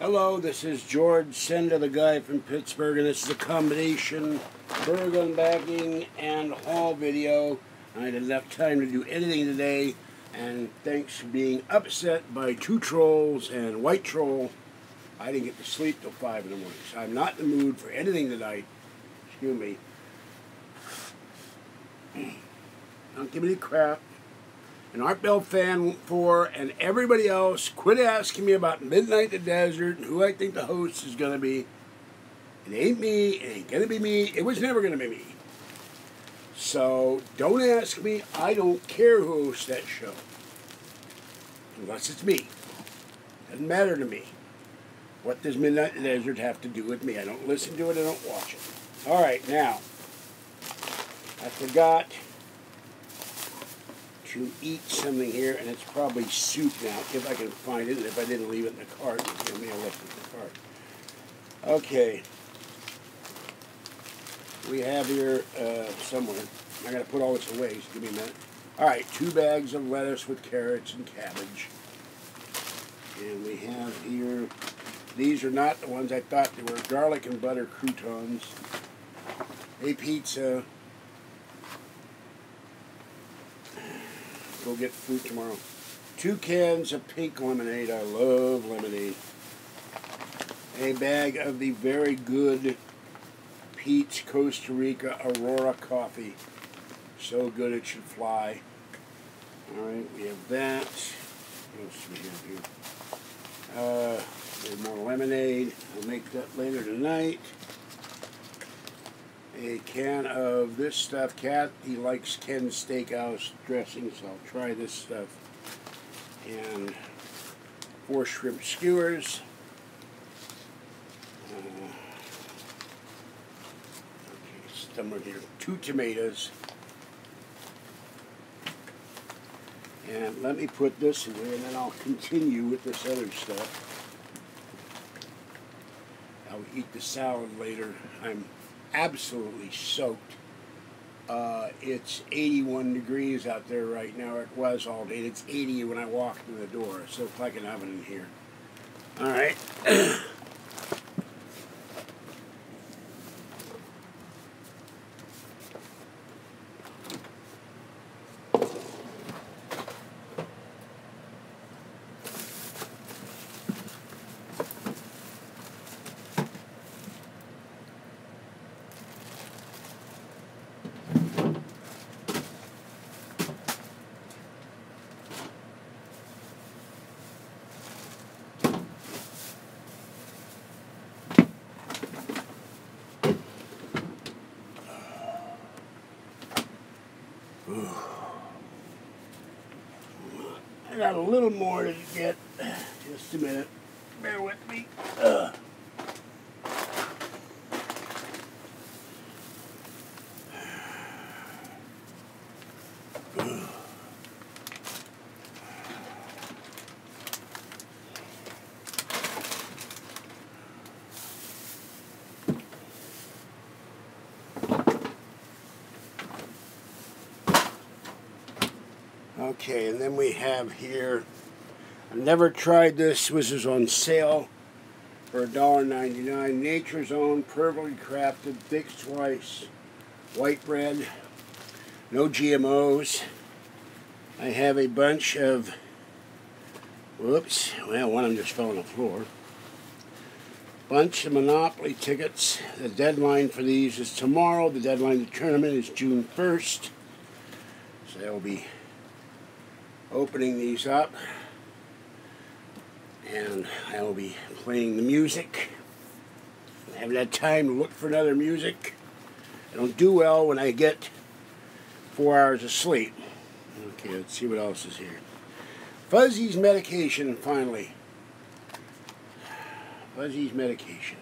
Hello, this is George Senda, the guy from Pittsburgh, and this is a combination burger unbagging and haul video. I had enough time to do editing today, and thanks for being upset by two trolls and white troll, I didn't get to sleep till 5 in the morning. So I'm not in the mood for editing tonight. Excuse me. Don't give me the crap. And Art Bell Fan 4 and everybody else, quit asking me about Midnight in the Desert and who I think the host is going to be. It ain't me. It ain't going to be me. It was never going to be me. So don't ask me. I don't care who hosts that show. Unless it's me. Doesn't matter to me. What does Midnight in the Desert have to do with me? I don't listen to it. I don't watch it. All right, now. I forgot to eat something here, and it's probably soup now, if I can find it, and if I didn't leave it in the cart, I may have left it in the cart. Okay. We have here somewhere. I gotta put all this away, so give me a minute. Alright, 2 bags of lettuce with carrots and cabbage. And we have here, these are not the ones I thought they were, garlic and butter croutons. A pizza. Go get fruit tomorrow. 2 cans of pink lemonade. I love lemonade. A bag of the very good Pete's Costa Rica Aurora coffee. So good it should fly. Alright, we have that. What else do we have here? We have more lemonade. I'll make that later tonight. A can of this stuff. Kathy likes Ken's Steakhouse dressing, so I'll try this stuff. And 4 shrimp skewers. Okay, somewhere here. 2 tomatoes. And let me put this away, and then I'll continue with this other stuff. I'll eat the salad later. I'm absolutely soaked. It's 81 degrees out there right now. It was all day. It's 80 when I walked in the door. So it's like an oven in here. All right. I got a little more to get. Just a minute. Bear with me. Okay, and then we have here, I've never tried this. This is on sale for $1.99. Nature's Own, perfectly crafted, thick slice, white bread, no GMOs. I have a bunch of, whoops, well, one of them just fell on the floor. Bunch of Monopoly tickets. The deadline for these is tomorrow. The deadline of the tournament is June 1st. So I'll be opening these up, and I will be playing the music. I haven't had time to look for another music. I don't do well when I get 4 hours of sleep. Okay, let's see what else is here. Fuzzy's medication, finally. Fuzzy's medication.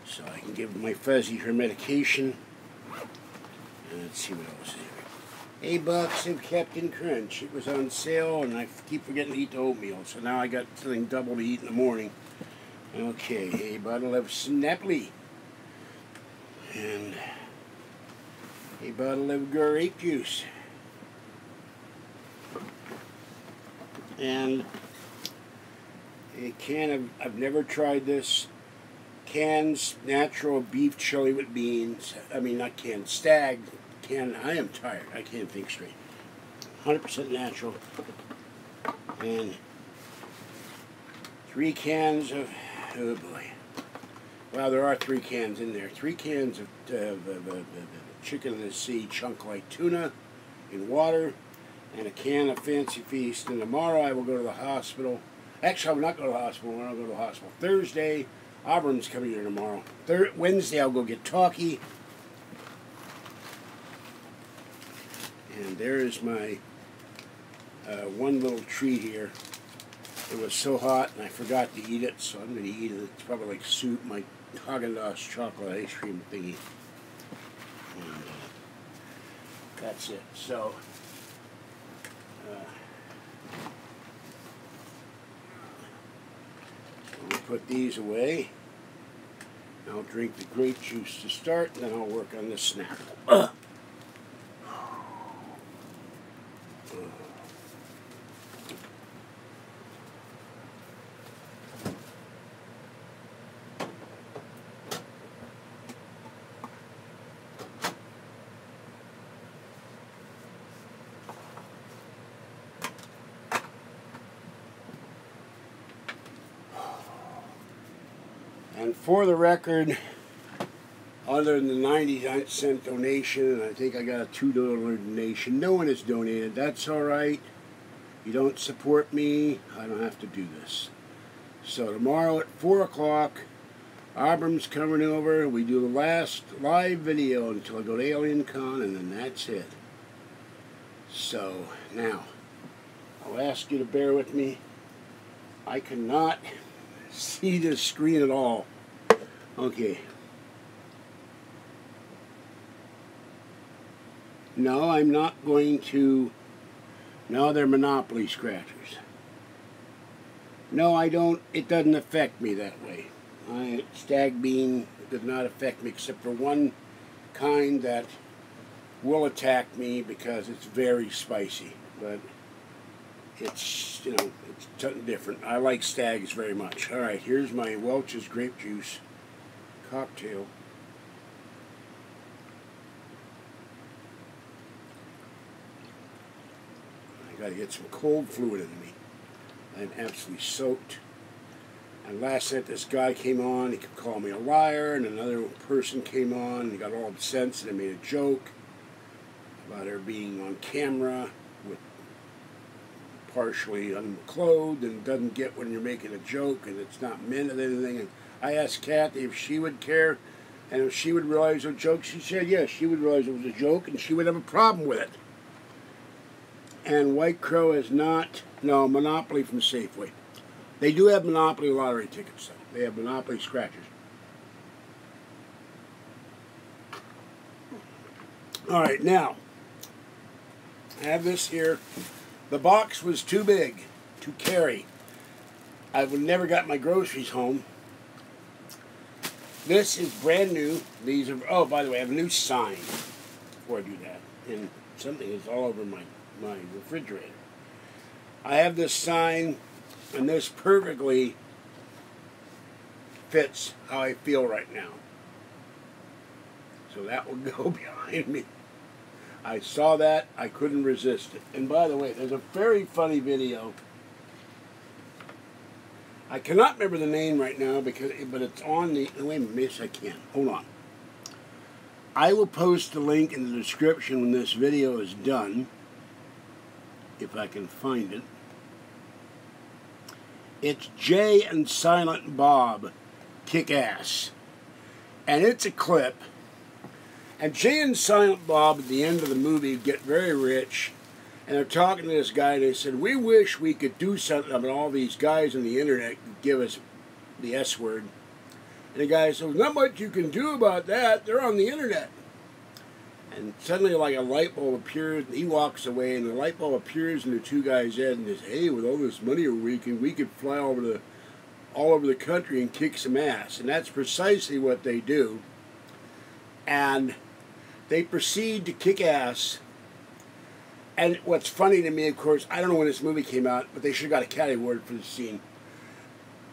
So I can give my Fuzzy her medication. And let's see what else is here. $8 of Captain Crunch. It was on sale, and I keep forgetting to eat the oatmeal, so now I got something double to eat in the morning. Okay, a bottle of Snapply. And a bottle of grape juice. And a can of, I've never tried this, canned natural beef chili with beans. I mean, not canned, stag, I am tired, I can't think straight. 100% natural. And 3 cans of, oh boy. Well, there are 3 cans in there. 3 cans of chicken in the sea, chunk-like tuna in water, and a can of Fancy Feast. And tomorrow I will go to the hospital. Actually, I will not go to the hospital. I'll go to the hospital Thursday. Abram's coming here tomorrow. Wednesday I'll go get Talkie. And there's my one little treat here. It was so hot and I forgot to eat it, so I'm going to eat it. It's probably like soup, my Haagen-Dazs chocolate ice cream thingy. And that's it. So, I'll put these away. I'll drink the grape juice to start, and then I'll work on the snack. And for the record, other than the 99-cent donation, and I think I got a $2 donation, no one has donated. That's all right. You don't support me, I don't have to do this. So tomorrow at 4 o'clock, Abram's coming over. We do the last live video until I go to Alien Con, and then that's it. So now, I'll ask you to bear with me. I cannot see the screen at all. Okay. No, I'm not going to. No, they're Monopoly scratchers. No, I don't. It doesn't affect me that way. Stag bean does not affect me except for one kind that will attack me because it's very spicy. But it's, you know, it's something different. I like stags very much. All right, here's my Welch's grape juice cocktail. I gotta get some cold fluid into me. I'm absolutely soaked. And last night this guy came on, he could call me a liar, and another person came on and he got all incensed and made a joke about her being on camera with partially unclothed and doesn't get when you're making a joke and it's not meant at anything. And I asked Kathy if she would care and if she would realize it was a joke. She said yes, she would realize it was a joke and she would have a problem with it. And White Crow is not, no, Monopoly from Safeway. They do have Monopoly lottery tickets though. They have Monopoly scratchers. Alright, now, I have this here. The box was too big to carry. I would never got my groceries home. This is brand new. These are, oh, by the way, I have a new sign before I do that. And something is all over my refrigerator. I have this sign, and this perfectly fits how I feel right now. So that will go behind me. I saw that, I couldn't resist it. And by the way, there's a very funny video. I cannot remember the name right now, but it's on the, wait a minute, yes I can. Hold on. I will post the link in the description when this video is done, if I can find it. It's Jay and Silent Bob Kick Ass. And it's a clip. And Jay and Silent Bob at the end of the movie get very rich. And they're talking to this guy and they said, we wish we could do something about all these guys on the internet give us the S word. And the guy says, there's not much you can do about that. They're on the internet. And suddenly like a light bulb appears, and he walks away, and the light bulb appears in the two guys' head, and says, hey, with all this money we could fly all over the country and kick some ass. And that's precisely what they do. And they proceed to kick ass. And what's funny to me, of course, I don't know when this movie came out, but they should have got a Academy Award for this scene.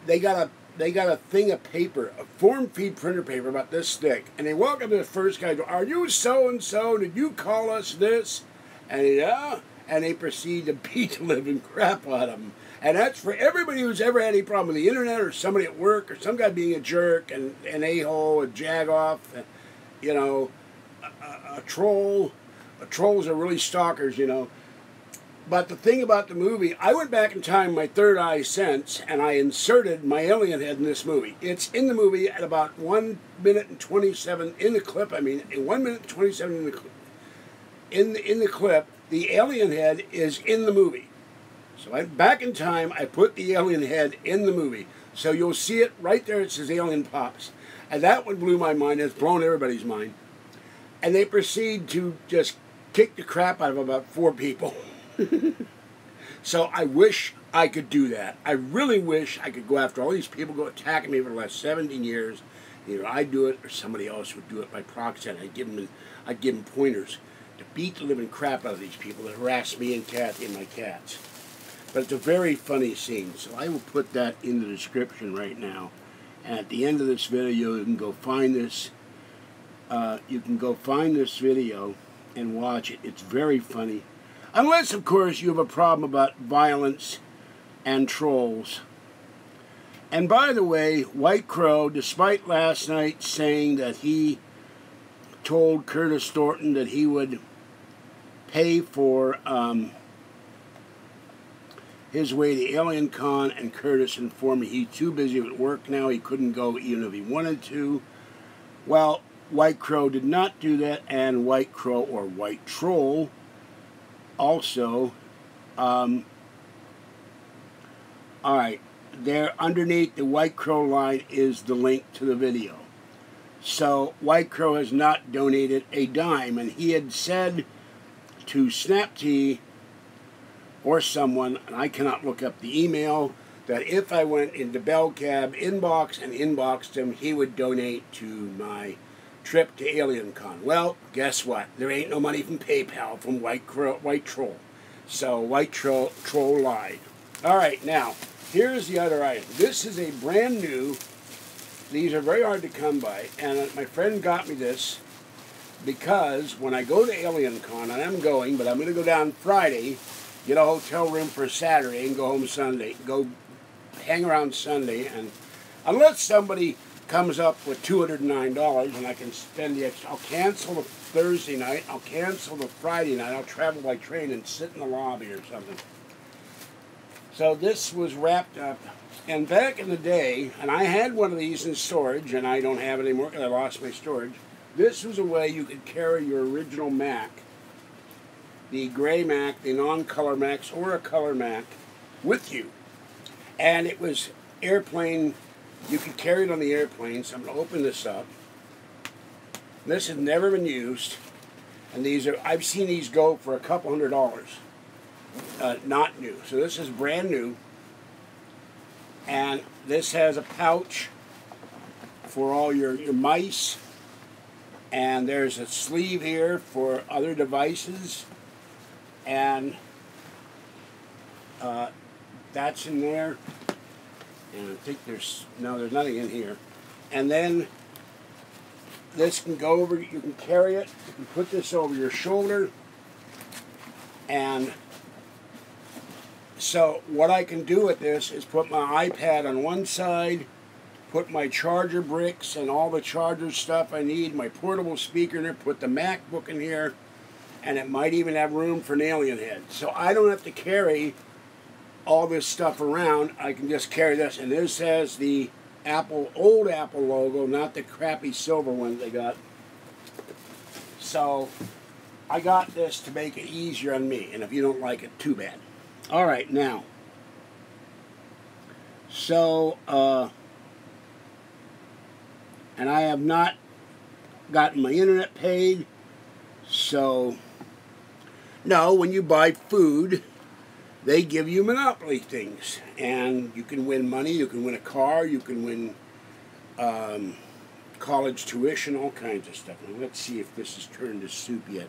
they got a thing of paper, a form feed printer paper about this thick, and they walk up to the first guy and go, "Are you so and so? Did you call us this?" And yeah, and they proceed to beat the living crap out of him. And that's for everybody who's ever had any problem with the internet, or somebody at work, or some guy being a jerk and an a-hole, a jagoff, you know, a troll. Trolls are really stalkers, you know. But the thing about the movie, I went back in time, my third eye sense, and I inserted my alien head in this movie. It's in the movie at about 1 minute and 27 in the clip. I mean, in 1 minute and 27 in the clip. In the clip, the alien head is in the movie. So I went back in time, I put the alien head in the movie. So you'll see it right there, it says Alien Pops. And that one blew my mind, it's blown everybody's mind. And they proceed to just kick the crap out of about 4 people. So I wish I could do that. I really wish I could go after all these people who attacking me for the last 17 years. Either I do it or somebody else would do it by proxy. And I'd give them pointers to beat the living crap out of these people that harass me and Kathy and my cats. But it's a very funny scene, so I will put that in the description right now. And at the end of this video, you can go find this. You can go find this video and watch it. It's very funny. Unless, of course, you have a problem about violence and trolls. And by the way, White Crow, despite last night saying that he told Curtis Thornton that he would pay for his way to Alien Con, and Curtis informed me he's too busy at work now, he couldn't go even if he wanted to. Well, White Crow did not do that, and White Crow, or White Troll, also, alright, there underneath the White Crow line is the link to the video. So, White Crow has not donated a dime, and he had said to SnapT or someone, and I cannot look up the email, that if I went into Bell Cab inbox and inboxed him, he would donate to my trip to Alien Con. Well, guess what? There ain't no money from PayPal from White Troll. So White Troll lied. All right, now, here's the other item. This is a brand new, these are very hard to come by, and my friend got me this because when I go to Alien Con, and I'm going, but I'm going to go down Friday, get a hotel room for Saturday, and go home Sunday, go hang around Sunday, and unless somebody comes up with $209 and I can spend the extra, I'll cancel the Thursday night, I'll cancel the Friday night, I'll travel by train and sit in the lobby or something. So this was wrapped up, and back in the day, and I had one of these in storage, and I don't have it anymore because I lost my storage. This was a way you could carry your original Mac, the gray Mac, the non-color Macs, or a color Mac, with you. And it was airplane. You could carry it on the airplane, so I'm going to open this up. This has never been used, and these are, I've seen these go for a couple $100, not new. So this is brand new, and this has a pouch for all your mice, and there's a sleeve here for other devices, and that's in there. And I think there's nothing in here. And then this can go over, you can carry it, you can put this over your shoulder. And so what I can do with this is put my iPad on one side, put my charger bricks and all the charger stuff I need, my portable speaker in there, put the MacBook in here, and it might even have room for an alien head. So I don't have to carry all this stuff around. I can just carry this, and this has the old Apple logo, not the crappy silver one they got. So I got this to make it easier on me, and if you don't like it, too bad. All right, now, so and I have not gotten my internet paid, so no, when you buy food, they give you Monopoly things, and you can win money, you can win a car, you can win college tuition, all kinds of stuff. Now, let's see if this has turned to soup yet.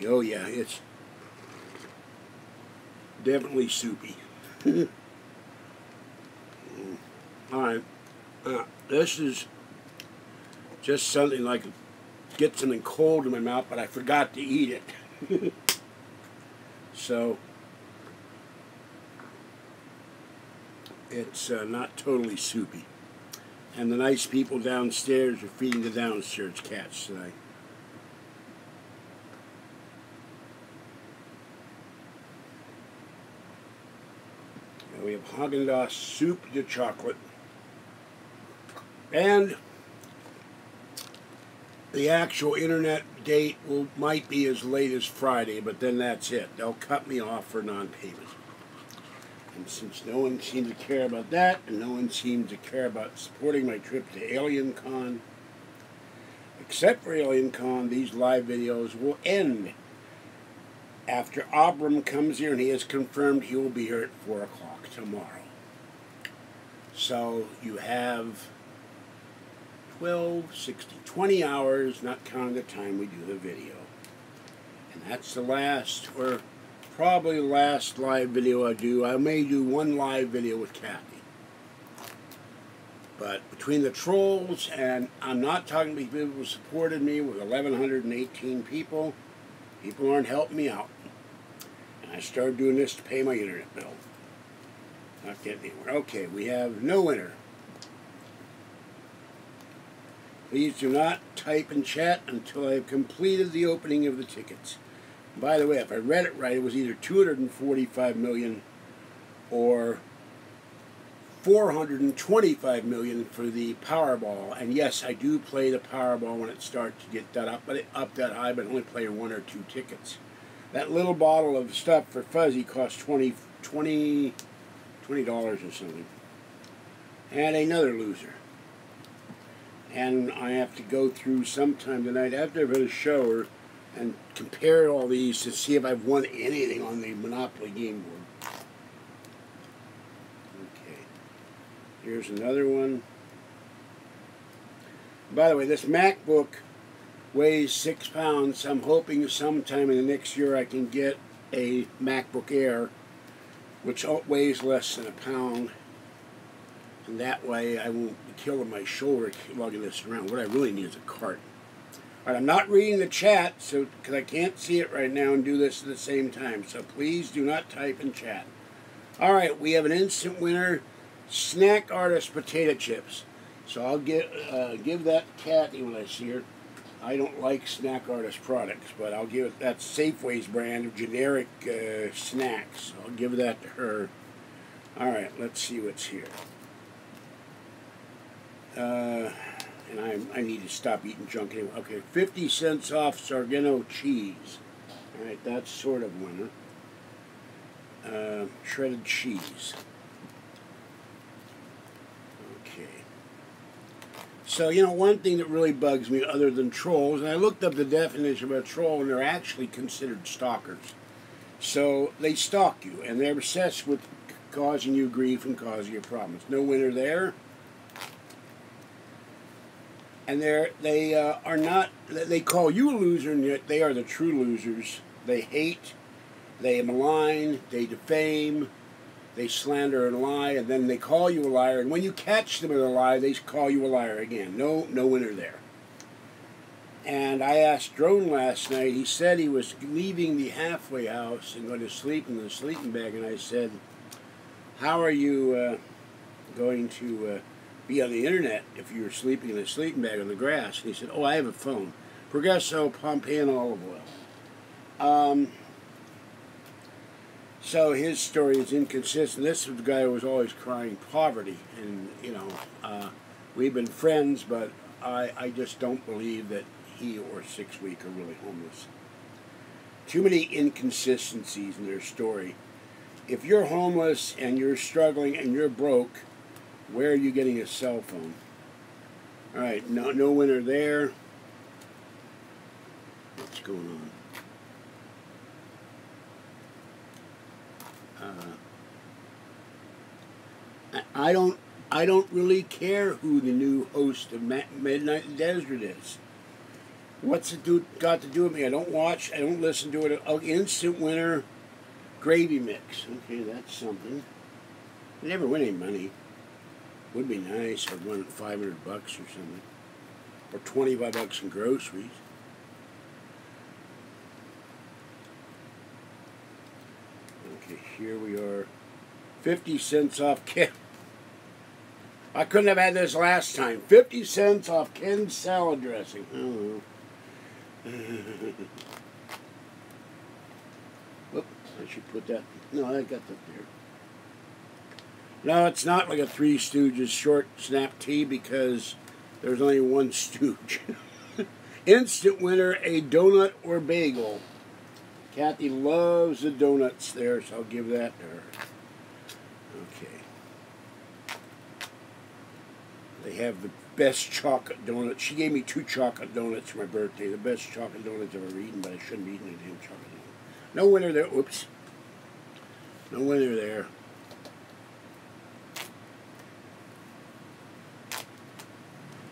Oh yeah, it's definitely soupy. Alright, this is just something like get something cold in my mouth, but I forgot to eat it. So it's not totally soupy. And the nice people downstairs are feeding the downstairs cats today. And we have Haagen-Dazs soup to chocolate. And the actual internet date might be as late as Friday, but then that's it. They'll cut me off for non-payment. And since no one seemed to care about that, and no one seemed to care about supporting my trip to AlienCon, except for AlienCon, these live videos will end after Abram comes here, and he has confirmed he will be here at 4 o'clock tomorrow. So you have 12, 60, 20 hours, not counting the time we do the video. And that's the last, or probably the last live video I do. I may do one live video with Kathy. But between the trolls, and I'm not talking to people who supported me with 1,118 people, people aren't helping me out. And I started doing this to pay my internet bill. Not getting anywhere. Okay, we have no winner. Please do not type and chat until I have completed the opening of the tickets. By the way, if I read it right, it was either 245 million or 425 million for the Powerball. And yes, I do play the Powerball when it starts to get that up that high, but only play 1 or 2 tickets. That little bottle of stuff for Fuzzy costs $20 or something. And another loser. And I have to go through sometime tonight after I've had a shower and compare all these to see if I've won anything on the Monopoly game board. Okay. Here's another one. By the way, this MacBook weighs 6 pounds. I'm hoping sometime in the next year I can get a MacBook Air, which weighs less than a pound. And that way I won't be killing my shoulder lugging this around. What I really need is a cart. All right, I'm not reading the chat because I can't see it right now and do this at the same time. So please do not type in chat. All right, we have an instant winner, Snack Artist Potato Chips. So I'll give that to Kathy when I see her. I don't like Snack Artist products, but I'll give it, that's Safeway's brand of generic snacks. I'll give that to her. All right, let's see what's here. And I need to stop eating junk anyway. Okay, 50 cents off Sargento cheese. All right, that's sort of winner. Shredded cheese. Okay. So, you know, one thing that really bugs me other than trolls, and I looked up the definition of a troll, and they're actually considered stalkers. So they stalk you, and they're obsessed with causing you grief and causing you problems. No winner there. And they call you a loser, and yet they are the true losers. They hate, they malign, they defame, they slander and lie, and then they call you a liar. And when you catch them in a lie, they call you a liar again. No winner there. And I asked Drone last night. He said he was leaving the halfway house and going to sleep in the sleeping bag. And I said, "How are you going to be on the internet if you're sleeping in a sleeping bag on the grass?" And he said, "Oh, I have a phone. Progresso, Pompeian olive oil." So his story is inconsistent. This was the guy who was always crying poverty. And, you know, we've been friends, but I just don't believe that he or 6 Week are really homeless. Too many inconsistencies in their story. If you're homeless and you're struggling and you're broke, where are you getting a cell phone? All right, no winner there. What's going on? I don't really care who the new host of Midnight in the Desert is. What's it got to do with me? I don't watch. I don't listen to it. Oh, instant winner, gravy mix. Okay, that's something. I never win any money. Would be nice. I'd won $500 or something. Or $25 in groceries. Okay, here we are. 50 cents off Ken. I couldn't have had this last time. 50 cents off Ken's salad dressing. Oh. Whoop, I should put that. No, I got that there. No, it's not like a Three Stooges short snap tea because there's only one stooge. Instant winner, a donut or bagel. Kathy loves the donuts there, so I'll give that to her. Okay. They have the best chocolate donut. She gave me 2 chocolate donuts for my birthday. The best chocolate donuts I've ever eaten, but I shouldn't be eating a damn chocolate donut. No winner there. Oops. No winner there.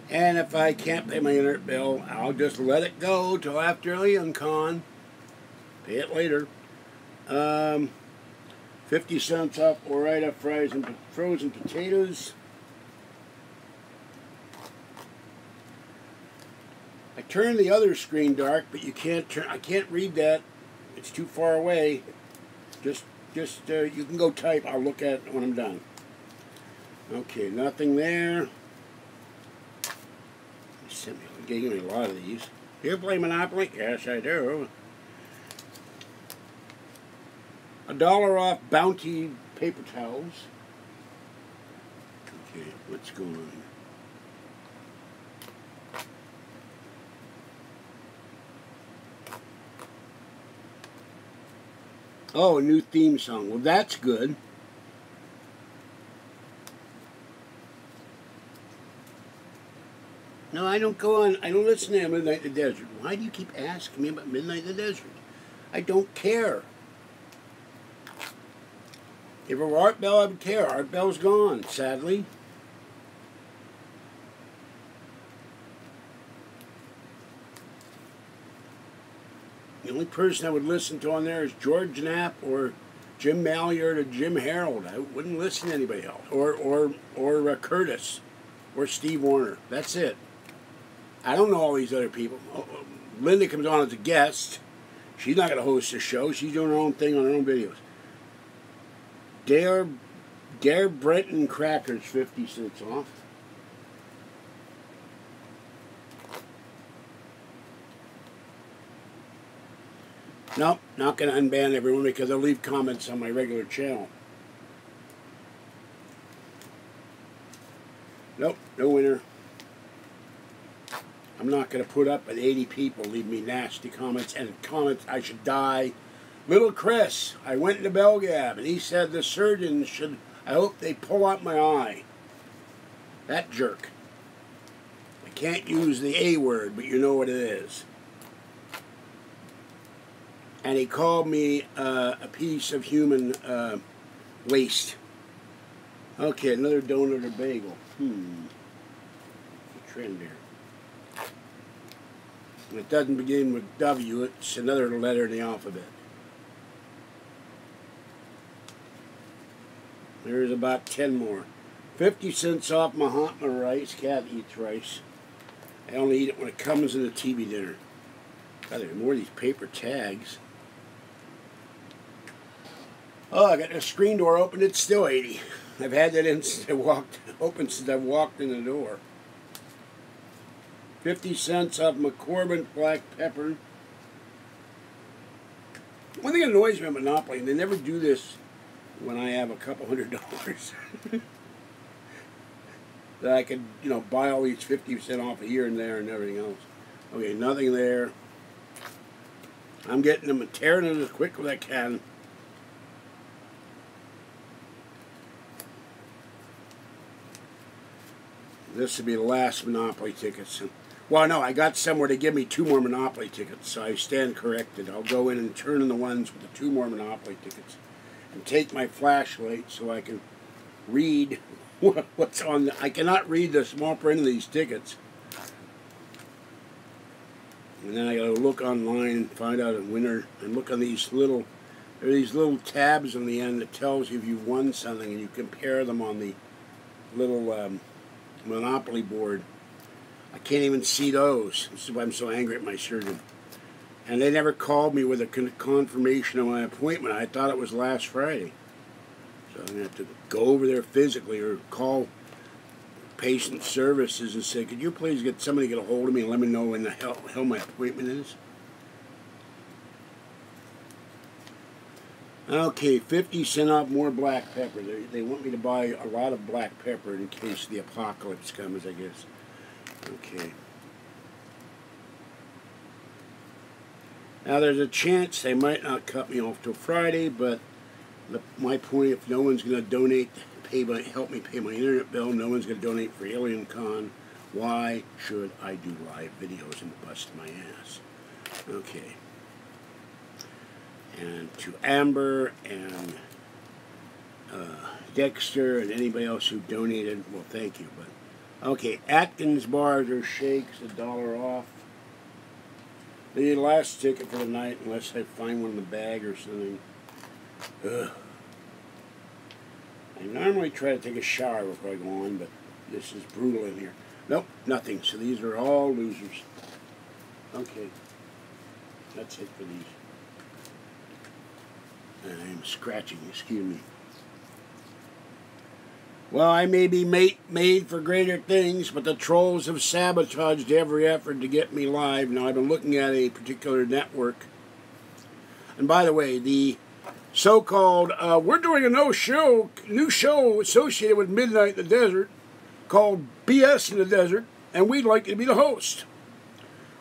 And if I can't pay my internet bill, I'll just let it go till after LeonCon. Pay it later. 50 cents off Ore-Ida fries and frozen potatoes. I turned the other screen dark, but you can't turn. I can't read that. It's too far away. Just you can go type. I'll look at it when I'm done. Okay, nothing there. You gave me a lot of these. Do you play Monopoly? Yes, I do. $1 off Bounty paper towels. Okay, what's going on here? Oh, a new theme song. Well, that's good. No, I don't go on. I don't listen to Midnight in the Desert. Why do you keep asking me about Midnight in the Desert? I don't care. If it were Art Bell, I would care. Art Bell's gone, sadly. The only person I would listen to on there is George Knapp or Jim Malliard or Jim Harold. I wouldn't listen to anybody else. Or Curtis or Steve Warner. That's it. I don't know all these other people. Linda comes on as a guest. She's not going to host the show. She's doing her own thing on her own videos. Dare Brenton crackers, 50 cents off. Nope, not going to unban everyone because I'll leave comments on my regular channel. Nope, no winner. I'm not going to put up with 80 people leave me nasty comments and comments I should die. Little Chris, I went into Belgab and he said the surgeons should, I hope they pull out my eye. That jerk. I can't use the A word, but you know what it is. And he called me a piece of human waste. Okay, another donut or bagel. A trend here. It doesn't begin with W, it's another letter in the alphabet. There's about 10 more. 50 cents off Mahatma rice. Cat eats rice. I only eat it when it comes in the TV dinner. God, there are more of these paper tags. Oh, I got the screen door open. It's still 80. I've had that in since I walked in the door. 50 cents off McCorbin black pepper. One thing that annoys me at Monopoly, and they never do this when I have a couple $100 that I could, you know, buy all these 50% off here and there and everything else. Okay, nothing there. I'm getting them and tearing it as quick as I can. This will be the last Monopoly tickets. Well, no, I got somewhere to give me 2 more Monopoly tickets, so I stand corrected. I'll go in and turn in the ones with the 2 more Monopoly tickets and take my flashlight so I can read what's on the... I cannot read the small print of these tickets. And then I gotta look online and find out a winner and look on these little... There are these little tabs on the end that tells you if you won something and you compare them on the little Monopoly board. I can't even see those. This is why I'm so angry at my surgeon. And they never called me with a confirmation of my appointment. I thought it was last Friday. So I'm going to have to go over there physically or call patient services and say, could you please get somebody to get a hold of me and let me know when the hell my appointment is? Okay, 50 cents off more black pepper. They want me to buy a lot of black pepper in case the apocalypse comes, I guess. Okay. Now there's a chance they might not cut me off till Friday, but my point, if no one's going to donate, help me pay my internet bill, no one's going to donate for AlienCon, why should I do live videos and bust my ass? Okay. And to Amber and Dexter and anybody else who donated, well, thank you. But okay, Atkins bars or shakes, $1 off. The last ticket for the night, unless I find one in the bag or something. Ugh. I normally try to take a shower before I go on, but this is brutal in here. Nope, nothing. So these are all losers. Okay, that's it for these. I'm scratching, excuse me. Well, I may be made for greater things, but the trolls have sabotaged every effort to get me live. Now, I've been looking at a particular network. And by the way, the so-called, we're doing a new show associated with Midnight in the Desert called BS in the Desert, and we'd like you to be the host.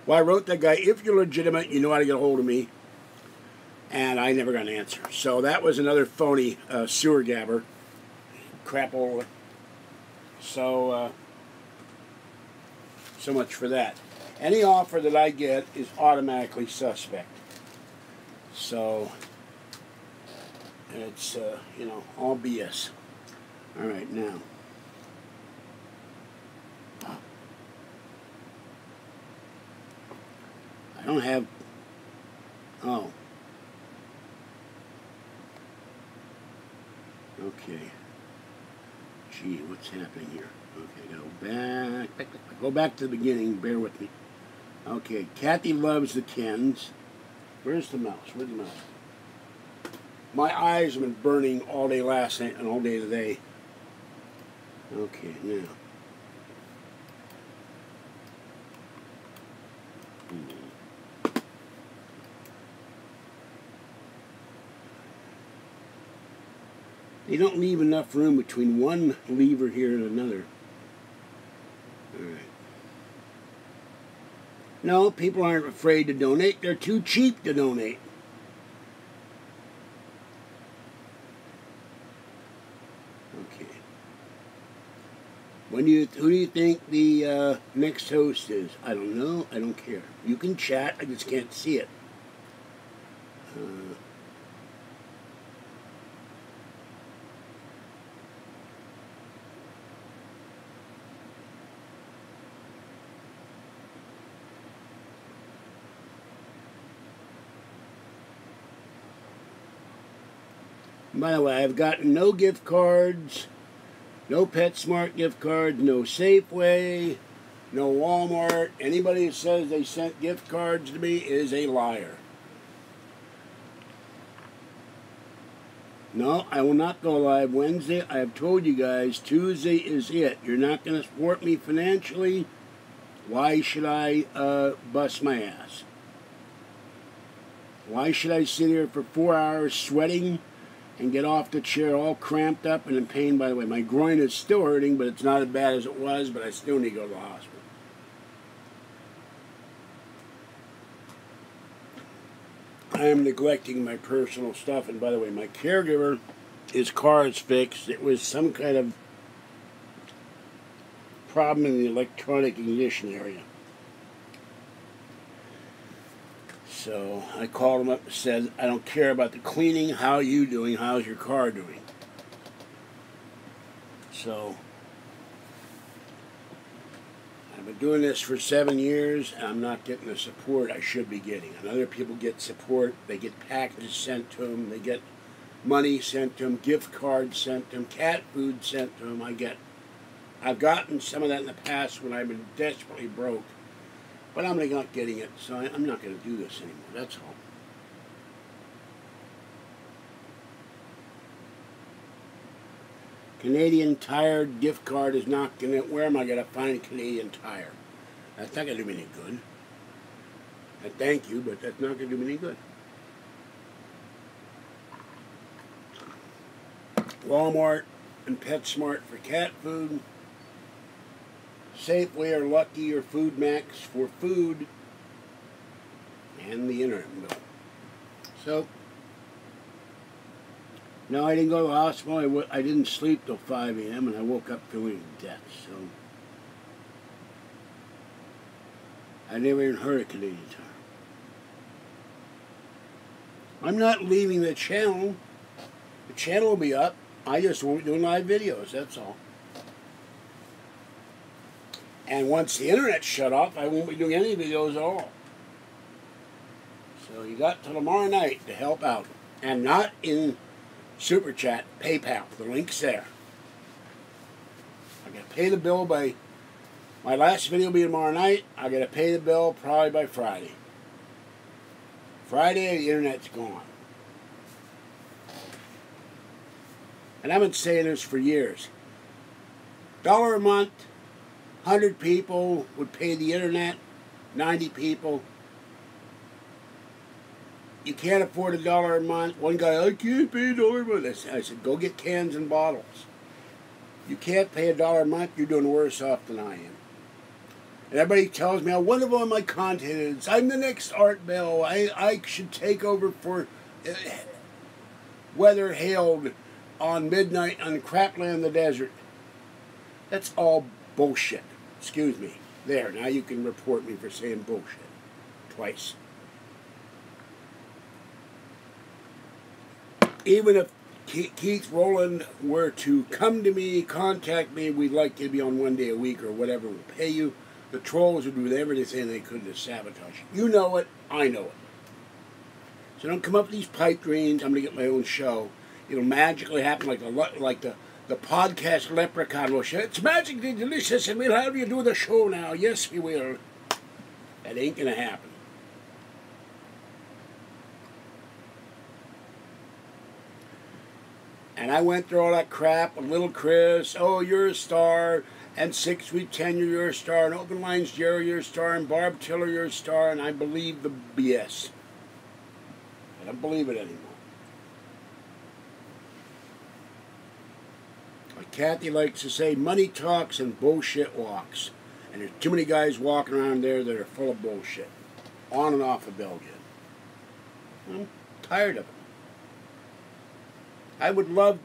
Well, I wrote that guy, if you're legitimate, you know how to get a hold of me. And I never got an answer. So that was another phony sewer gabber. Crapola. So, so much for that. Any offer that I get is automatically suspect. So, it's, you know, all BS. All right, now. I don't have, oh. Okay. Gee, what's happening here? Okay, go back to the beginning. Bear with me. Okay, Kathy loves the Kens. Where's the mouse? Where's the mouse? My eyes have been burning all day last night and all day today. Okay, now. They don't leave enough room between one lever here and another. Alright. No, people aren't afraid to donate. They're too cheap to donate. Okay. Who do you think the next host is? I don't know. I don't care. You can chat. I just can't see it. By the way, I've gotten no gift cards, no PetSmart gift cards, no Safeway, no Walmart. Anybody who says they sent gift cards to me is a liar. No, I will not go live Wednesday. I have told you guys, Tuesday is it. You're not going to support me financially. Why should I bust my ass? Why should I sit here for 4 hours sweating and get off the chair all cramped up and in pain? By the way, my groin is still hurting, but it's not as bad as it was, but I still need to go to the hospital. I am neglecting my personal stuff, and by the way, my caregiver, his car is fixed. It was some kind of problem in the electronic ignition area. So I called him up and said, I don't care about the cleaning. How are you doing? How's your car doing? So I've been doing this for 7 years, and I'm not getting the support I should be getting. And other people get support. They get packages sent to them. They get money sent to them, gift cards sent to them, cat food sent to them. I get I've gotten some of that in the past when I've been desperately broke. But I'm not getting it, so I'm not going to do this anymore. That's all. Canadian Tire gift card is not going to... Where am I going to find Canadian Tire? That's not going to do me any good. Thank you, but that's not going to do me any good. Walmart and PetSmart for cat food. Safeway or Lucky or Food Max for food. And the internet bill. So, no, I didn't go to the hospital. I didn't sleep till 5 a.m. and I woke up feeling death. So, I never even heard of Canadian Tire. I'm not leaving the channel. The channel will be up. I just won't be doing live videos, that's all. And once the internet shut off, I won't be doing any videos at all. So you got till tomorrow night to help out. And not in Super Chat, PayPal. The link's there. I got to pay the bill by... My last video will be tomorrow night. I got to pay the bill probably by Friday. Friday, the internet's gone. And I've been saying this for years. $1 a month, 100 people would pay the internet, 90 people. You can't afford $1 a month. One guy, I can't pay $1 a month. I said, go get cans and bottles. You can't pay $1 a month, you're doing worse off than I am. And everybody tells me, I wonder what my content is. I'm the next Art Bell. I should take over for Weather Hailed on midnight on Crapland in the desert. That's all bullshit. Excuse me. There, now you can report me for saying bullshit. Twice. Even if Keith Rowland were to come to me, contact me, we'd like you to be on 1 day a week or whatever, we'll pay you. The trolls would do everything they could to sabotage you. You know it, I know it. So don't come up with these pipe dreams. I'm going to get my own show. It'll magically happen like the podcast leprechaun will say, it's magically delicious and we'll have you do the show now. Yes, we will. That ain't going to happen. And I went through all that crap with Little Chris, oh, you're a star, and 6 Week Tenure, you're a star, and Open Lines Jerry, you're a star, and Barb Tiller, you're a star, and I believe the BS. I don't believe it anymore. Like Kathy likes to say, money talks and bullshit walks. And there's too many guys walking around there that are full of bullshit. On and off of Belgium. I'm tired of it. I would love,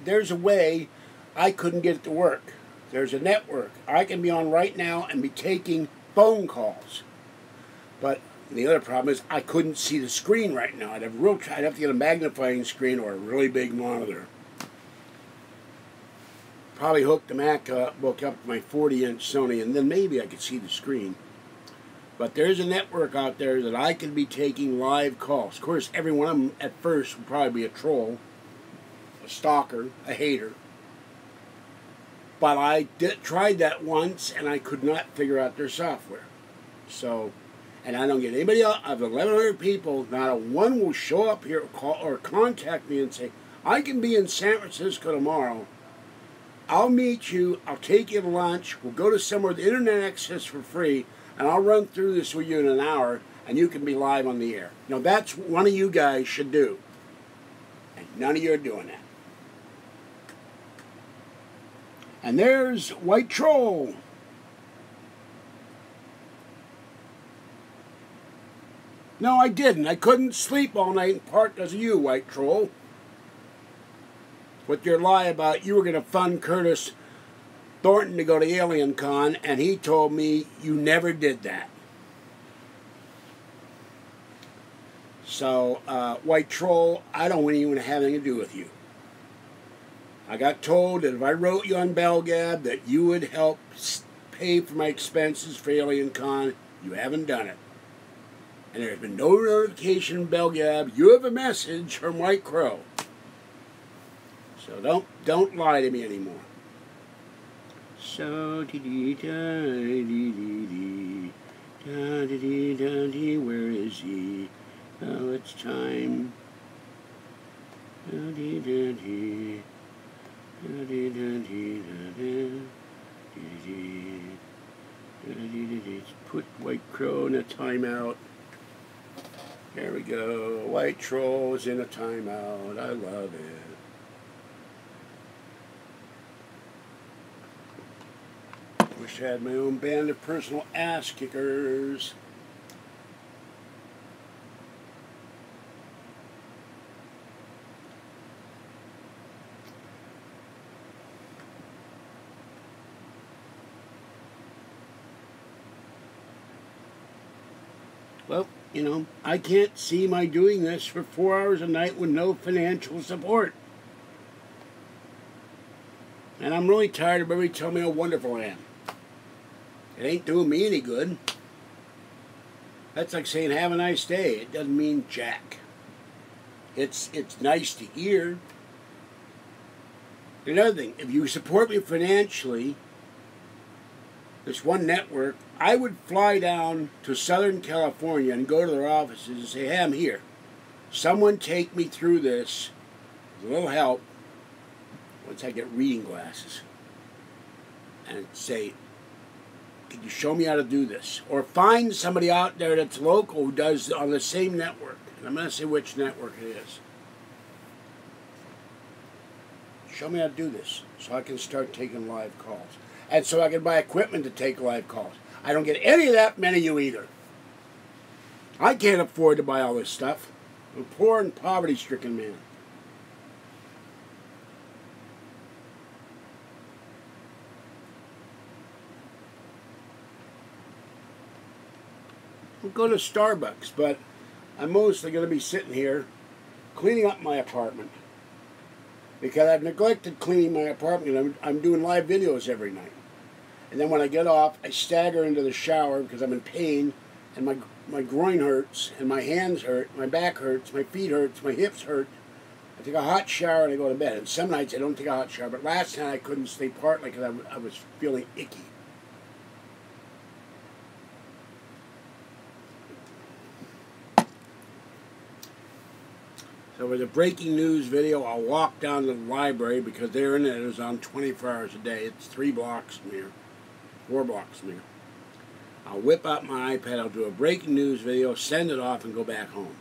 there's a way I couldn't get it to work. There's a network I can be on right now and be taking phone calls. But the other problem is I couldn't see the screen right now. I'd have to get a magnifying screen or a really big monitor. Probably hook the MacBook up to my 40-inch Sony and then maybe I could see the screen. But there's a network out there that I can be taking live calls. Of course, every one of them at first would probably be a troll, a stalker, a hater. But I tried that once, and I could not figure out their software. So, and I don't get anybody else. Of 1,100 people, not a one will show up here or call or contact me and say, I can be in San Francisco tomorrow. I'll meet you. I'll take you to lunch. We'll go to somewhere with internet access for free, and I'll run through this with you in an hour, and you can be live on the air. Now, that's one of you guys should do. And none of you are doing that. And there's White Troll. No, I didn't. I couldn't sleep all night in part because of you, White Troll. With your lie about you were going to fund Curtis Thornton to go to Alien Con, and he told me you never did that. So, White Troll, I don't even have anything to do with you. I got told that if I wrote you on Belgab that you would help pay for my expenses for Alien Con. You haven't done it. And there's been no notification in Belgab. You have a message from White Crow. So don't lie to me anymore. So dee dee da dee dee dee da dee dee da dee. Where is he? Oh, it's time. Da dee da dee da dee da dee da dee dee da dee da dee. Put White Crow in a timeout. There we go. White Troll's in a timeout. I love it. Wish I had my own band of personal ass kickers. Well, you know, I can't see my doing this for 4 hours a night with no financial support. And I'm really tired of everybody telling me how wonderful I am. It ain't doing me any good. That's like saying have a nice day. It doesn't mean jack. It's nice to hear. Another thing, if you support me financially, this one network, I would fly down to Southern California and go to their offices and say, hey, I'm here. Someone take me through this with a little help once I get reading glasses. And say, can you show me how to do this? Or find somebody out there that's local who does on the same network. And I'm going to say which network it is. Show me how to do this so I can start taking live calls. And so I can buy equipment to take live calls. I don't get any of that, many of you either. I can't afford to buy all this stuff. I'm a poor and poverty-stricken man. I'll go to Starbucks, but I'm mostly going to be sitting here cleaning up my apartment. Because I've neglected cleaning my apartment, and I'm doing live videos every night. And then when I get off, I stagger into the shower because I'm in pain, and my groin hurts, and my hands hurt, my back hurts, my feet hurts, my hips hurt. I take a hot shower and I go to bed. And some nights I don't take a hot shower, but last night I couldn't stay partly because I was feeling icky. So with a breaking news video, I'll walk down to the library because their internet is on 24 hours a day. It's 3 blocks from here, 4 blocks from here. I'll whip out my iPad, I'll do a breaking news video, send it off, and go back home.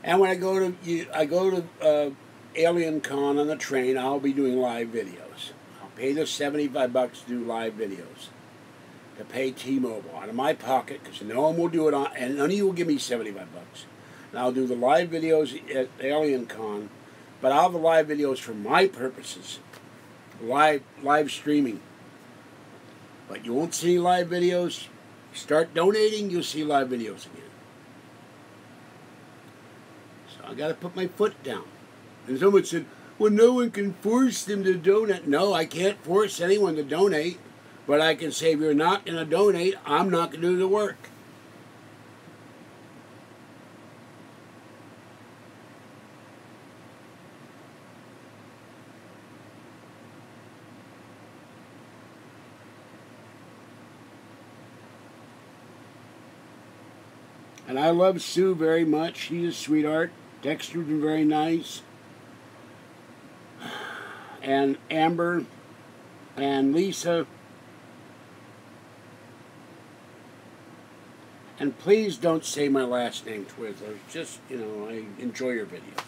And when I go to Alien Con on the train, I'll be doing live videos. I'll pay the $75 to do live videos. To pay T-Mobile out of my pocket, because no one will do it on, and none of you will give me $75. And I'll do the live videos at Alien Con, but I'll have the live videos for my purposes, live streaming. But you won't see live videos. Start donating, you'll see live videos again. So I got to put my foot down. And someone said, "Well, no one can force them to donate." No, I can't force anyone to donate. But I can say, if you're not going to donate, I'm not going to do the work. And I love Sue very much. She's a sweetheart. Dexter's been very nice. And Amber and Lisa. And please don't say my last name, Twizzlers. Just, you know, I enjoy your videos.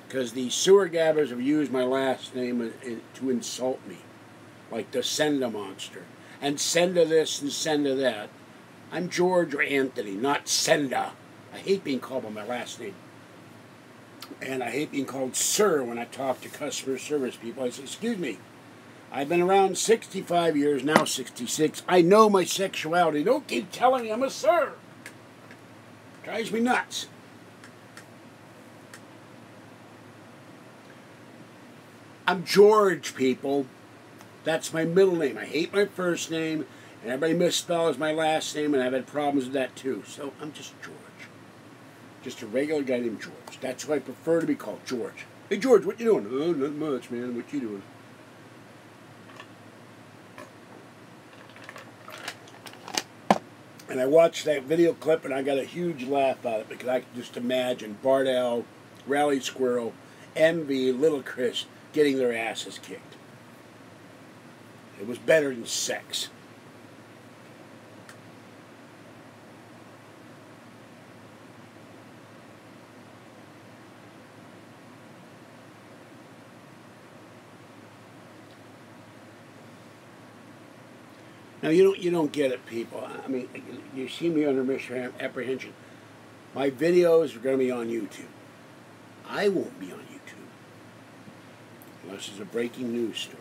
Because the sewer gabbers have used my last name to insult me. Like the Senda monster. And Senda this and Senda that. I'm George or Anthony, not Senda. I hate being called by my last name. And I hate being called sir when I talk to customer service people. I say, excuse me. I've been around 65 years, now 66. I know my sexuality. Don't keep telling me I'm a sir. Drives me nuts. I'm George, people. That's my middle name. I hate my first name, and everybody misspells my last name, and I've had problems with that too. So I'm just George. Just a regular guy named George. That's who I prefer to be called, George. Hey, George, what you doing? Oh, not much, man. What you doing? And I watched that video clip, and I got a huge laugh out of it because I could just imagine Bart Owl, Rally Squirrel, MV, Little Chris getting their asses kicked. It was better than sex. Now you don't get it, people. I mean, you see me under misapprehension. My videos are going to be on YouTube. I won't be on YouTube unless it's a breaking news story.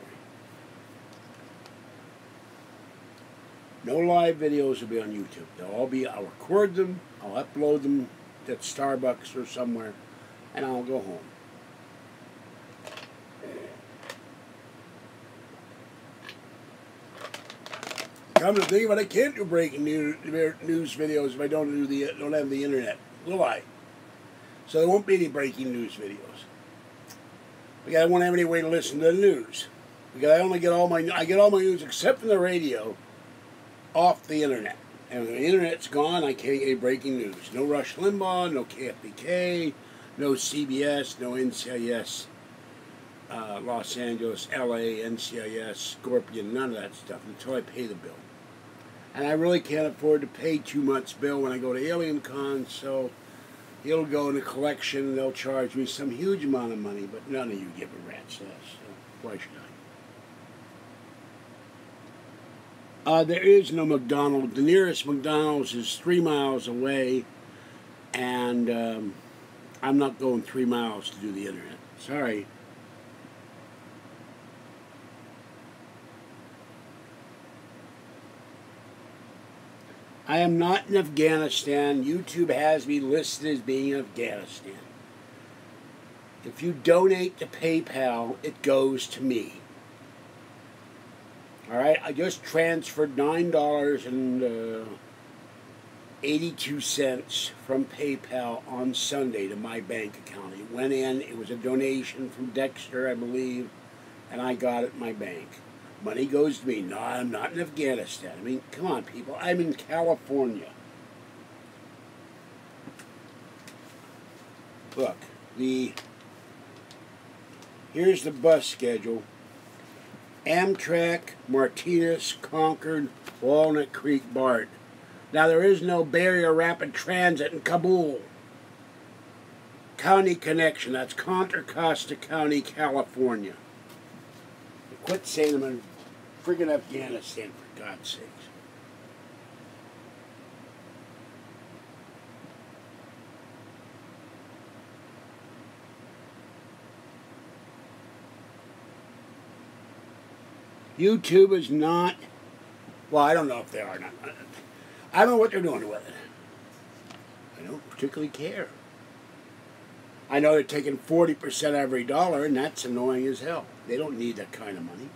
No live videos will be on YouTube. They'll all be. I'll record them. I'll upload them to Starbucks or somewhere, and I'll go home. Come to think of it, I can't do breaking news videos if I don't have the internet, will I? So there won't be any breaking news videos. Because I won't have any way to listen to the news. Because I get all my news except from the radio off the internet. And when the internet's gone, I can't get breaking news. No Rush Limbaugh, no KFBK, no CBS, no NCIS. Los Angeles, LA, NCIS, Scorpion, none of that stuff until I pay the bill. And I really can't afford to pay 2 months' bill when I go to Alien Con, so it'll go in a collection and they'll charge me some huge amount of money, but none of you give a rat's ass, so why should I? There is no McDonald's. The nearest McDonald's is 3 miles away, and I'm not going 3 miles to do the internet. Sorry. I am not in Afghanistan. YouTube has me listed as being in Afghanistan. If you donate to PayPal, it goes to me. Alright, I just transferred $9.82 from PayPal on Sunday to my bank account. It went in, it was a donation from Dexter, I believe, and I got it in my bank. Money goes to me. No, I'm not in Afghanistan. I mean, come on, people. I'm in California. Look, here's the bus schedule. Amtrak, Martinez, Concord, Walnut Creek, BART. Now, there is no Barrier Rapid Transit in Kabul. County Connection. That's Contra Costa County, California. Quit saying I'm in friggin' Afghanistan, for God's sakes. YouTube is not, well, I don't know if they are not. I don't know what they're doing with it. I don't particularly care. I know they're taking 40% every dollar, and that's annoying as hell. They don't need that kind of money.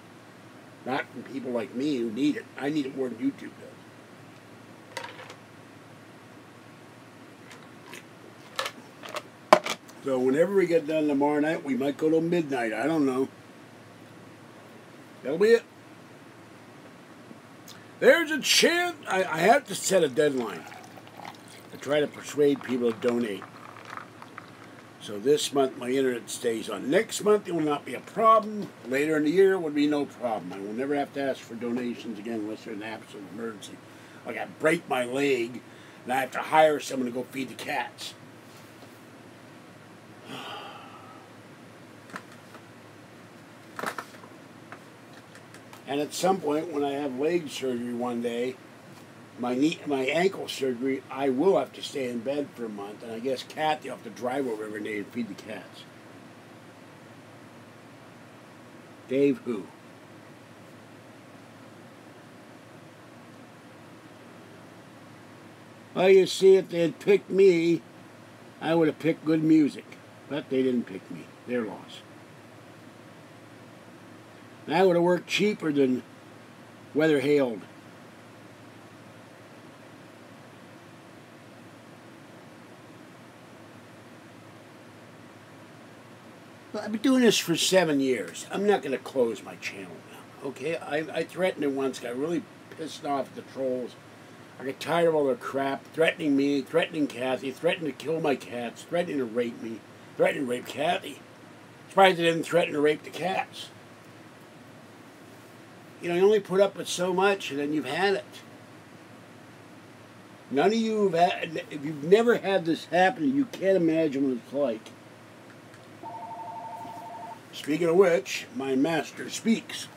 Not from people like me who need it. I need it more than YouTube does. So whenever we get done tomorrow night, we might go till midnight. I don't know. That'll be it. There's a chance. I have to set a deadline to try to persuade people to donate. So this month my internet stays on. Next month it will not be a problem. Later in the year it will be no problem. I will never have to ask for donations again unless there's an absolute emergency. Like I break my leg and I have to hire someone to go feed the cats. And at some point when I have leg surgery one day, my ankle surgery, I will have to stay in bed for a month, and I guess Kathy will have to drive over every day and feed the cats. Dave who? Well, you see, if they had picked me, I would have picked good music. But they didn't pick me. Their loss. And I would have worked cheaper than Weather Hailed. I've been doing this for 7 years. I'm not going to close my channel now, okay? I threatened it once, got really pissed off at the trolls. I got tired of all their crap, threatening me, threatening Kathy, threatening to kill my cats, threatening to rape me, threatening to rape Kathy. Surprised they didn't threaten to rape the cats. You know, you only put up with so much and then you've had it. None of you have had, if you've never had this happen, you can't imagine what it's like. Speaking of which, my master speaks.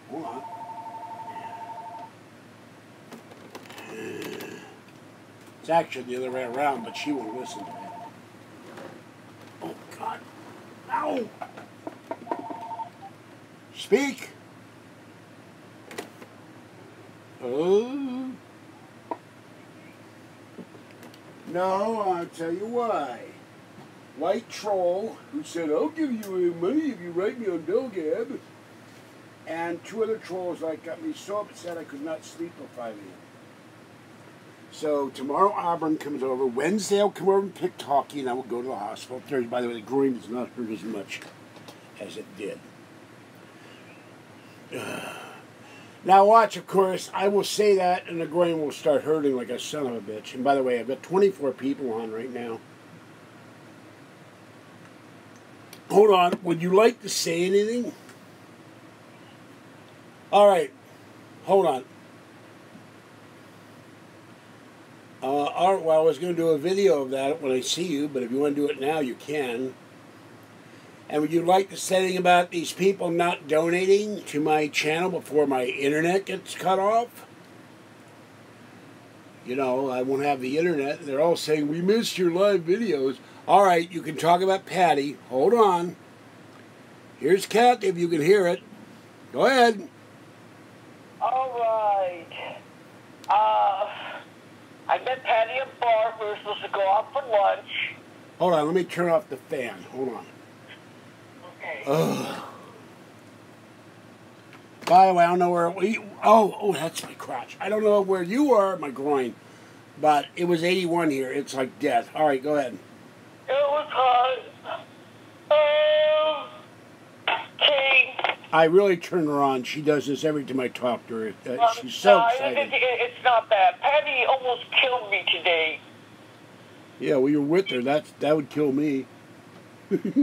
Hold on. It's actually the other way around, but she won't listen to me. Oh, God. Ow! Speak! Oh. No, I'll tell you why. White troll who said, I'll give you money if you write me on Belgab. And 2 other trolls like got me so upset I could not sleep till 5 a.m. So tomorrow Abram comes over. Wednesday I'll come over and pick talkie and I will go to the hospital. Thursday, by the way, the groin does not hurt as much as it did. Now watch, of course, I will say that and the groin will start hurting like a son of a bitch. And by the way, I've got 24 people on right now. Hold on, would you like to say anything? All right, hold on. All right, well, I was going to do a video of that when I see you, but if you want to do it now, you can. And would you like to say anything about these people not donating to my channel before my internet gets cut off? You know, I won't have the internet. They're all saying, we missed your live videos. All right, you can talk about Patty. Hold on. Here's Kat, if you can hear it. Go ahead. All right. I met Patty at bar. We were supposed to go out for lunch. Hold on, let me turn off the fan. Hold on. Okay. Ugh. By the way, I don't know where we... Oh, that's my crotch. I don't know where you are, my groin. But it was 81 here. It's like death. All right, go ahead. It was hot. Okay. I really turn her on. She does this every time I talk to her. She's so excited. It's not bad. Patty almost killed me today. Yeah, well, you're with her. That would kill me. No, this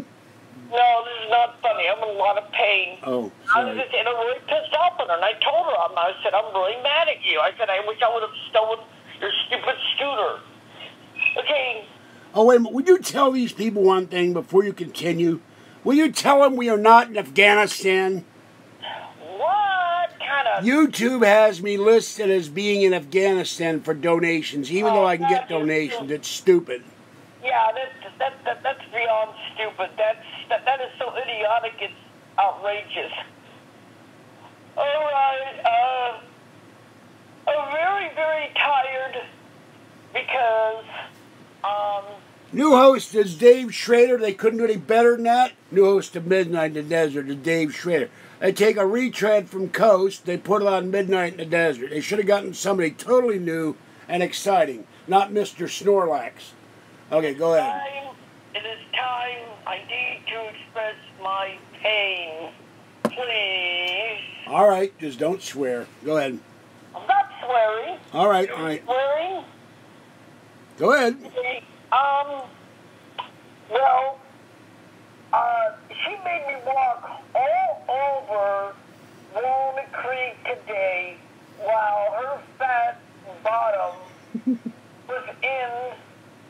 is not funny. I'm in a lot of pain. Oh, sorry. And I'm really pissed off at her. And I told her, I said, I'm really mad at you. I said, I wish I would have stolen your stupid scooter. Okay. Oh, wait a minute. Would you tell these people one thing before you continue? Will you tell them we are not in Afghanistan? What kind of... YouTube has me listed as being in Afghanistan for donations, even though I can get donations. It's stupid. Yeah, that's beyond stupid. That is so idiotic, it's outrageous. All right, I'm very, very tired because, New host is Dave Schrader. They couldn't do any better than that. New host of Midnight in the Desert is Dave Schrader. They take a retread from Coast, they put it on Midnight in the Desert. They should have gotten somebody totally new and exciting, not Mr. Snorlax. Okay, go ahead. It is time. I need to express my pain. Please. All right, just don't swear. Go ahead. I'm not swearing. All right, all right. Swearing? Go ahead. Okay, well, she made me walk all over Walnut Creek today while her fat bottom was in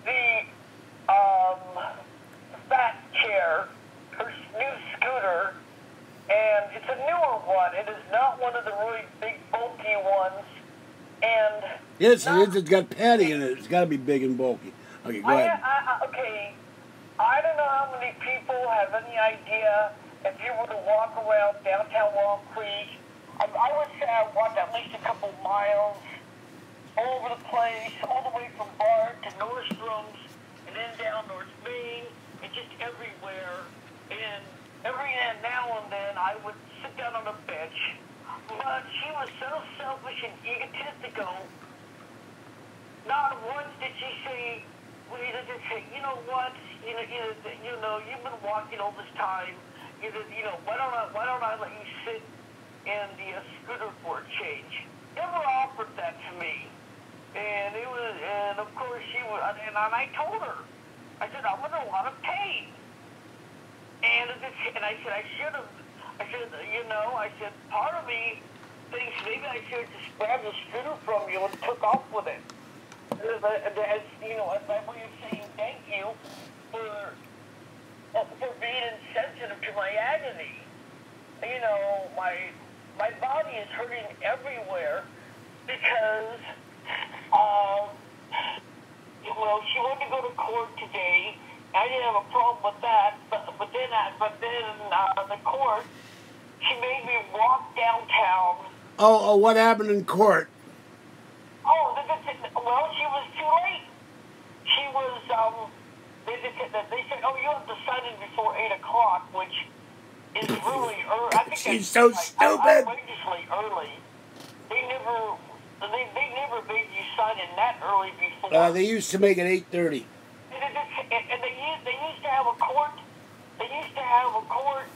the, fat chair, her new scooter, and it's a newer one. It is not one of the really big, bulky ones, and... Yes, it is. It's got Patty in it. It's got to be big and bulky. Okay, go ahead. Okay, I don't know how many people have any idea if you were to walk around downtown Walnut Creek. I would say I walked at least a couple miles all over the place, all the way from Bard to Nordstrom's, and then down North Main, and just everywhere. And every now and then I would sit down on a bench. But she was so selfish and egotistical. Not once did she say, you know what, you've been walking all this time. Why don't I let you sit in the scooter for a change? Never offered that to me. And of course she was, and I told her, I said, I'm in a lot of pain. And I said, I should have, I said, part of me thinks maybe I should have just grabbed the scooter from you and took off with it. As my way of saying thank you for being insensitive to my agony. My body is hurting everywhere because, she wanted to go to court today. I didn't have a problem with that, but then the court, she made me walk downtown. Oh, what happened in court? Oh, well, she was too late. She was, they said, oh, you have to sign in before 8 o'clock, which is really early. I think she's so stupid. Outrageously early. They never made you sign in that early before. They used to make it 8:30. And they used to have a court. They used to have a court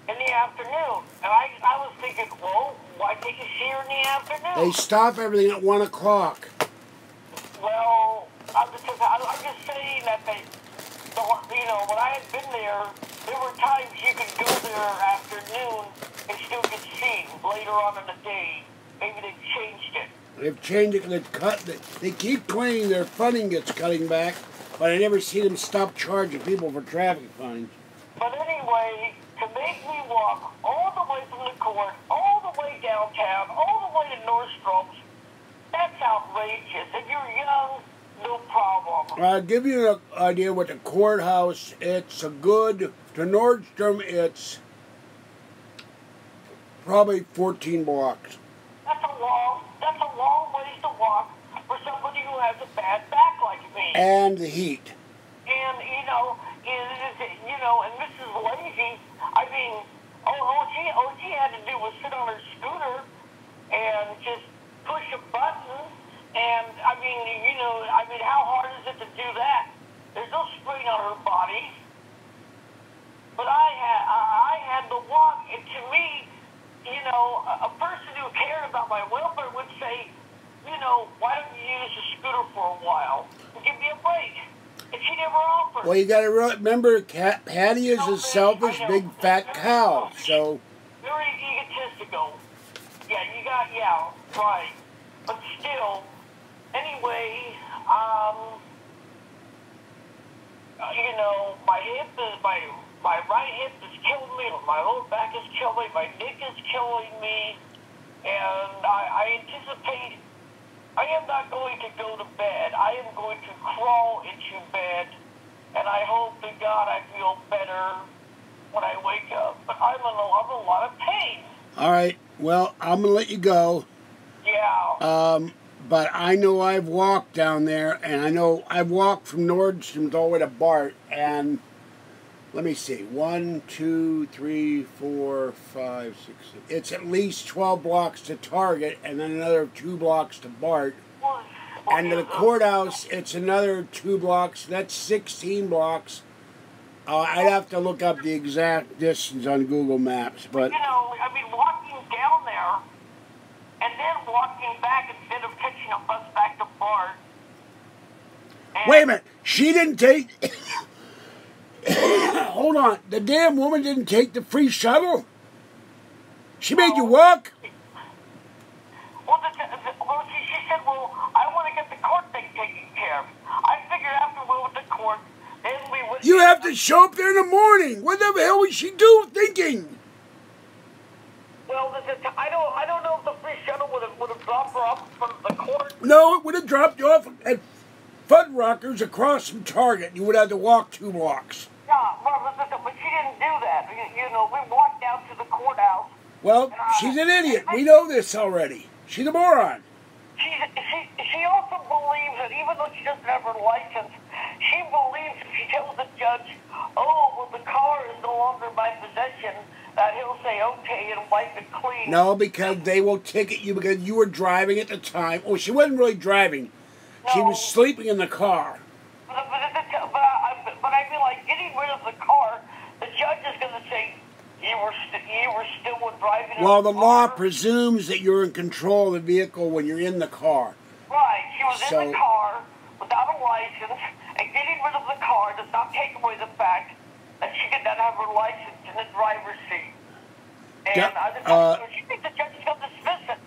in the afternoon. And I was thinking, well, why take a see her in the afternoon? They stop everything at 1 o'clock. Well, I'm just saying that when I had been there were times you could go there afternoon and still get seen later on in the day. Maybe they've changed it. They've changed it. They keep claiming their funding gets cutting back, but I never see them stop charging people for traffic fines. But anyway, to make me walk all the way from the court, all the way downtown, all the way to Nordstrom's, that's outrageous. If you're young, no problem. I'll give you an idea what the courthouse, it's a good, to Nordstrom, it's probably 14 blocks. That's a long ways to walk for somebody who has a bad back like me. And the heat. And, and Mrs. Lazy, I mean, all she had to do was sit on her scooter and just push a button. And, how hard is it to do that? There's no strain on her body. But I had to walk, and to me, a person who cared about my welfare would say, why don't you use the scooter for a while and give me a break? And she never offered. Well, you got to remember, Patty is a selfish, big, fat cow, so... Very egotistical. Yeah, right. But still, anyway, my right hip is killing me, my lower back is killing me, my neck is killing me, and I anticipate I am not going to go to bed. I am going to crawl into bed, and I hope to God I feel better when I wake up. But I'm in a lot of pain. All right, well, I'm going to let you go. Yeah. But I know I've walked down there, and I know I've walked from Nordstrom's all the way to Bart, and let me see, 1, 2, 3, 4, 5, 6, 7. It's at least 12 blocks to Target, and then another 2 blocks to Bart. And to the courthouse, it's another 2 blocks. That's 16 blocks. I'd have to look up the exact distance on Google Maps, but... walking down there, and then walking back instead of catching a bus back to Bart. Wait a minute. She didn't take... Hold on. The damn woman didn't take the free shuttle? She made you walk? Well, she said, I want to get the court thing taken care of. I figured after we went to court, then we would... You have to show up there in the morning. What the hell was she thinking? Well, I don't know if the free shuttle would have dropped her off from the court. No, it would have dropped you off at Fuddruckers across from Target. You would have to walk 2 blocks. Yeah, but she didn't do that. We walked down to the courthouse. Well, she's an idiot. We know this already. She's a moron. She also believes that even though she doesn't have her license, she believes if she tells the judge, the car is no longer in my possession, that he'll say okay and wipe it clean. No, because they will ticket you because you were driving at the time. Oh, she wasn't really driving. No. She was sleeping in the car. But still driving. Well, the law presumes that you're in control of the vehicle when you're in the car. Right. She was in the car without a license, and getting rid of the car does not take away the fact that she did not have her license in the driver's seat. And she thinks the judge is going to dismiss it.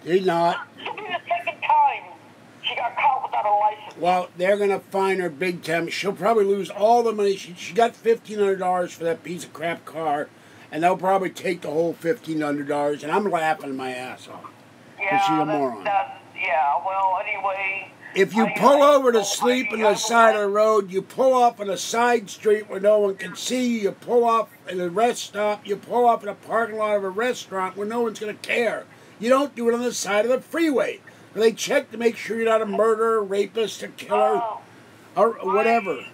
He's not. She'll be the second time she got caught without a license. Well, they're going to fine her big time. She'll probably lose all the money. She got $1,500 for that piece of crap car, and they'll probably take the whole $1,500, and I'm laughing my ass off. Yeah, she's a moron. Well, anyway... If you pull over to sleep on the side of the road, you pull off on a side street where no one can see you, you pull off in a rest stop, you pull off in a parking lot of a restaurant where no one's going to care. You don't do it on the side of the freeway. They check to make sure you're not a murderer, rapist, or killer, or whatever. When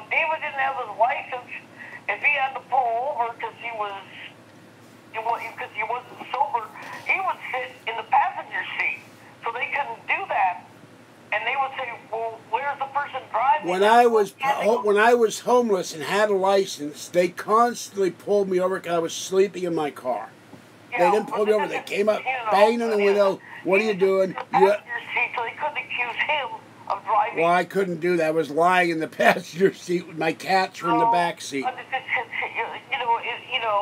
David didn't have his license, if he had to pull over because he wasn't sober, he would sit in the passenger seat. So they couldn't do that. And they would say, well, where's the person driving? When I was homeless and had a license, they constantly pulled me over because I was sleeping in my car. They didn't pull me over. They came up, banged on the window. What are you doing? So they couldn't accuse him of driving. Well, I couldn't do that. I was lying in the passenger seat with my cats were in the back seat.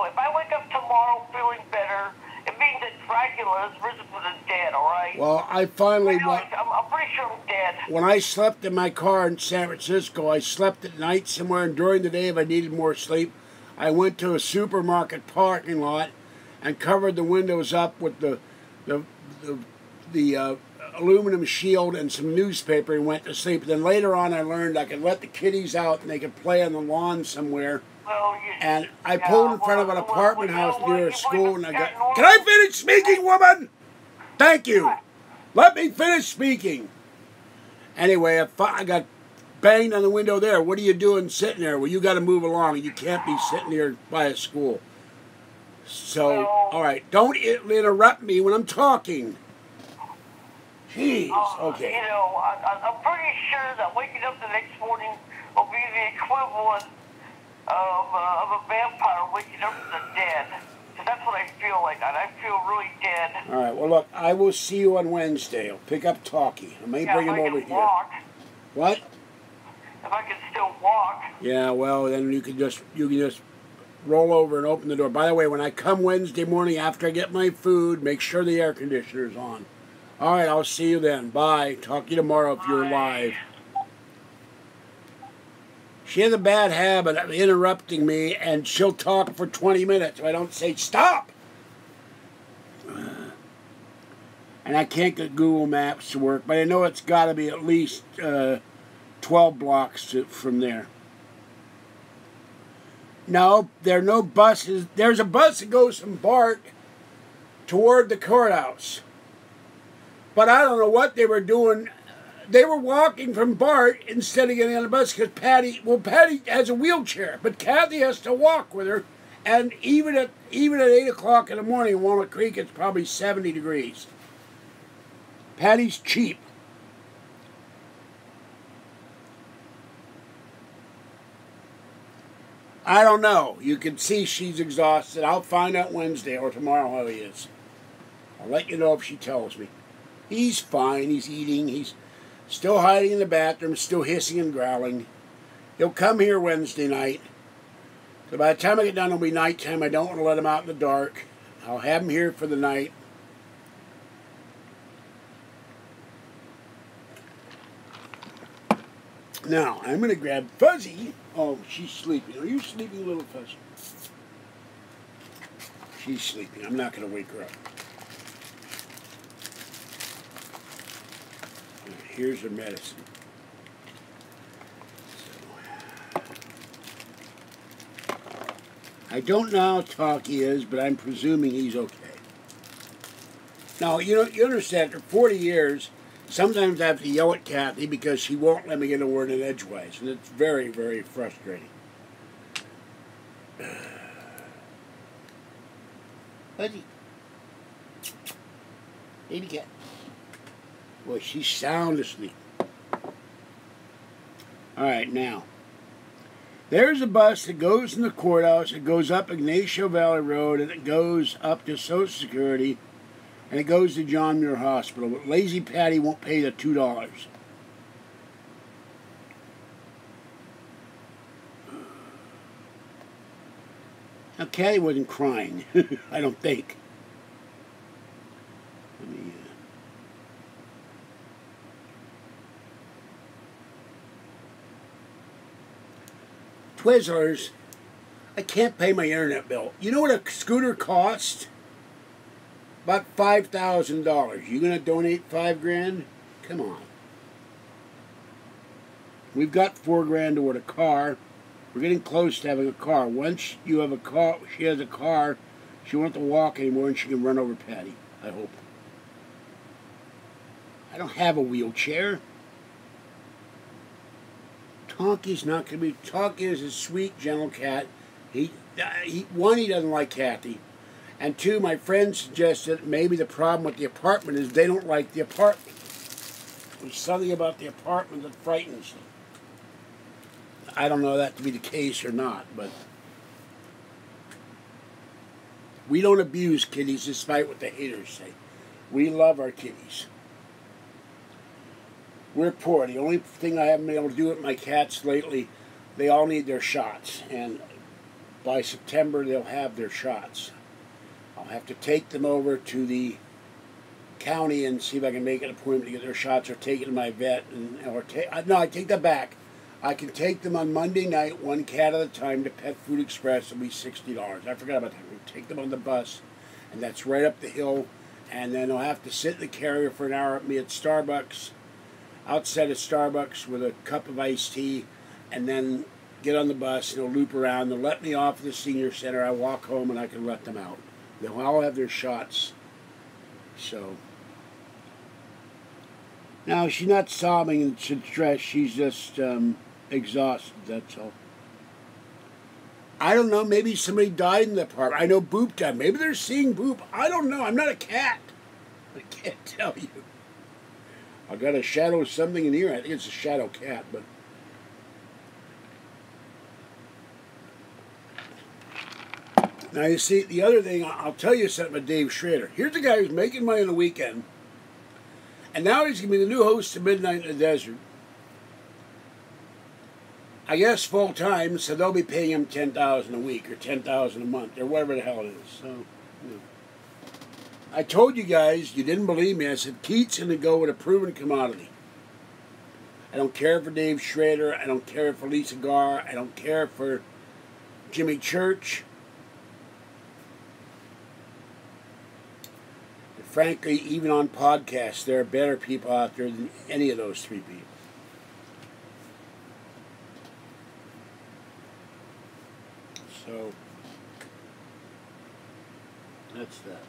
If I wake up tomorrow feeling better, it means that Dracula has risen from the dead, all right? Well, I finally... I'm pretty sure I'm dead. When I slept in my car in San Francisco, I slept at night somewhere, and during the day, if I needed more sleep, I went to a supermarket parking lot and covered the windows up with the aluminum shield and some newspaper and went to sleep. Then later on, I learned I could let the kiddies out and they could play on the lawn somewhere. And I pulled in front of an apartment house near a school, and I got... Can I finish speaking, woman? Thank you. Let me finish speaking. Anyway, I got banged on the window there. What are you doing sitting there? Well, you got to move along. You can't be sitting here by a school. So, all right, don't interrupt me when I'm talking. Jeez, okay. I'm pretty sure that waking up the next morning will be the equivalent of a vampire waking up from the dead. Because that's what I feel like. I feel really dead. All right, well, look, I will see you on Wednesday. I'll pick up Talkie. I may bring him over here. Walk. What? If I can still walk. Yeah, well, then you can just roll over and open the door. By the way, when I come Wednesday morning after I get my food, make sure the air conditioner's on. All right, I'll see you then. Bye. Talk to you tomorrow if you're live. She has a bad habit of interrupting me, and she'll talk for 20 minutes if I don't say stop. And I can't get Google Maps to work, but I know it's got to be at least 12 blocks from there. No, there are no buses. There's a bus that goes from BART toward the courthouse. But I don't know what they were doing. They were walking from BART instead of getting on the bus because Patty has a wheelchair, but Kathy has to walk with her. And even at 8 o'clock in the morning in Walnut Creek, it's probably 70 degrees. Patty's cheap. I don't know. You can see she's exhausted. I'll find out Wednesday or tomorrow how he is. I'll let you know if she tells me. He's fine. He's eating. He's still hiding in the bathroom, still hissing and growling. He'll come here Wednesday night. So by the time I get done, it'll be nighttime. I don't want to let him out in the dark. I'll have him here for the night. Now, I'm going to grab Fuzzy. Oh, she's sleeping. Are you sleeping, little Fuzzy? She's sleeping. I'm not going to wake her up. Here's her medicine. So, I don't know how Talkie is, but I'm presuming he's okay. Now, you understand, for 40 years, sometimes I have to yell at Kathy because she won't let me get a word in edgewise, and it's very, very frustrating. Buddy. Baby cat. Boy, she's sound asleep. All right, now. There's a bus that goes in the courthouse, it goes up Ignacio Valley Road, and it goes up to Social Security, and it goes to John Muir Hospital. But Lazy Patty won't pay the $2. Now, Caddy wasn't crying, I don't think. Let me, Twizzlers, I can't pay my internet bill. You know what a scooter costs? About $5,000. You gonna donate $5,000? Come on. We've got $4,000 toward a car. We're getting close to having a car. Once you have a car, she has a car, she won't have to walk anymore and she can run over Patty, I hope. I don't have a wheelchair. Tonky's not going to be... Tonky is a sweet, gentle cat. One, he doesn't like Kathy. And two, my friend suggested maybe the problem with the apartment is they don't like the apartment. There's something about the apartment that frightens them. I don't know that to be the case or not, but... We don't abuse kitties despite what the haters say. We love our kitties. We're poor. The only thing I haven't been able to do with my cats lately, they all need their shots. And by September, they'll have their shots. I'll have to take them over to the county and see if I can make an appointment to get their shots or take it to my vet. No, I take that back. I can take them on Monday night, one cat at a time, to Pet Food Express. It'll be $60. I forgot about that. We take them on the bus, and that's right up the hill. And then I'll have to sit in the carrier for an hour at me at Starbucks. Outside of Starbucks with a cup of iced tea, and then get on the bus and they'll loop around. They'll let me off at the senior center. I walk home and I can let them out. They'll all have their shots. So now she's not sobbing and stressed. She's just exhausted. That's all. I don't know. Maybe somebody died in the apartment. I know Boop died. Maybe they're seeing Boop. I don't know. I'm not a cat. I can't tell you. I got a shadow something in here. I think it's a shadow cat, but now you see the other thing. I'll tell you something about Dave Schrader. Here's a guy who's making money on the weekend, and now he's gonna be the new host of Midnight in the Desert. I guess full time, so they'll be paying him $10,000 a week or $10,000 a month or whatever the hell it is. So. You know. I told you guys, you didn't believe me. I said, Keats going to go with a proven commodity. I don't care for Dave Schrader. I don't care for Lisa Garr. I don't care for Jimmy Church. And frankly, even on podcasts, there are better people out there than any of those three people. So, that's that.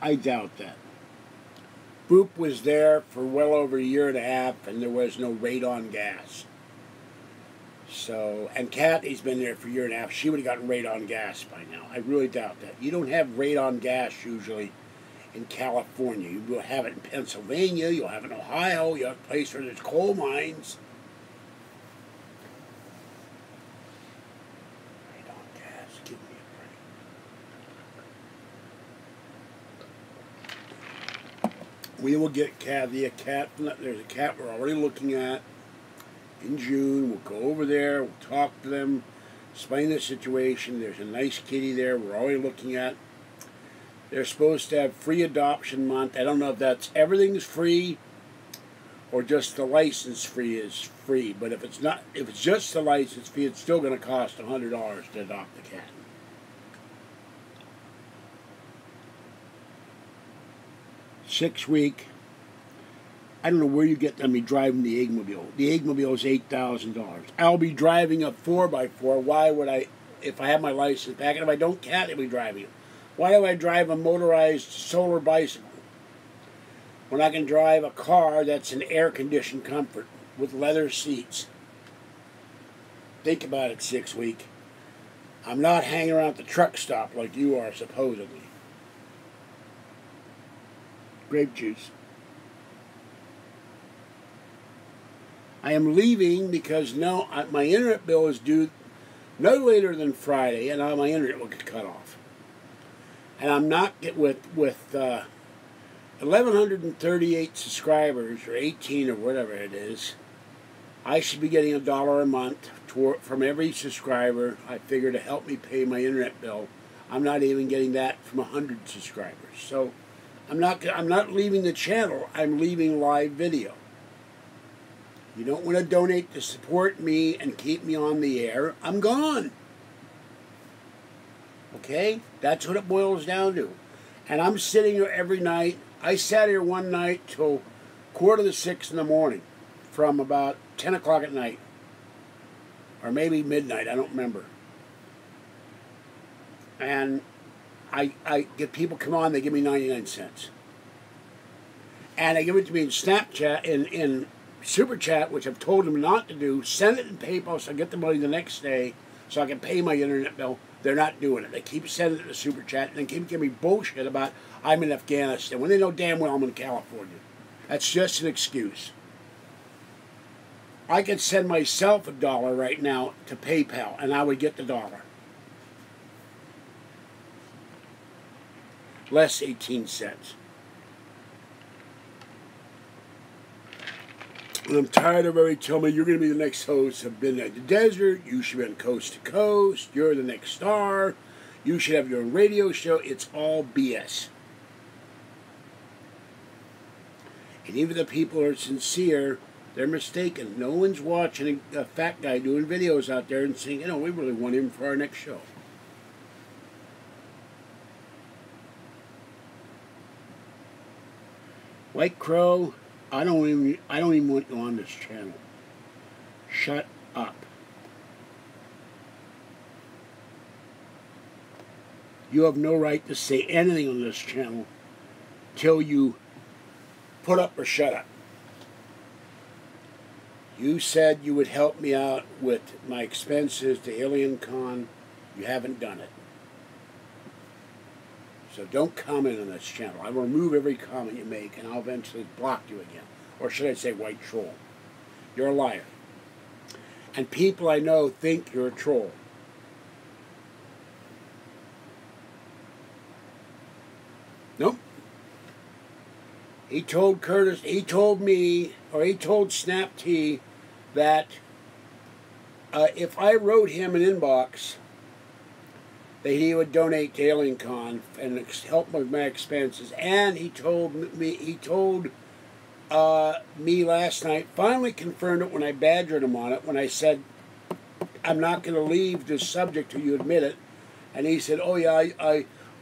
I doubt that. Boop was there for well over a year and a half, and there was no radon gas. So, and Kathy's been there for a year and a half. She would have gotten radon gas by now. I really doubt that. You don't have radon gas usually in California. You will have it in Pennsylvania. You'll have it in Ohio. You have a place where there's coal mines. We will get Kathy a cat. There's a cat we're already looking at in June. We'll go over there. We'll talk to them, explain the situation. There's a nice kitty there we're already looking at. They're supposed to have free adoption month. I don't know if that's everything's free or just the license fee is free. But if it's not, if it's just the license fee, it's still going to cost $100 to adopt the cat. $6-week. I don't know where you get them. Me driving the Eggmobile. The Eggmobile is $8,000. I'll be driving a 4x4. Why would I, if I have my license back, and if I don't, Cat will be driving it. Why do I drive a motorized solar bicycle when I can drive a car that's an air-conditioned comfort with leather seats? Think about it, 6-week. I'm not hanging around at the truck stop like you are, supposedly. Grape juice. I am leaving because my internet bill is due no later than Friday, and my internet will get cut off. And I'm not with 1,138 subscribers, or 18 or whatever it is. I should be getting $1 a month from every subscriber. I figure to help me pay my internet bill. I'm not even getting that from 100 subscribers. So I'm not leaving the channel. I'm leaving live video. You don't want to donate to support me and keep me on the air, I'm gone. Okay? That's what it boils down to. And I'm sitting here every night. I sat here one night till 5:45 in the morning, from about 10 o'clock at night. Or maybe midnight, I don't remember. And I get people come on, they give me 99 cents. And they give it to me in Snapchat, in Super Chat, which I've told them not to do. Send it in PayPal so I get the money the next day so I can pay my internet bill. They're not doing it. They keep sending it to Super Chat and they keep giving me bullshit about I'm in Afghanistan when they know damn well I'm in California. That's just an excuse. I could send myself $1 right now to PayPal and I would get the $1. Less 18 cents. And I'm tired of everybody telling me you're going to be the next host. I've been at the desert. You should be on coast to coast. You're the next star. You should have your own radio show. It's all BS. And even the people who are sincere, they're mistaken. No one's watching a fat guy doing videos out there and saying, you know, we really want him for our next show. White Crow, I don't even want you on this channel. Shut up. You have no right to say anything on this channel till you put up or shut up. You said you would help me out with my expenses to AlienCon. You haven't done it. So don't comment on this channel. I will remove every comment you make and I'll eventually block you again. Or should I say white troll? You're a liar. And people I know think you're a troll. Nope. He told Curtis, he told me, or he told Snap T that if I wrote him an inbox, that he would donate to AlienCon and help with my expenses. And he told me last night, finally confirmed it when I badgered him on it, when I said, I'm not going to leave this subject till you admit it. And he said, oh yeah,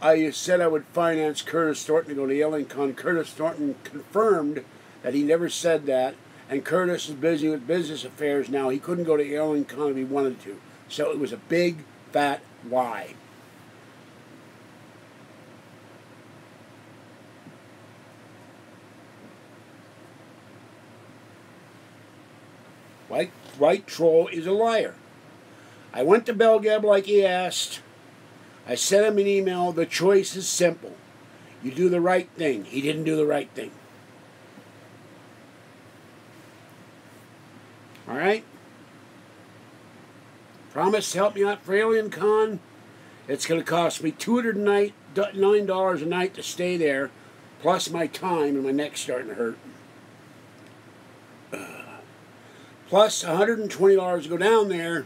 I said I would finance Curtis Thornton to go to AlienCon. Curtis Thornton confirmed that he never said that. And Curtis is busy with business affairs now. He couldn't go to AlienCon if he wanted to. So it was a big, fat lie. White troll is a liar. I went to Belgab like he asked. I sent him an email. The choice is simple. You do the right thing. He didn't do the right thing. All right? Promise to help me out for AlienCon. It's going to cost me $209 a night to stay there, plus my time, and my neck's starting to hurt. Plus $120 to go down there.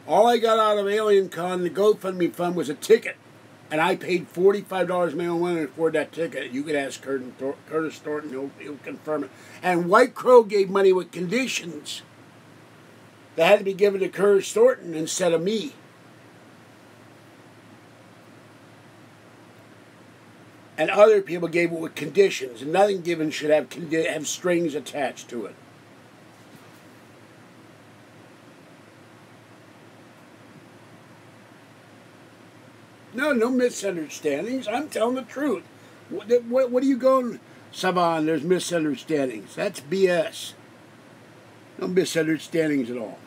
All I got out of AlienCon, the GoFundMe fund, was a ticket. And I paid $45 my own money to afford that ticket. You could ask Curtis Thornton, he'll confirm it. And White Crow gave money with conditions that had to be given to Curtis Thornton instead of me. And other people gave it with conditions. And nothing given should have strings attached to it. No misunderstandings. I'm telling the truth. What are you going, Saban? There's misunderstandings. That's BS. No misunderstandings at all.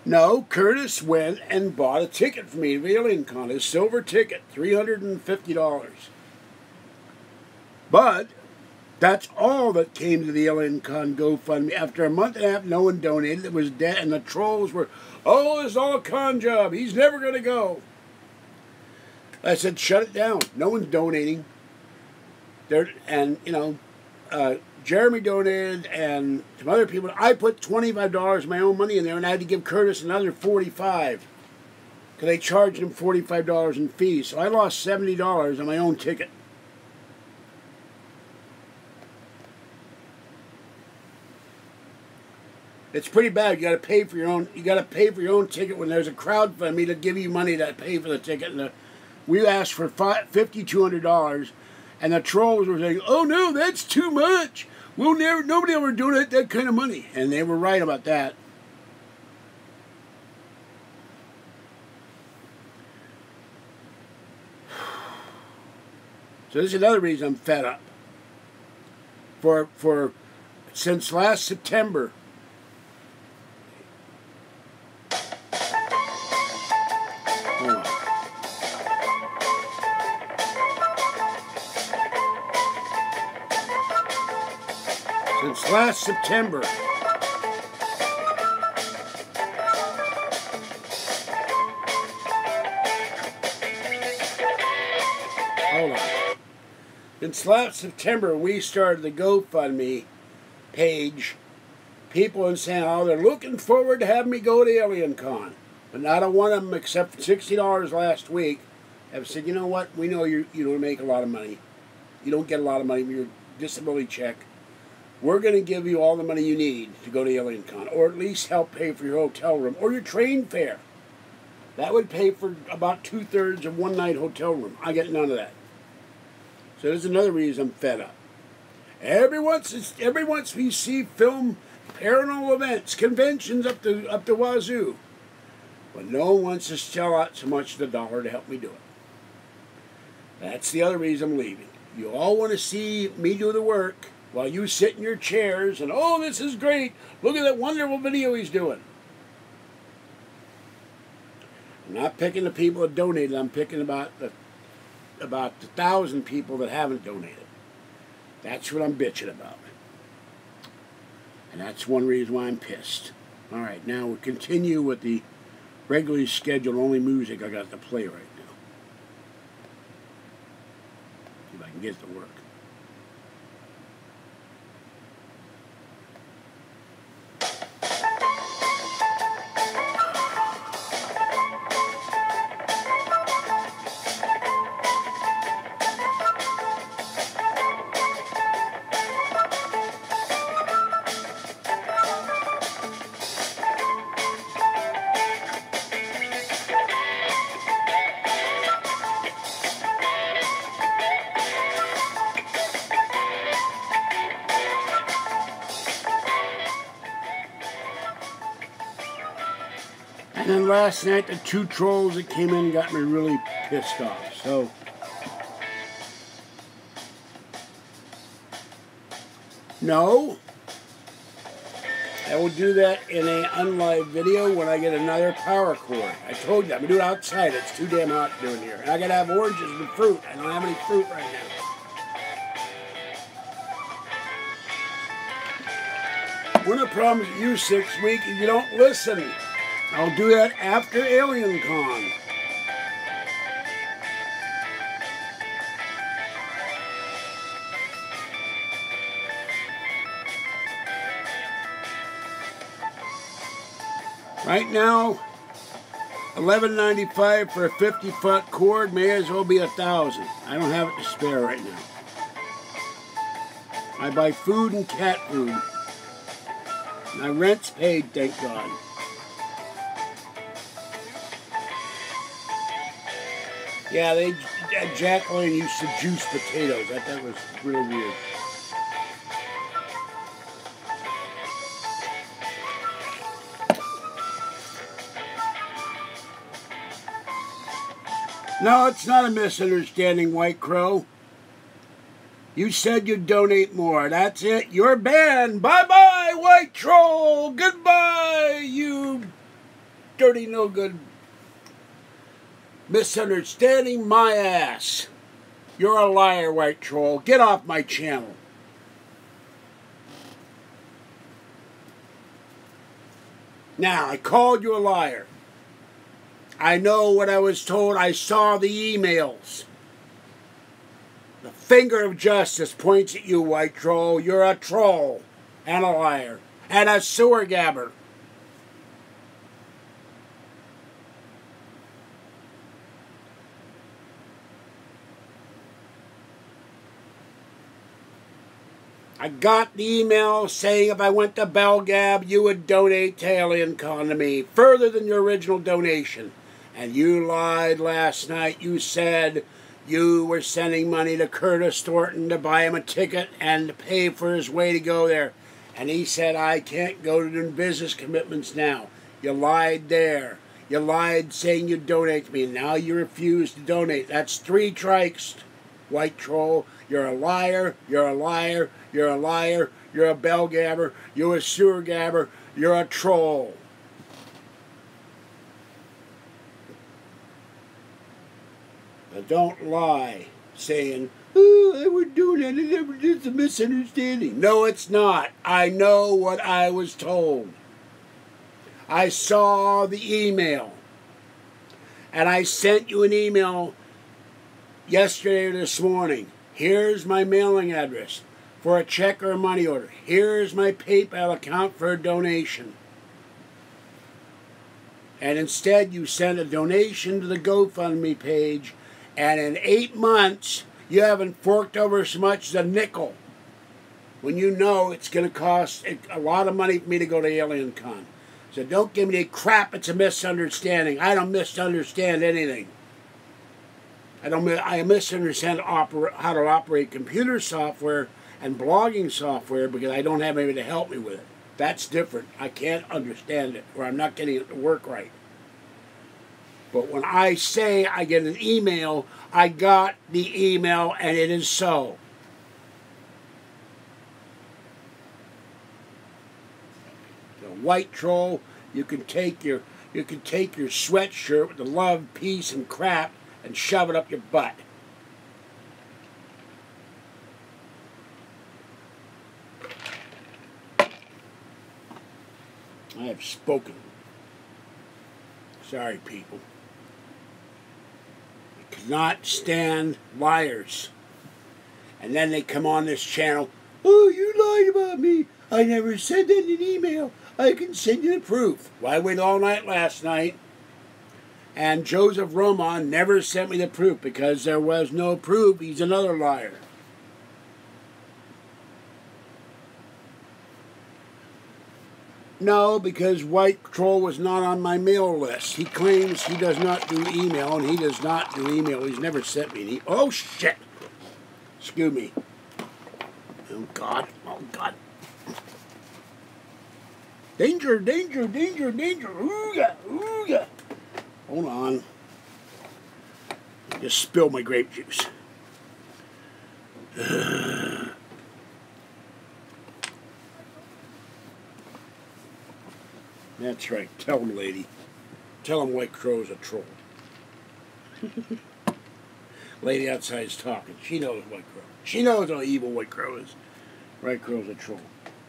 No, Curtis went and bought a ticket for me to the Alien Con, his silver ticket, $350. But that's all that came to the Alien Con GoFundMe. After a month and a half, no one donated. It was dead, and the trolls were, oh, it's all a con job. He's never going to go. I said, shut it down. No one's donating. And, you know, Jeremy donated, and some other people. I put $25 of my own money in there, and I had to give Curtis another $45 because they charged him $45 in fees. So I lost $70 on my own ticket. It's pretty bad. You got to pay for your own. You got to pay for your own ticket when there's a crowdfunding to give you money to pay for the ticket. And we asked for $5,200, and the trolls were saying, "Oh no, that's too much. Nobody ever donate that kind of money." And they were right about that. So this is another reason I'm fed up. Since last September. Since last September, hold on. Since last September, we started the GoFundMe page. People in Senda, they're looking forward to having me go to Alien Con. But not a one of them, except for $60 last week, have said, you know what, we know you don't make a lot of money. You don't get a lot of money with your disability check. We're going to give you all the money you need to go to Alien Con, or at least help pay for your hotel room or your train fare. That would pay for about 2/3 of one night hotel room. I get none of that. So there's another reason I'm fed up. Every once we see film paranormal events, conventions up the wazoo, but no one wants to shell out so much as $1 to help me do it. That's the other reason I'm leaving. You all want to see me do the work, while you sit in your chairs and, oh, this is great. Look at that wonderful video he's doing. I'm not picking the people that donated. I'm picking about the 1,000 people that haven't donated. That's what I'm bitching about. And that's one reason why I'm pissed. All right, now we'll continue with the regularly scheduled only music I got to play right now. See if I can get it to work. And then last night, the two trolls that came in got me really pissed off. So, no, I will do that in an unlive video when I get another power cord. I told you, I'm going to do it outside. It's too damn hot doing here. And I got to have oranges and fruit. I don't have any fruit right now. One of the problems with you 6 weeks is you don't listen. I'll do that after Alien Con. Right now, $11.95 for a 50-foot cord may as well be $1,000. I don't have it to spare right now. I buy food and cat food. My rent's paid, thank God. Yeah, Jacqueline used to juice potatoes. I thought that was really weird. No, it's not a misunderstanding, White Crow. You said you'd donate more. That's it. You're banned. Bye-bye, White Troll. Goodbye, you dirty, no good, misunderstanding my ass. You're a liar, white troll. Get off my channel. Now, I called you a liar. I know what I was told. I saw the emails. The finger of justice points at you, white troll. You're a troll and a liar and a sewer gabber. I got the email saying if I went to Belgab, you would donate to AlienCon to me, further than your original donation. And you lied last night. You said you were sending money to Curtis Thornton to buy him a ticket and to pay for his way to go there. And he said, I can't go to the business commitments now. You lied there. You lied saying you'd donate to me. Now you refuse to donate. That's 3 strikes, white troll. You're a liar. You're a liar. You're a liar. You're a bell gabber. You're a sewer gabber. You're a troll. Now don't lie saying, oh, I was doing that. It's a misunderstanding. No, it's not. I know what I was told. I saw the email. And I sent you an email yesterday or this morning. Here's my mailing address for a check or a money order. Here's my PayPal account for a donation. And instead you sent a donation to the GoFundMe page, and in 8 months you haven't forked over as much as a nickel when you know it's going to cost a lot of money for me to go to AlienCon. So don't give me the crap, it's a misunderstanding. I don't misunderstand anything. I misunderstand how to operate computer software and blogging software because I don't have anybody to help me with it. That's different. I can't understand it, or I'm not getting it to work right. But when I say I get an email, I got the email, and it is so. The white troll, you can take your sweatshirt with the love, peace, and crap and shove it up your butt. I have spoken. Sorry, people. I cannot stand liars. And then they come on this channel, oh, you lied about me. I never said that in an email. I can send you the proof. Well, I waited all night last night. And Joseph Roman never sent me the proof because there was no proof. He's another liar. No, because White Troll was not on my mail list. He claims he does not do email, and he does not do email. He's never sent me an email. Oh, shit. Excuse me. Oh, God. Oh, God. Danger, danger, danger, danger. Ooga, ooga. Hold on. I just spilled my grape juice. That's right. Tell him, lady. Tell him White Crow's a troll. Lady outside is talking. She knows White Crow. She knows how evil White Crow is. White Crow's a troll.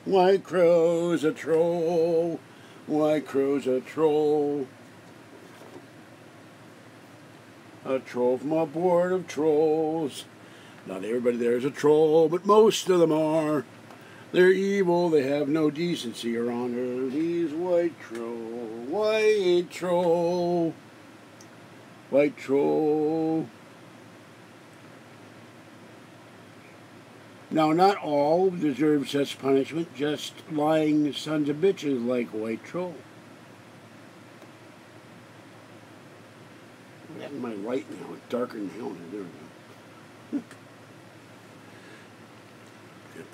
White Crow's a troll. White Crow's a troll. A troll from a board of trolls. Not everybody there is a troll, but most of them are. They're evil, they have no decency or honor. He's White Troll, White Troll, White Troll. Now, not all deserve such punishment, just lying sons of bitches like White Troll. I'm getting my light now, it's darker than hell. There we go.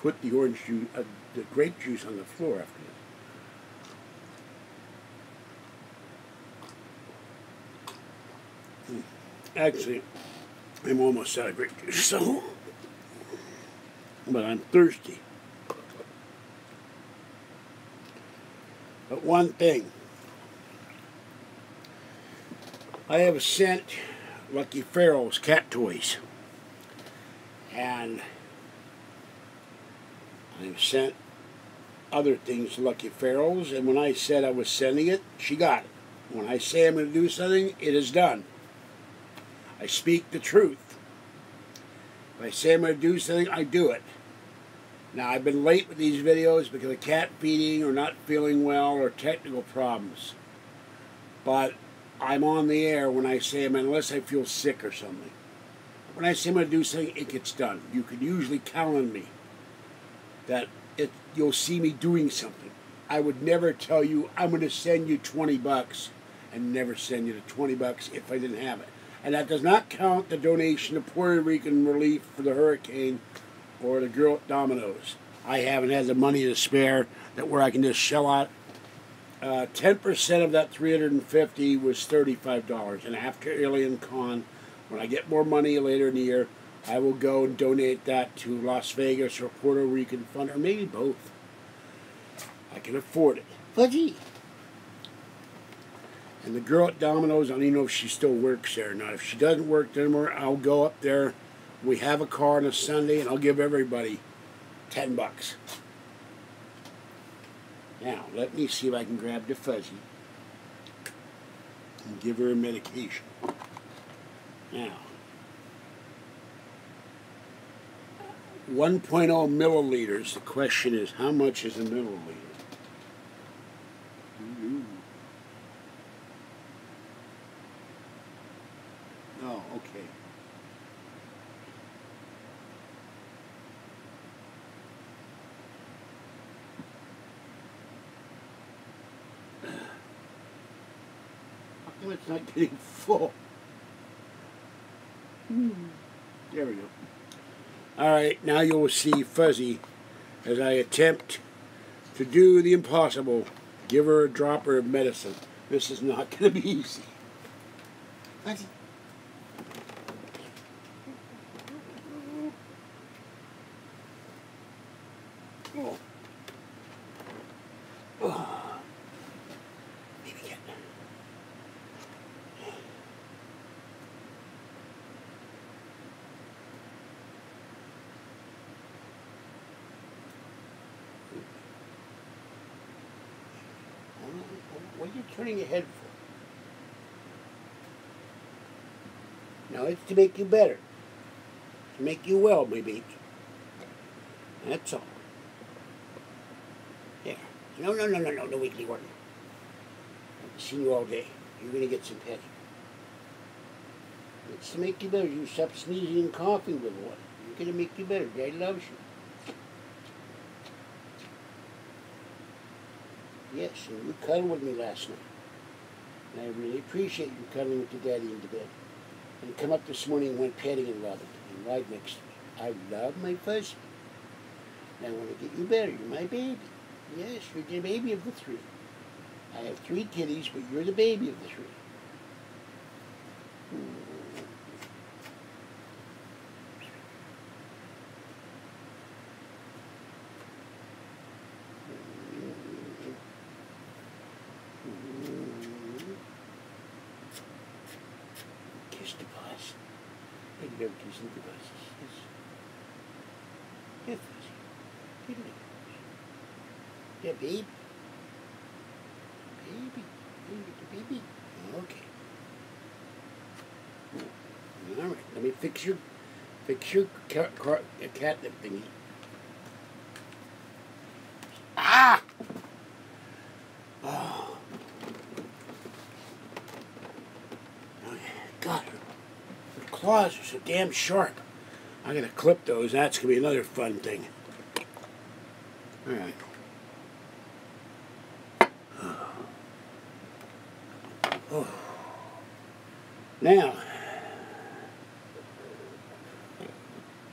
Put the orange juice, the grape juice on the floor after this. Actually, I'm almost out of grape juice, so, but I'm thirsty. But one thing, I have sent Lucky Pharaoh's cat toys, and I've sent other things to Lucky Pharaoh's, and when I said I was sending it, she got it. When I say I'm going to do something, it is done. I speak the truth. If I say I'm going to do something, I do it. Now, I've been late with these videos because of cat feeding or not feeling well or technical problems. But I'm on the air when I say them, unless I feel sick or something. When I say I'm going to do something, it gets done. You can usually count on me that you'll see me doing something. I would never tell you I'm going to send you 20 bucks and never send you the 20 bucks if I didn't have it. And that does not count the donation to Puerto Rican relief for the hurricane or the girl at Domino's. I haven't had the money to spare that where I can just shell out. 10% of that $350 was $35. And after Alien Con, when I get more money later in the year, I will go and donate that to Las Vegas or Puerto Rican Fund, or maybe both. I can afford it. Fudgy! And the girl at Domino's, I don't even know if she still works there or not. If she doesn't work there anymore, I'll go up there. We have a car on a Sunday, and I'll give everybody 10 bucks. Now, let me see if I can grab the Fuzzy and give her a medication. Now, 1.0 milliliters. The question is, how much is a milliliter? Oh, okay. How come it's not getting full? There we go. Alright, now you'll see Fuzzy as I attempt to do the impossible. Give her a dropper of medicine. This is not going to be easy. Fuzzy. Oh. Oh. Baby cat. What are you turning your head for? Now it's to make you better. To make you well, my baby. That's all. There. No, the weekly one. I've seen you all day. You're going to get some petting. It's to make you better. You stop sneezing and coughing with water. You're going to make you better. Daddy loves you. Yes, and you cuddled with me last night. And I really appreciate you cuddling with your daddy into bed. And come up this morning and went petting and loving and right next to me. I love my Fuzzy. And I want to get you better. You're my baby. Yes, you're the baby of the three. I have 3 kitties, but you're the baby of the 3. Kiss the bus. I can never kiss the buses. Yes, Fuzzy. Yeah, baby. Baby. Okay. All right. Let me fix your catnip thingy. Ah! Oh. Okay. God, her claws are so damn sharp. I'm gonna clip those. That's gonna be another fun thing. All right. Oh. Now,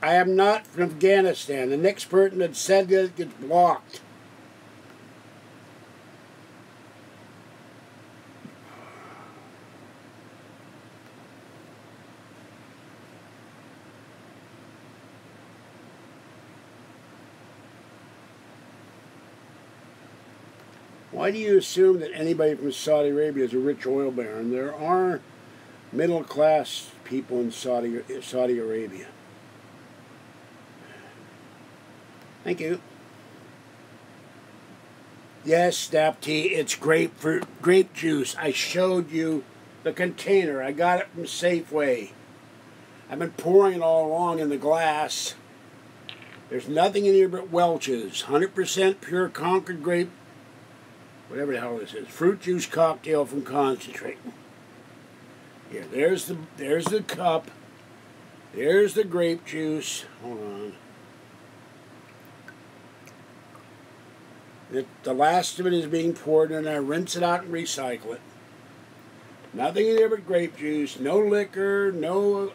I am not from Afghanistan. The next person that said that gets blocked. Why do you assume that anybody from Saudi Arabia is a rich oil baron? There are middle class people in Saudi Arabia. Thank you. Yes, Snap Tea, it's grapefruit, grape juice. I showed you the container. I got it from Safeway. I've been pouring it all along in the glass. There's nothing in here but Welch's. 100% pure Concord grape, whatever the hell this is. Fruit juice cocktail from Concentrate. Here, there's the cup. There's the grape juice. Hold on. The last of it is being poured, and I rinse it out and recycle it. Nothing in there but grape juice. No liquor. No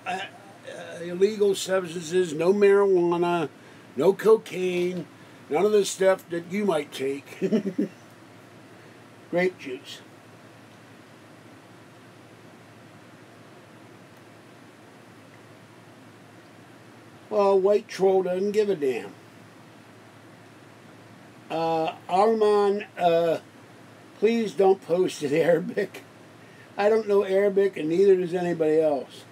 illegal substances. No marijuana. No cocaine. None of the stuff that you might take. Grape juice. Well, White Troll doesn't give a damn. Arman, please don't post in Arabic. I don't know Arabic, and neither does anybody else.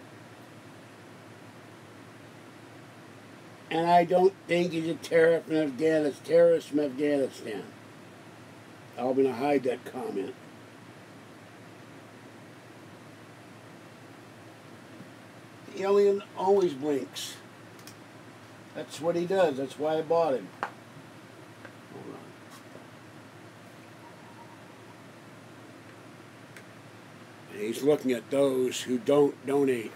And I don't think he's a terrorist from Afghanistan. I'm going to hide that comment. The alien always blinks. That's what he does. That's why I bought him. Hold on. And he's looking at those who don't donate,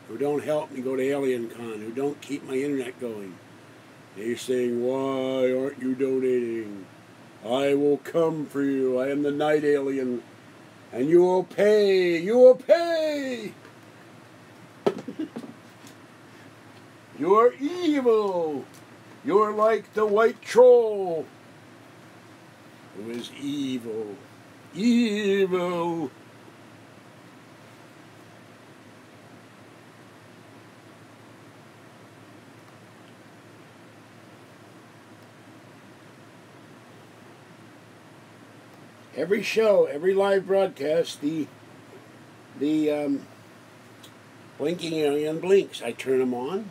who don't help me go to AlienCon, who don't keep my internet going. And he's saying, why aren't you donating? I will come for you. I am the night alien. And you will pay. You will pay. You're evil. You're like the white troll, who is evil. Evil. Every show, every live broadcast, the blinking alien blinks. I turn them on.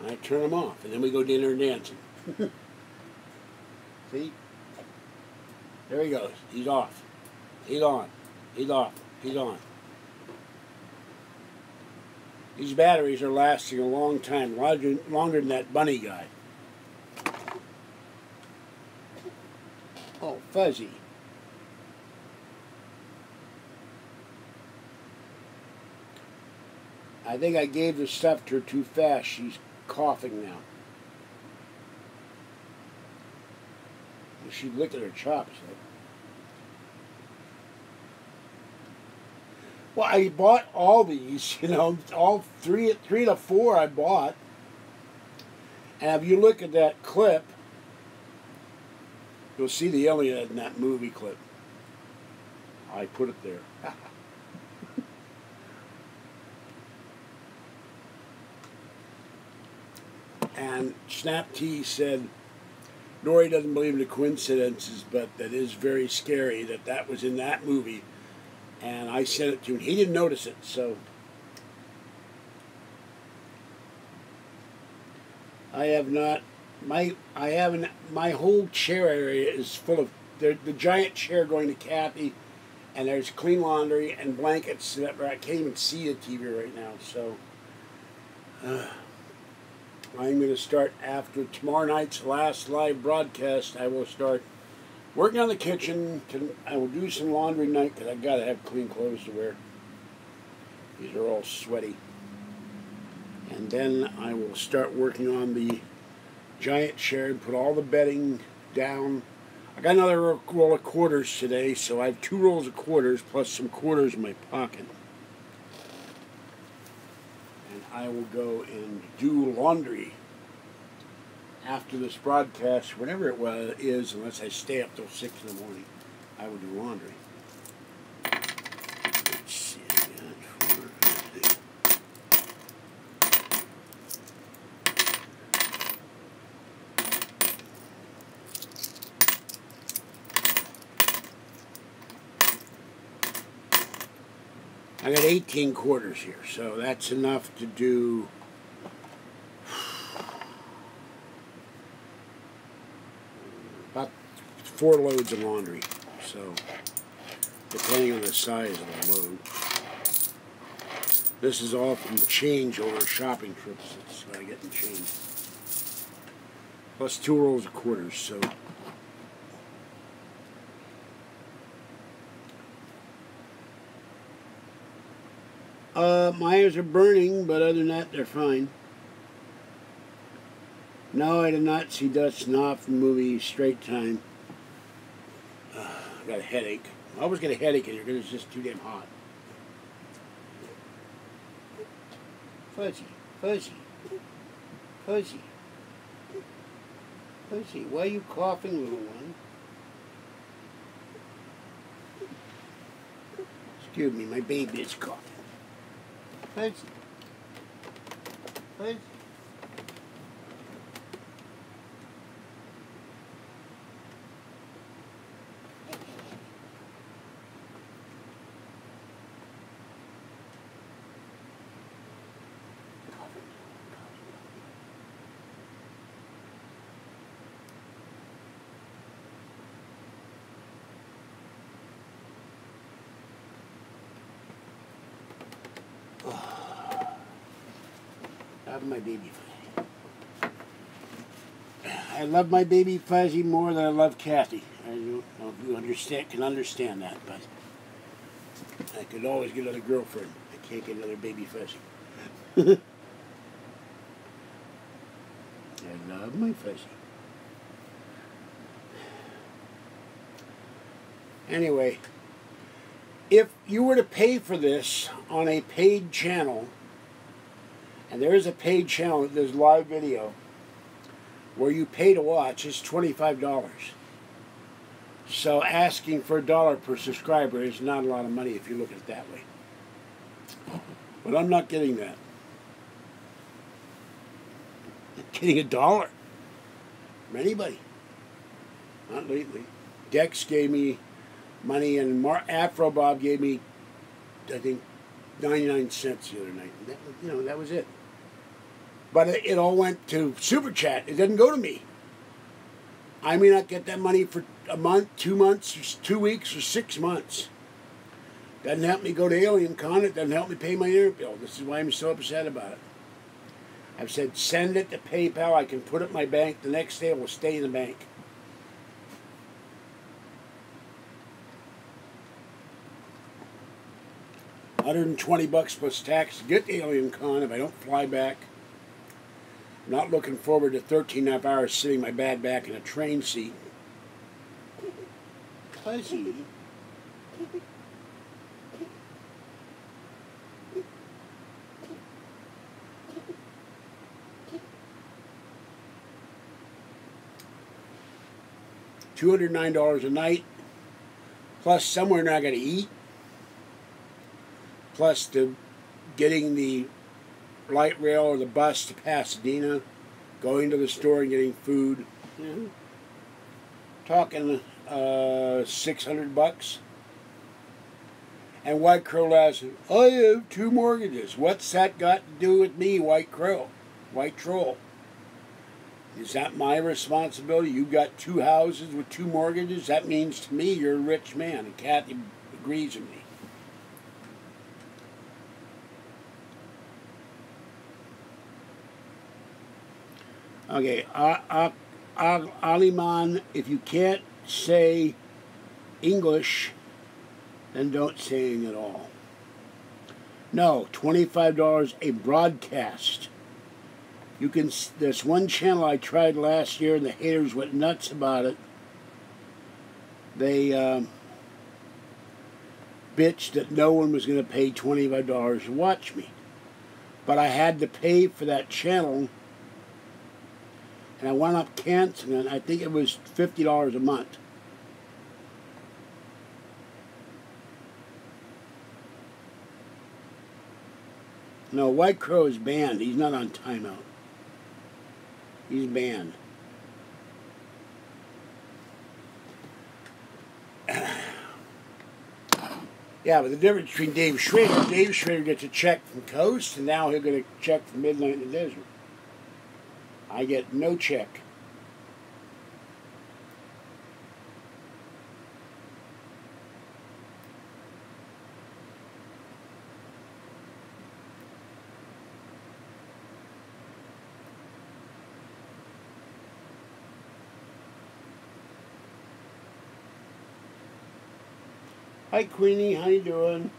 I turn them off, and then we go dinner and dancing. See? There he goes. He's off. He's on. He's off. He's on. These batteries are lasting a long time, longer than that bunny guy. Oh, Fuzzy. I think I gave the stuff to her too fast. She's coughing now. She licked at her chops. Well, I bought all these, you know, all three to four I bought. And if you look at that clip, you'll see the alien in that movie clip. I put it there. And Snap T said, Nori doesn't believe in the coincidences, but that is very scary that that was in that movie. And I sent it to him. He didn't notice it, so I have not. My whole chair area is full of the giant chair going to Kathy, and there's clean laundry and blankets that I can't even see the TV right now. So I'm going to start after tomorrow night's last live broadcast. I will start working on the kitchen. I will do some laundry tonight because I've got to have clean clothes to wear. These are all sweaty. And then I will start working on the giant chair and put all the bedding down. I got another roll of quarters today, so I have 2 rolls of quarters plus some quarters in my pocket. And I will go and do laundry after this broadcast, whenever it is, unless I stay up till 6 in the morning. I will do laundry. Let's see. I got 18 quarters here, so that's enough to do about 4 loads of laundry. So, depending on the size of the load. This is all from change over shopping trips. That's what I get in change. Plus 2 rolls of quarters, so. My ears are burning, but other than that, they're fine. No, I did not see Dutch Knopf movie Straight Time. I got a headache. I always get a headache in here because it's just too damn hot. Fuzzy, fuzzy, fuzzy, fuzzy. Why are you coughing, little one? Excuse me, my baby is coughing. Fuzzy, fuzzy. I love my baby Fuzzy. I love my baby Fuzzy more than I love Kathy. I don't know if you can understand that, but I could always get another girlfriend. I can't get another baby Fuzzy. I love my Fuzzy. Anyway, if you were to pay for this on a paid channel, and there is a paid channel that does live video where you pay to watch, it's $25. So asking for $1 per subscriber is not a lot of money if you look at it that way. But I'm not getting that. I'm getting $1 from anybody. Not lately. Dex gave me money, and Afro Bob gave me, I think, 99 cents the other night. That was it. But it all went to Super Chat. It didn't go to me. I may not get that money for a month, 2 months, or 2 weeks, or 6 months. Doesn't help me go to Alien Con. It doesn't help me pay my internet bill. This is why I'm so upset about it. I've said send it to PayPal. I can put it in my bank. The next day it will stay in the bank. $120 plus tax to get to Alien Con if I don't fly back. I'm not looking forward to 13.5 hours sitting my bad back in a train seat. Fuzzy. $209 a night, plus somewhere now I got to eat, plus the getting the light rail or the bus to Pasadena, going to the store and getting food. Talking $600. And White Crow laughs, I have 2 mortgages. What's that got to do with me, White Crow? White Troll. Is that my responsibility? You got 2 houses with 2 mortgages? That means to me you're a rich man. And Kathy agrees with me. Okay, Aliman, if you can't say English, then don't say anything at all. No, $25 a broadcast. You can. There's one channel I tried last year, and the haters went nuts about it. They bitched that no one was going to pay $25 to watch me, but I had to pay for that channel, and I wound up canceling it. I think it was $50 a month. No, White Crow is banned. He's not on timeout. He's banned. Yeah, but the difference between Dave Schrader gets a check from Coast, and now he'll get a check from Midnight in the Desert. I get no check. Hi, Queenie. How you doing?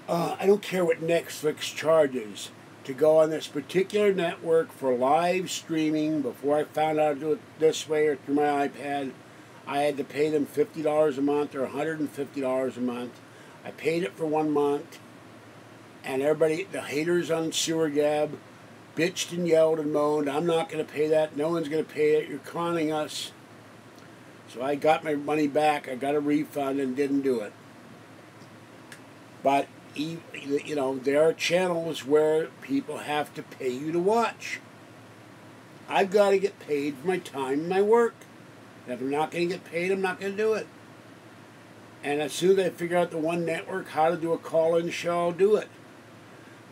I don't care what Netflix charges to go on this particular network for live streaming. Before I found out to do it this way or through my iPad, I had to pay them $50 a month or $150 a month. I paid it for 1 month, and everybody, the haters on Sewer Gab, bitched and yelled and moaned, I'm not going to pay that, no one's going to pay it, you're conning us. So I got my money back, I got a refund and didn't do it. But, you know, there are channels where people have to pay you to watch. I've got to get paid for my time and my work. And if I'm not going to get paid, I'm not going to do it. And as soon as I figure out the one network, how to do a call-in show, I'll do it.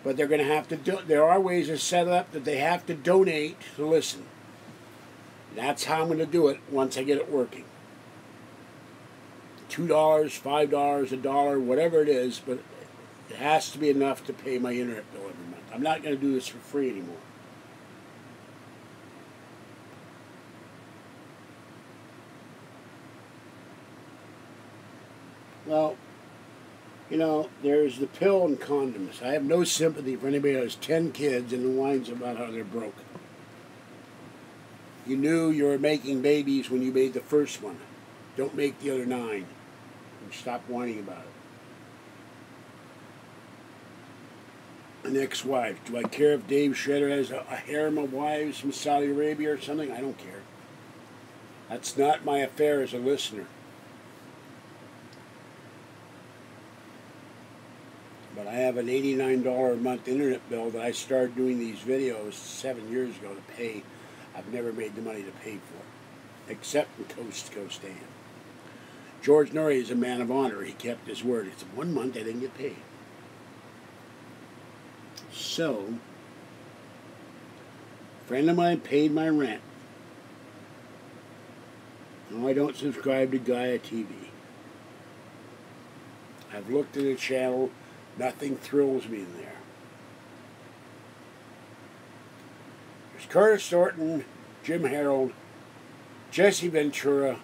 But they're going to have to do. There are ways to set it up that they have to donate to listen. That's how I'm going to do it once I get it working. $2, $5, $1, whatever it is, but it has to be enough to pay my internet bill every month. I'm not going to do this for free anymore. Well, you know, there's the pill and condoms. I have no sympathy for anybody who has 10 kids and whines about how they're broke. You knew you were making babies when you made the first one. Don't make the other 9. And stop whining about it. An ex-wife. Do I care if Dave Schrader has a harem of wives from Saudi Arabia or something? I don't care. That's not my affair as a listener. But I have an $89 a month internet bill that I started doing these videos 7 years ago to pay. I've never made the money to pay for, except in Coast to Coast AM. George Norrie is a man of honor. He kept his word. It's 1 month I didn't get paid. So, a friend of mine paid my rent. No, I don't subscribe to Gaia TV. I've looked at the channel. Nothing thrills me in there. There's Curtis Thornton, Jim Harold, Jesse Ventura,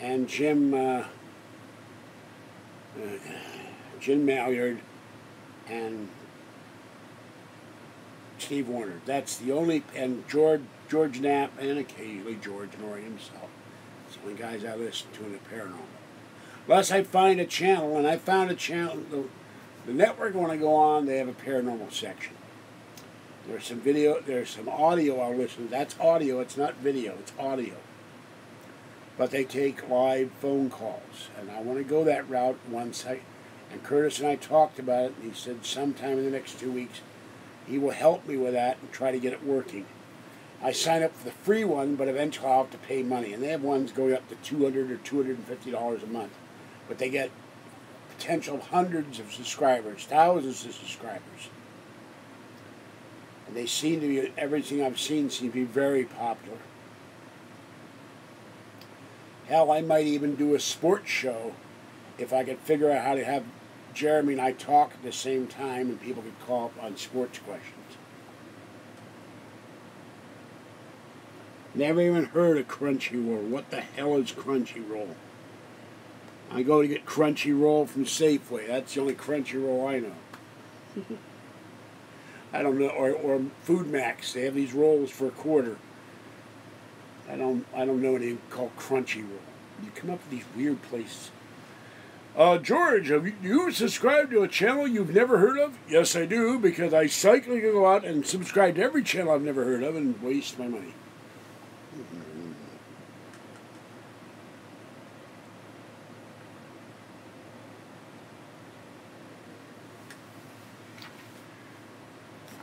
and Jim Malyard, and Steve Warner. That's the only, and George Knapp, and occasionally George Norrie himself. It's the only guys I listen to in the paranormal. Unless I find a channel, and I found a channel, the network when I go on, they have a paranormal section. There's some video, there's some audio I'll listen to. That's audio, it's not video, it's audio. But they take live phone calls, and I want to go that route once and Curtis and I talked about it, and he said sometime in the next 2 weeks, he will help me with that and try to get it working. I sign up for the free one, but eventually I'll have to pay money, and they have ones going up to $200 or $250 a month. But they get potential hundreds of subscribers, thousands of subscribers. And they seem to be, everything I've seen seems to be very popular. Hell, I might even do a sports show if I could figure out how to have Jeremy and I talk at the same time and people could call up on sports questions. Never even heard of Crunchyroll. What the hell is Crunchyroll? I go to get Crunchyroll from Safeway. That's the only Crunchyroll I know. I don't know, or Food Max. They have these rolls for $0.25. I don't know anything called Crunchyroll. You come up with these weird places. George, have you subscribed to a channel you've never heard of? Yes, I do, because I cyclically go out and subscribe to every channel I've never heard of and waste my money.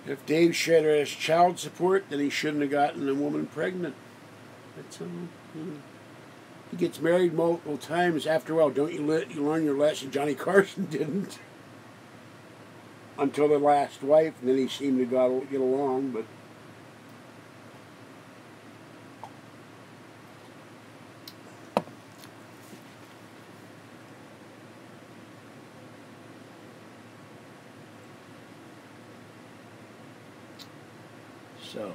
If Dave Schrader has child support, then he shouldn't have gotten a woman pregnant. That's he gets married multiple times. After a while, don't you learn your lesson? Johnny Carson didn't until the last wife, and then he seemed to get along. But so.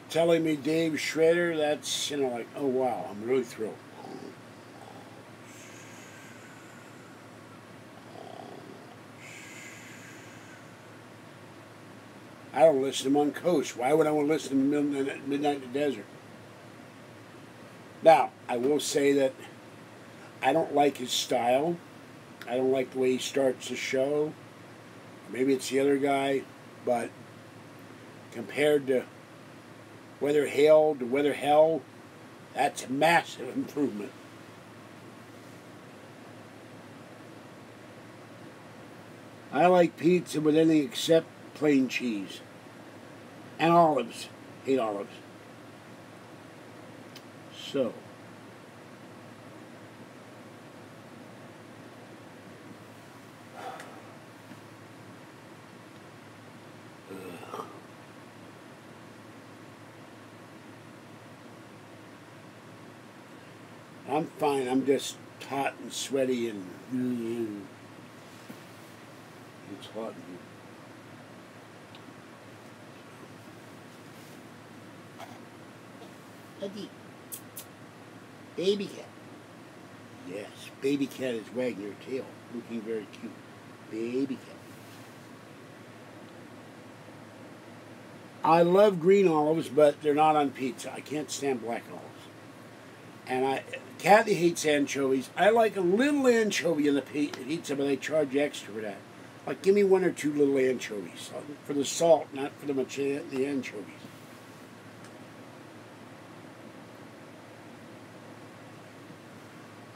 Telling me Dave Schrader, that's, like, oh wow, I'm really thrilled. I don't listen to him on Coast. Why would I want to listen to him at midnight in the desert? Now, I will say that I don't like his style. I don't like the way he starts the show. Maybe it's the other guy, but compared to Weather Hail to Weather Hell, that's a massive improvement. I like pizza with anything except plain cheese. And olives. Hate olives. So. I'm fine. I'm just hot and sweaty and it's hot in here. Eddie. Baby cat. Yes, baby cat is wagging her tail, looking very cute. Baby cat. I love green olives, but they're not on pizza. I can't stand black olives. And Kathy hates anchovies. I like a little anchovy in the pizza, but they charge extra for that. Like, give me 1 or 2 little anchovies for the salt, not for the anchovies.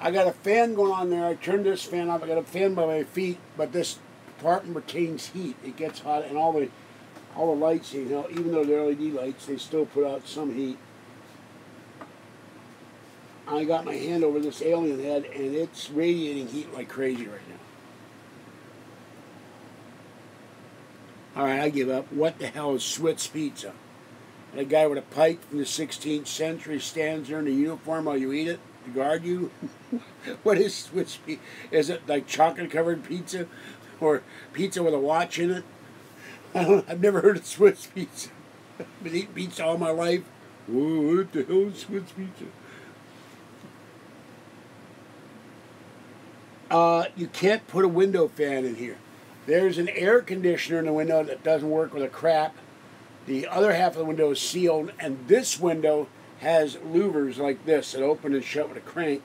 I got a fan going on there. I turned this fan off. I got a fan by my feet, but this apartment retains heat. It gets hot, and all the lights, even though they're LED lights, they still put out some heat. I got my hand over this alien head, and it's radiating heat like crazy right now. All right, I give up. What the hell is Swiss pizza? And a guy with a pike from the 16th century stands there in a uniform while you eat it to guard you? What is Swiss pizza? Is it like chocolate-covered pizza? Or pizza with a watch in it? I've never heard of Swiss pizza. I've been eating pizza all my life. Whoa, what the hell is Swiss pizza? You can't put a window fan in here. There's an air conditioner in the window that doesn't work with a crap. The other half of the window is sealed, and this window has louvers like this that open and shut with a crank.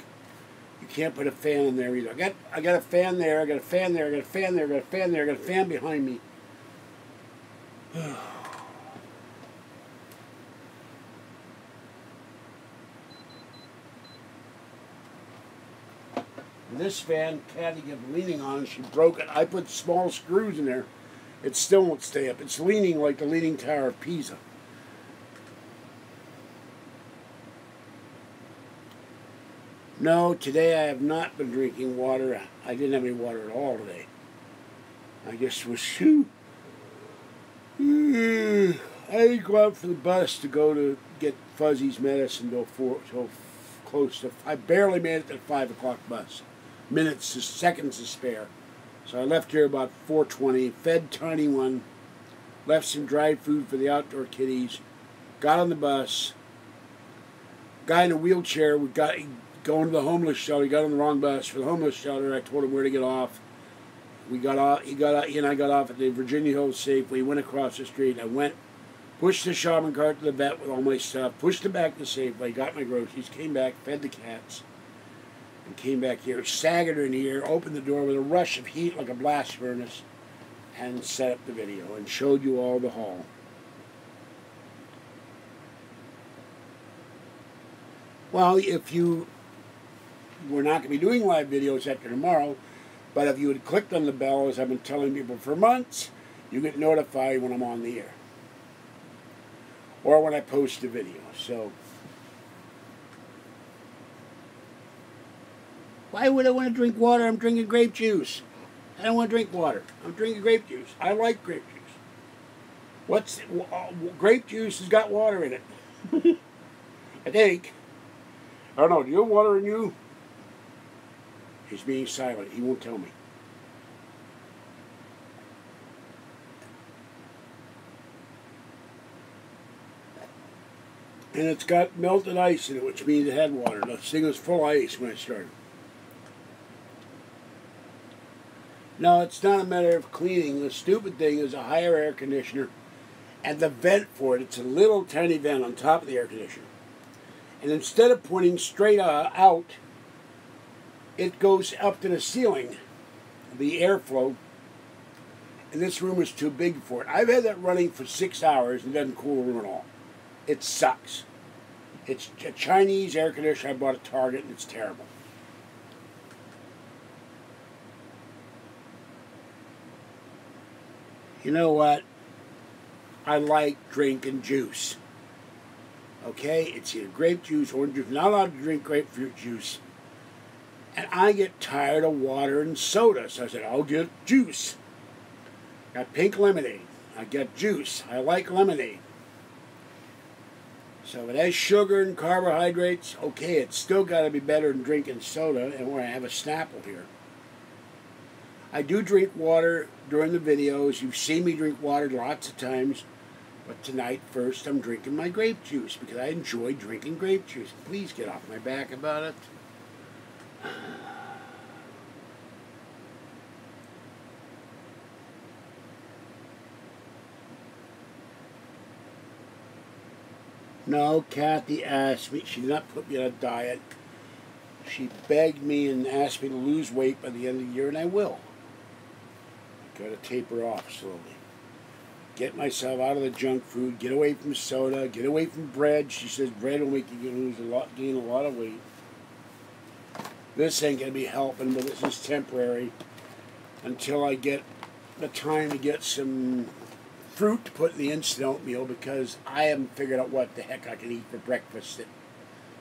You can't put a fan in there either. I got a fan there, I got a fan there, I got a fan there, I got a fan there, I got a fan behind me. This fan, Patty kept leaning on, and she broke it. I put small screws in there. It still won't stay up. It's leaning like the Leaning Tower of Pisa. No, today I have not been drinking water. I didn't have any water at all today. I just was I didn't go out for the bus to go to get Fuzzy's medicine till close to. I barely made it to the 5 o'clock bus. Seconds to spare. So I left here about 4:20, fed Tiny One, left some dried food for the outdoor kitties, got on the bus. Guy in a wheelchair, we got going to the homeless shelter. He got on the wrong bus for the homeless shelter. I told him where to get off. We got off. He and I got off at the Virginia Hills Safeway. Went across the street. I went, pushed the shopping cart to the vet with all my stuff, pushed it back to Safeway, got my groceries, came back, fed the cats, and came back here, staggered in here, opened the door with a rush of heat like a blast furnace, and set up the video and showed you all the haul. Well, if you we're not going to be doing live videos after tomorrow, But if you had clicked on the bell, as I've been telling people for months, you get notified when I'm on the air. Or when I post a video. So, why would I want to drink water? I'm drinking grape juice. I don't want to drink water. I'm drinking grape juice. I like grape juice. Grape juice has got water in it. I think. I don't know. Do you have water in you? He's being silent. He won't tell me. And it's got melted ice in it, which means it had water. The thing was full of ice when I started. No, it's not a matter of cleaning. The stupid thing is a higher air conditioner and the vent for it. It's a little tiny vent on top of the air conditioner. And instead of pointing straight out, it goes up to the ceiling, the airflow. And this room is too big for it. I've had that running for 6 hours and it doesn't cool the room at all. It sucks. It's a Chinese air conditioner I bought at Target and it's terrible. You know what? I like drinking juice. Okay? It's either grape juice, orange juice. I'm not allowed to drink grapefruit juice. And I get tired of water and soda. So I said, I'll get juice. Got pink lemonade. I get juice. I like lemonade. So it has sugar and carbohydrates. Okay, it's still got to be better than drinking soda, and where I have a Snapple here. I do drink water during the videos. You've seen me drink water lots of times. But tonight, first, I'm drinking my grape juice because I enjoy drinking grape juice. Please get off my back about it. No, Kathy asked me. She did not put me on a diet. She begged me and asked me to lose weight by the end of the year, and I will. I've got to taper off slowly. Get myself out of the junk food. Get away from soda. Get away from bread. She says bread will make you gain a lot of weight. This ain't going to be helping, but this is temporary until I get the time to get some fruit to put in the instant oatmeal because I haven't figured out what the heck I can eat for breakfast that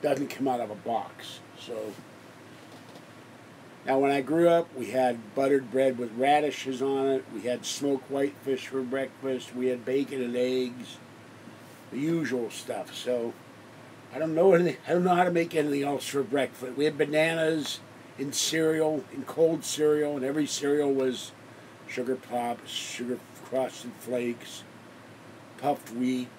doesn't come out of a box. So now when I grew up, we had buttered bread with radishes on it. We had smoked whitefish for breakfast. We had bacon and eggs, the usual stuff. So I don't know anything. I don't know how to make anything else for breakfast. We had bananas in cereal, in cold cereal, and every cereal was sugar pops, sugar frosted flakes, puffed wheat,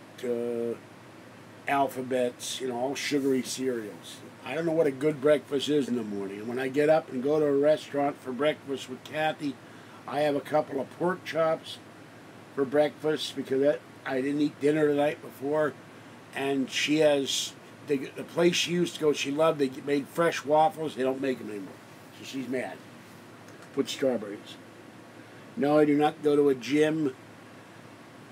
alphabets, all sugary cereals. I don't know what a good breakfast is in the morning. And when I get up and go to a restaurant for breakfast with Kathy, I have a couple of pork chops for breakfast because I didn't eat dinner the night before. And she has, the place she used to go, she loved, they made fresh waffles. They don't make them anymore. So she's mad. With strawberries. No, I do not go to a gym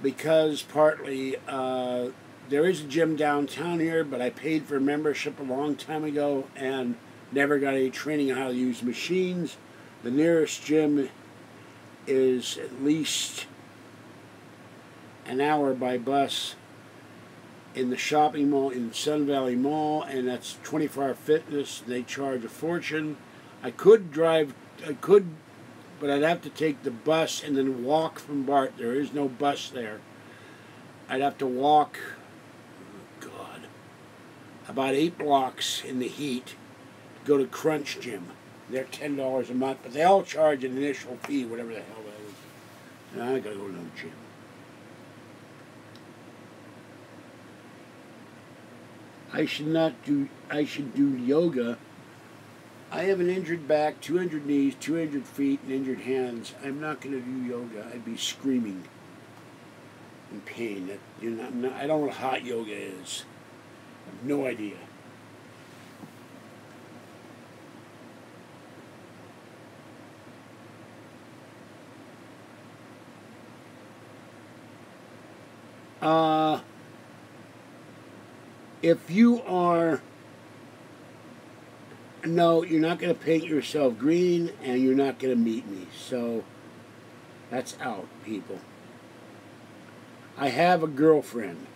because partly there is a gym downtown here, but I paid for a membership a long time ago and never got any training on how to use machines. The nearest gym is at least an hour by bus in the shopping mall in Sun Valley Mall, and that's 24-hour fitness. They charge a fortune. I could, but I'd have to take the bus and then walk from Bart. There is no bus there. I'd have to walk, about 8 blocks in the heat to go to Crunch Gym. They're $10 a month, but they all charge an initial fee, whatever the hell that is. And I gotta go to no gym. I should do yoga. I have an injured back, 2 injured knees, 2 injured feet, and injured hands. I'm not going to do yoga. I'd be screaming in pain. I don't know what hot yoga is. I have no idea. If you are No, you're not going to paint yourself green, and you're not going to meet me. So that's out, people. I have a girlfriend.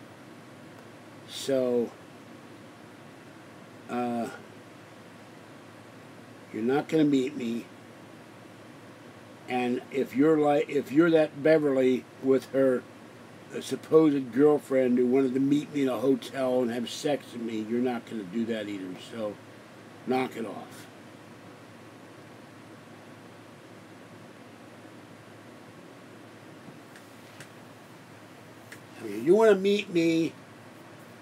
So you're not going to meet me. And if you're that Beverly with her supposed girlfriend who wanted to meet me in a hotel and have sex with me, you're not going to do that either. So knock it off. I mean, you want to meet me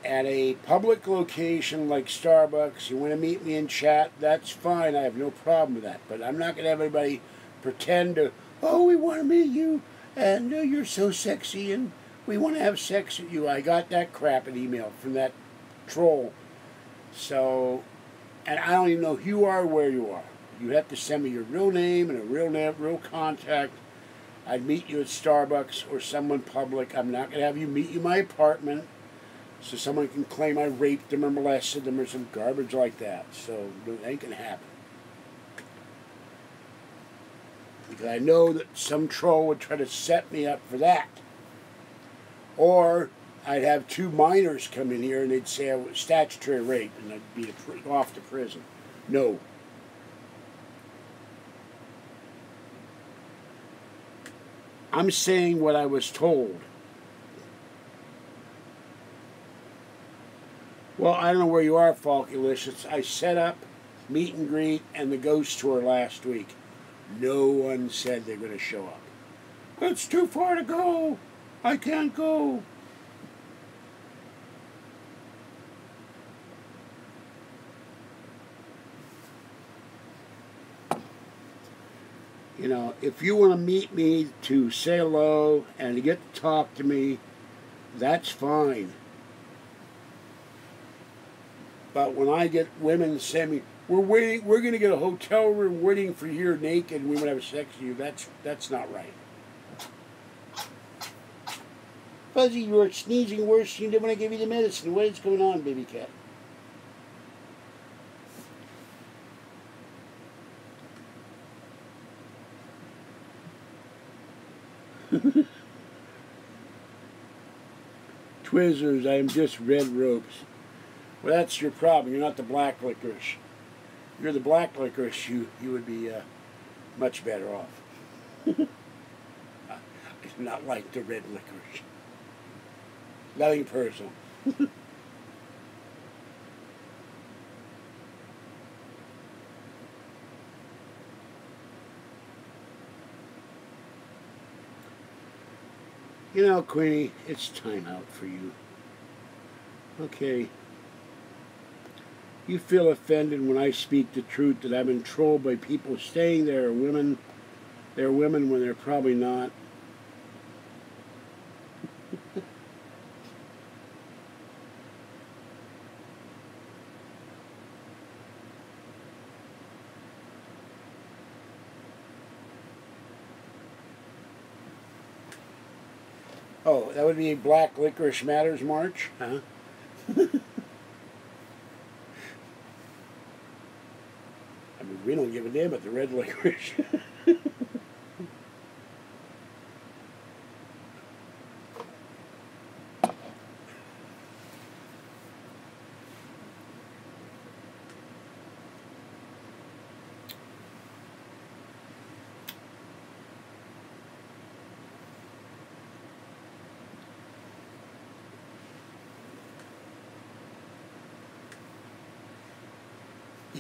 at a public location like Starbucks, you want to meet me in chat, that's fine. I have no problem with that. But I'm not going to have everybody pretend to, oh, we want to meet you, and you're so sexy, and we want to have sex with you. I got that crap an email from that troll. So, and I don't even know who you are or where you are. You have to send me your real name and a real contact. I'd meet you at Starbucks or someone public. I'm not going to have you meet you in my apartment so someone can claim I raped them or molested them or some garbage like that. So it ain't going to happen. Because I know that some troll would try to set me up for that. Or I'd have two minors come in here and they'd say I was statutory rape and I'd be off to prison. No. I'm saying what I was told. Well, I don't know where you are, Falkulicious. I set up meet and greet and the ghost tour last week. No one said they're going to show up. It's too far to go. I can't go. You know, if you want to meet me to say hello and to get to talk to me, that's fine. But when I get women send me, we're going to get a hotel room waiting for you here naked and we want to have sex with you, that's not right. Fuzzy, you are sneezing worse than you did when I gave you the medicine. What is going on, baby cat? Twizzlers, I am just red ropes. Well, that's your problem. You're not the black licorice. If you're the black licorice, you would be much better off. I do not like the red licorice. Nothing personal. You know, Queenie, it's time out for you. Okay. You feel offended when I speak the truth that I've been trolled by people saying they're women when they're probably not. Oh, that would be Black Licorice Matters March, huh? I mean, we don't give a damn about the red licorice.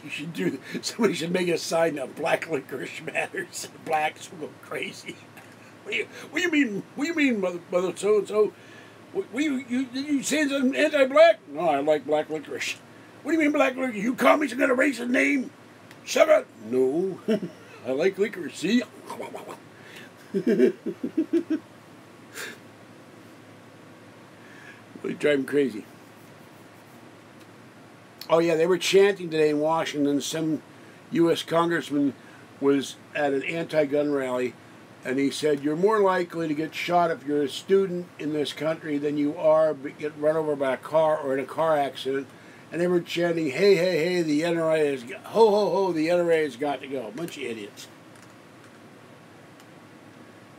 You should do. Somebody should make a sign up. Black Licorice Matters. Blacks will go crazy. What do you mean? What do you mean, mother so and so? You saying something anti-black? No, I like black licorice. What do you mean black licorice? You call me some kind of racist name? Shut up. No, I like licorice. See? Really drive me crazy. Oh yeah, they were chanting today in Washington. Some U.S. congressman was at an anti-gun rally, and he said, you're more likely to get shot if you're a student in this country than you are get run over by a car or in a car accident. And they were chanting, hey, hey, hey, the NRA has got, ho, ho, ho, the NRA has got to go. Bunch of idiots.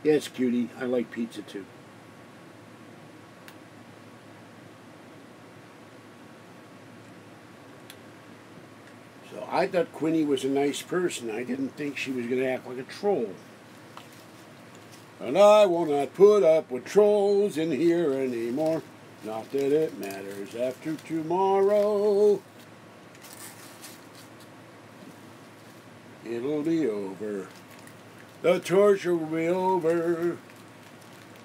Yes, cutie, I like pizza too. So I thought Quinny was a nice person. I didn't think she was going to act like a troll. And I will not put up with trolls in here anymore. Not that it matters after tomorrow. It'll be over. The torture will be over.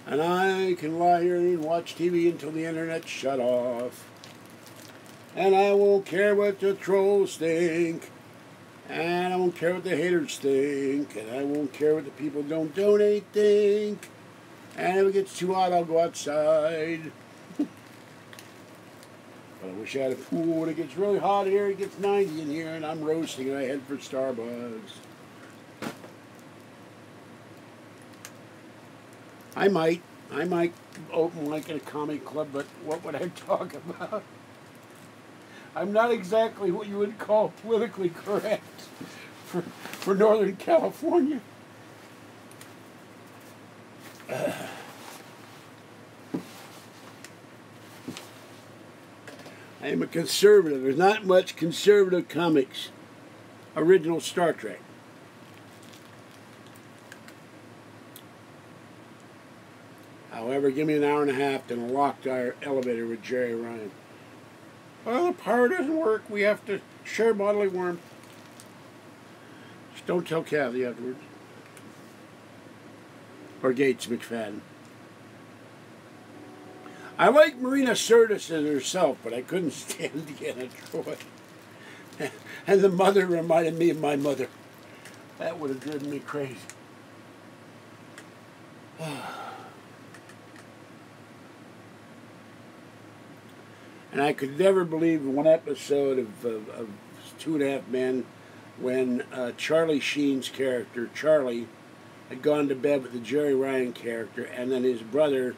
And I can lie here and watch TV until the internet shut off. And I won't care what the trolls think. And I won't care what the haters think. And I won't care what the people don't donate think. And if it gets too hot, I'll go outside. But I wish I had a pool. When it gets really hot here, it gets 90 in here, and I'm roasting, and I head for Starbucks. I might open like at a comedy club, but what would I talk about? I'm not exactly what you would call politically correct for Northern California. I am a conservative. There's not much conservative comics. Original Star Trek. However, give me an hour and a half in a locked elevator with Jerry Ryan. Well, the power doesn't work. We have to share bodily warmth. Just don't tell Kathy afterwards. Or Gates McFadden. I like Marina Sirtis as herself, but I couldn't stand Deanna Troy. And the mother reminded me of my mother. That would have driven me crazy. And I could never believe one episode of Two and a Half Men when Charlie Sheen's character, Charlie, had gone to bed with the Jerry Ryan character, and then his brother,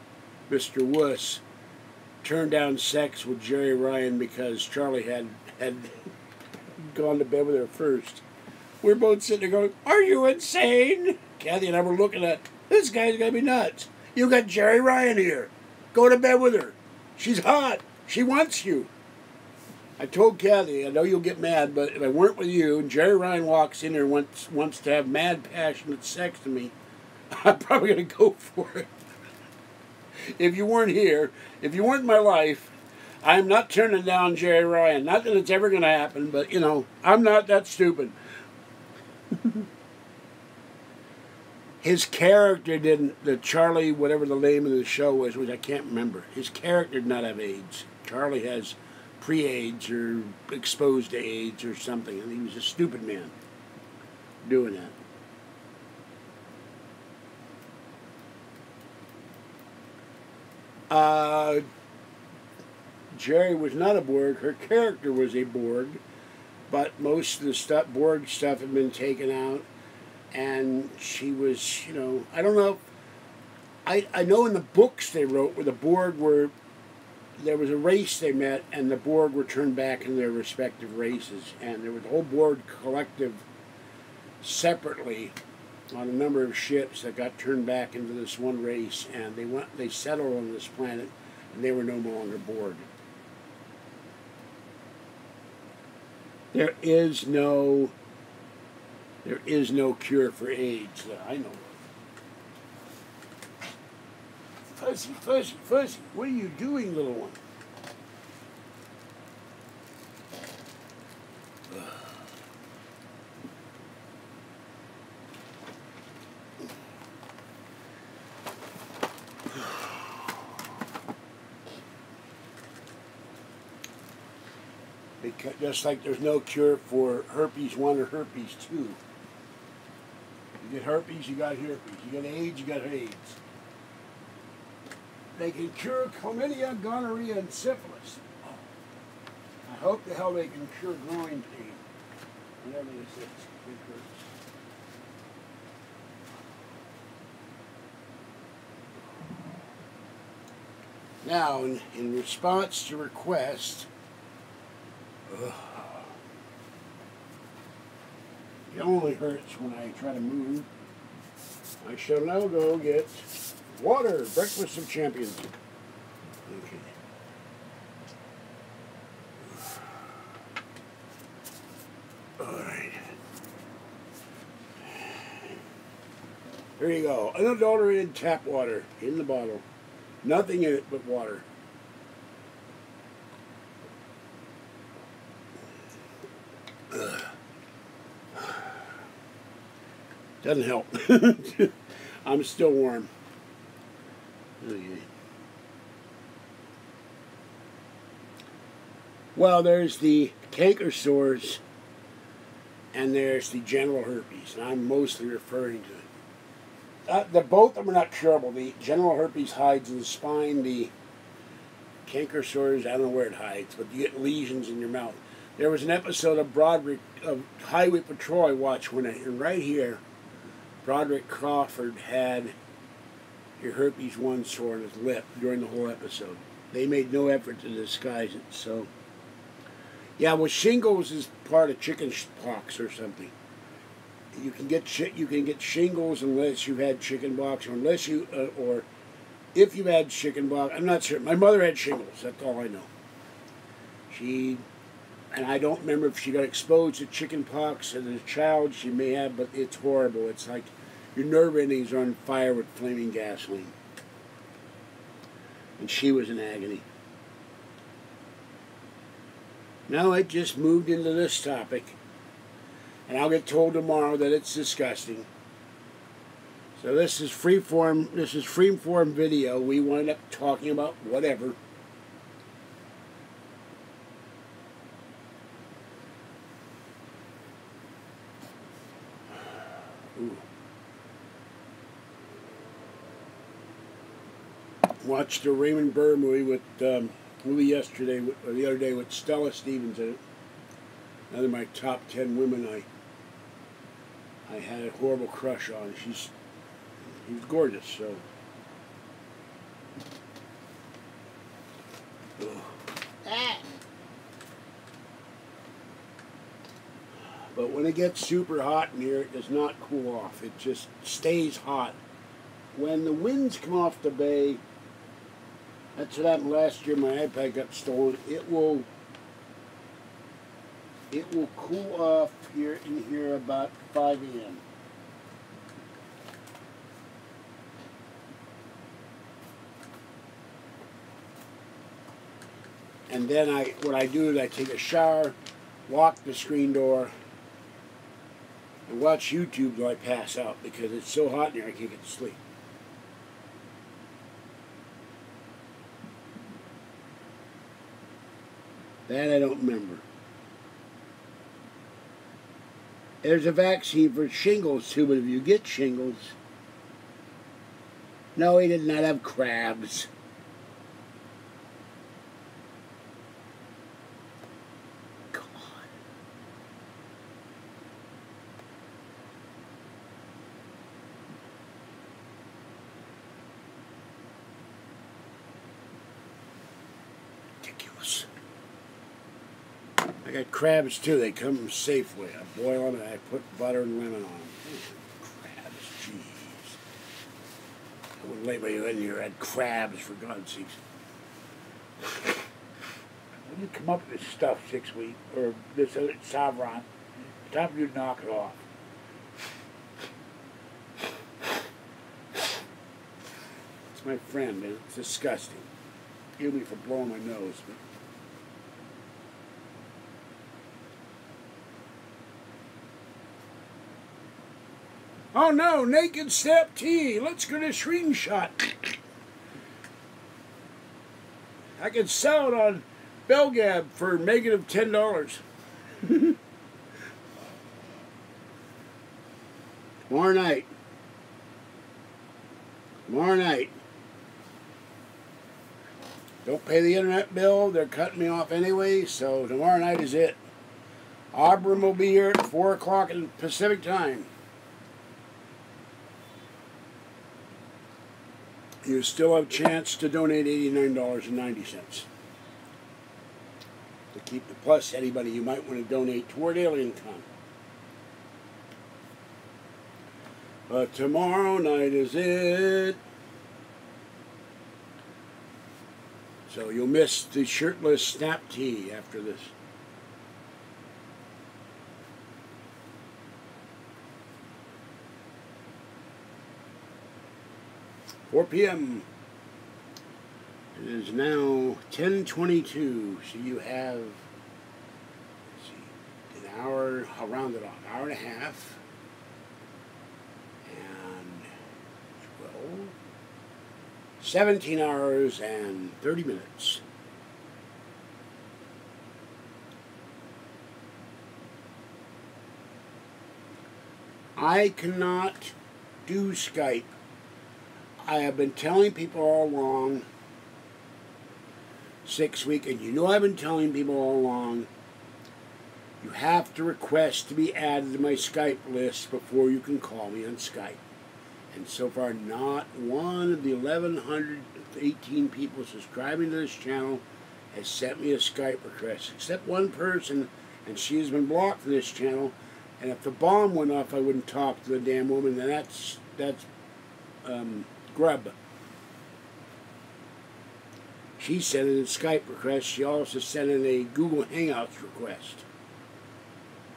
Mr. Wuss, turned down sex with Jerry Ryan because Charlie had gone to bed with her first. We're both sitting there going, are you insane? Kathy and I were looking at, this guy's got to be nuts. You got Jerry Ryan here. Go to bed with her. She's hot. She wants you. I told Kathy, I know you'll get mad, but if I weren't with you and Jerry Ryan walks in here and wants to have mad, passionate sex to me, I'm probably going to go for it. If you weren't here, if you weren't in my life, I'm not turning down Jerry Ryan. Not that it's ever going to happen, but, you know, I'm not that stupid. His character didn't, the Charlie, whatever the name of the show was, which I can't remember, his character did not have AIDS. Charlie has pre-AIDS or exposed to AIDS or something, and he was a stupid man doing that. Jerry was not a Borg. Her character was a Borg, but most of the Borg stuff had been taken out, and she was, you know, I don't know. I know in the books they wrote where the Borg were, there was a race they met, and the Borg were turned back into their respective races, and there was a whole Borg collective separately on a number of ships that got turned back into this one race, and they settled on this planet, and they were no longer Borg. There is no cure for AIDS that I know of. Fuzzy, fuzzy, fuzzy, what are you doing, little one? Just like there's no cure for herpes 1 or herpes 2. You get herpes, you got herpes. You get AIDS, you got AIDS. They can cure chlamydia, gonorrhea, and syphilis. I hope the hell they can cure growing pain. Whatever this is. It hurts. Now, in response to requests, It only hurts when I try to move. I shall now go get water. Breakfast of champions. Okay. Alright. There you go. Unadulterated tap water in the bottle. Nothing in it but water. Doesn't help. I'm still warm. Okay. Well, there's the canker sores and there's the genital herpes, and I'm mostly referring to it. Both of them are not curable. The genital herpes hides in the spine. The canker sores, I don't know where it hides, but you get lesions in your mouth. There was an episode of Highway Patrol I watched and right here, Broderick Crawford had your herpes 1 sore on his lip during the whole episode. They made no effort to disguise it, so. Yeah, well, shingles is part of chicken pox or something. You can get shingles unless you've had chicken pox, or unless you or if you've had chicken pox. I'm not sure. My mother had shingles. That's all I know. And I don't remember if she got exposed to chicken pox as a child. She may have, but it's horrible. It's like your nerve endings are on fire with flaming gasoline. And she was in agony. Now it just moved into this topic. And I'll get told tomorrow that it's disgusting. So this is freeform video. We wind up talking about whatever. Ooh. Watched the Raymond Burr movie with the other day with Stella Stevens in it. Another of my top 10 women I had a horrible crush on. She's gorgeous, so. But when it gets super hot in here, it does not cool off. It just stays hot. When the winds come off the bay, that's what happened last year. My iPad got stolen. It will cool off in here about 5 a.m. And then what I do is I take a shower, lock the screen door, and watch YouTube till I pass out because it's so hot in here I can't get to sleep. That I don't remember. There's a vaccine for shingles too, but if you get shingles... No, he did not have crabs. God. Ridiculous. I got crabs too. They come from Safeway. I boil them and I put butter and lemon on them. Crabs, jeez. I wouldn't let anybody in here had crabs, for God's sakes. When you come up with this stuff 6 weeks, or this Savron, it's time for you to knock it off. It's my friend, man. It's disgusting. Excuse me for blowing my nose, but. Oh no, naked step tea. Let's get a screenshot. I could sell it on Belgab for negative $10. Tomorrow night. Tomorrow night. Don't pay the internet bill. They're cutting me off anyway, so tomorrow night is it. Abram will be here at 4 o'clock in Pacific time. You still have a chance to donate $89.90. to keep the plus anybody you might want to donate toward AlienCon. But tomorrow night is it. So you'll miss the shirtless snap tea after this. $4 p.m. It is now 10:22, so you have, let's see, an hour, I'll round it off, hour and a half, and 12, 17 hours and 30 minutes. I cannot do Skype. I have been telling people all along, 6 weeks, and you know I've been telling people all along, you have to request to be added to my Skype list before you can call me on Skype. And so far, not one of the 1,118 people subscribing to this channel has sent me a Skype request, except one person, and she has been blocked from this channel. And if the bomb went off, I wouldn't talk to the damn woman. And that's grub. She sent in a Skype request. She also sent in a Google Hangouts request.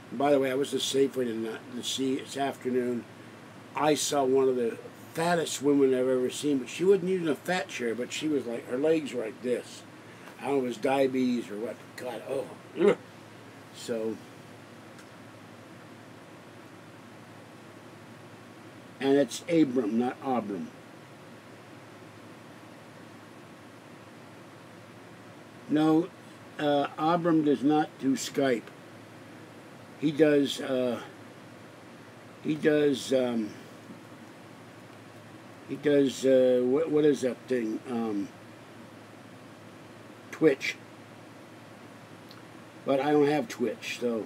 And by the way, I was at Safeway to see this afternoon. I saw one of the fattest women I've ever seen, but she wasn't using a fat chair, but she was like, her legs were like this. I don't know if it was diabetes or what. God, oh. Ugh. So, and it's Abram, not Abram. No, Abram does not do Skype. He does, what is that thing? Twitch. But I don't have Twitch, so,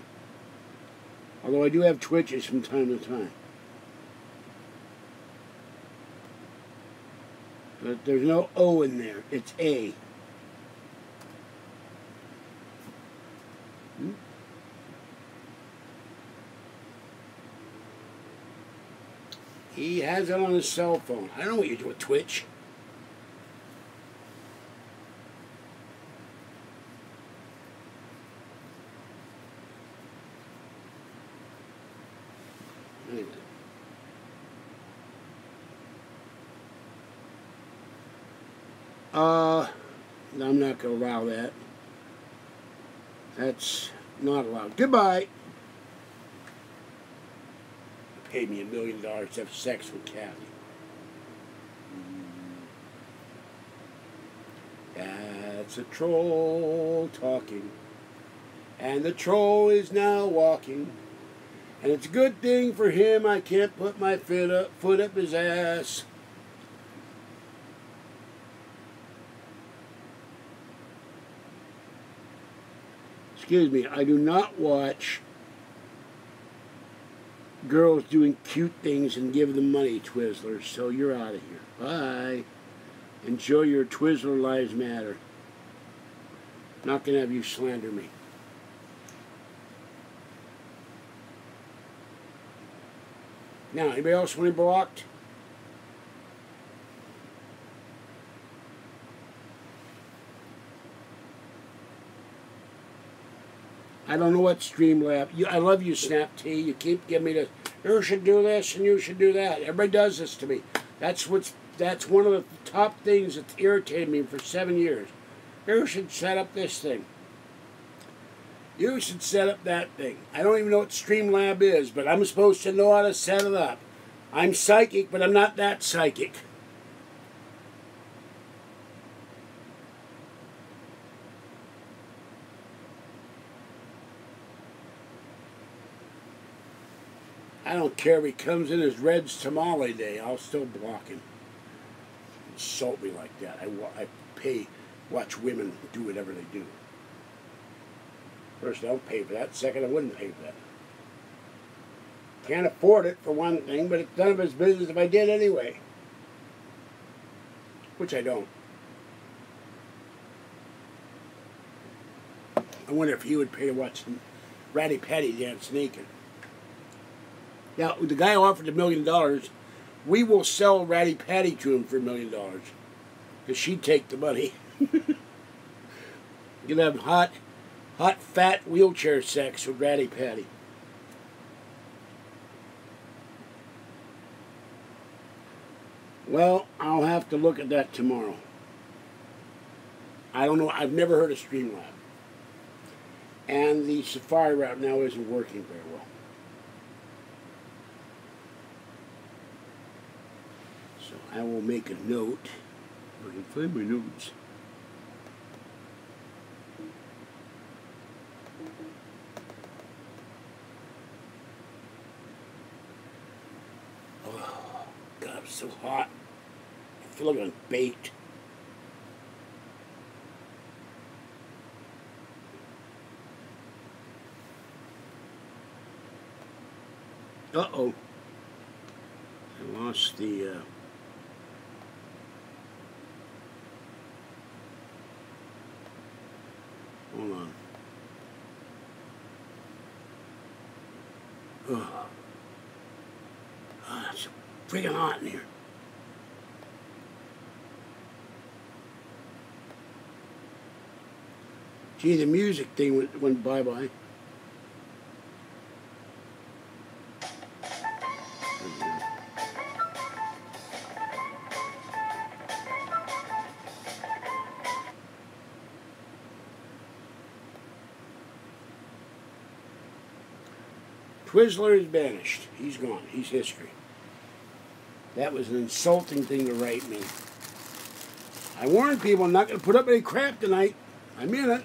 although I do have Twitches from time to time. But there's no O in there, it's A. He has it on his cell phone. I don't know what you do with Twitch. Anyway. I'm not going to allow that. That's not allowed. Goodbye. Paid me $1 million to have sex with Kathy. That's a troll talking. And the troll is now walking. And it's a good thing for him I can't put my foot up his ass. Excuse me, I do not watch girls doing cute things and give them money, Twizzlers, so you're out of here. Bye. Enjoy your Twizzler Lives Matter. Not going to have you slander me. Now, anybody else want to be blocked? I don't know what Streamlab. I love you, Snap T. You keep giving me this. You should do this and you should do that. Everybody does this to me. That's one of the top things that's irritated me for 7 years. You should set up this thing. You should set up that thing. I don't even know what Streamlab is, but I'm supposed to know how to set it up. I'm psychic, but I'm not that psychic. I don't care if he comes in as Red's Tamale Day. I'll still block him. Insult me like that. I watch women do whatever they do. First, I don't pay for that. Second, I wouldn't pay for that. Can't afford it, for one thing, but it's none of his business if I did anyway. Which I don't. wonder if he would pay to watch Ratty Patty dance naked. Now, the guy offered $1 million. We will sell Ratty Patty to him for $1 million. Because she'd take the money. You'll have hot, fat wheelchair sex with Ratty Patty. Well, I'll have to look at that tomorrow. I don't know. I've never heard of Streamlab. And the Safari route now isn't working very well. So I will make a note. I can find my notes. Oh, God, it's so hot. I feel like I'm baked. Uh-oh. I lost the, hold on. Oh. Oh, it's freaking hot in here. Gee, the music thing went bye-bye. Twizzler is banished. He's gone. He's history. That was an insulting thing to write me. I warned people I'm not going to put up any crap tonight. I mean it.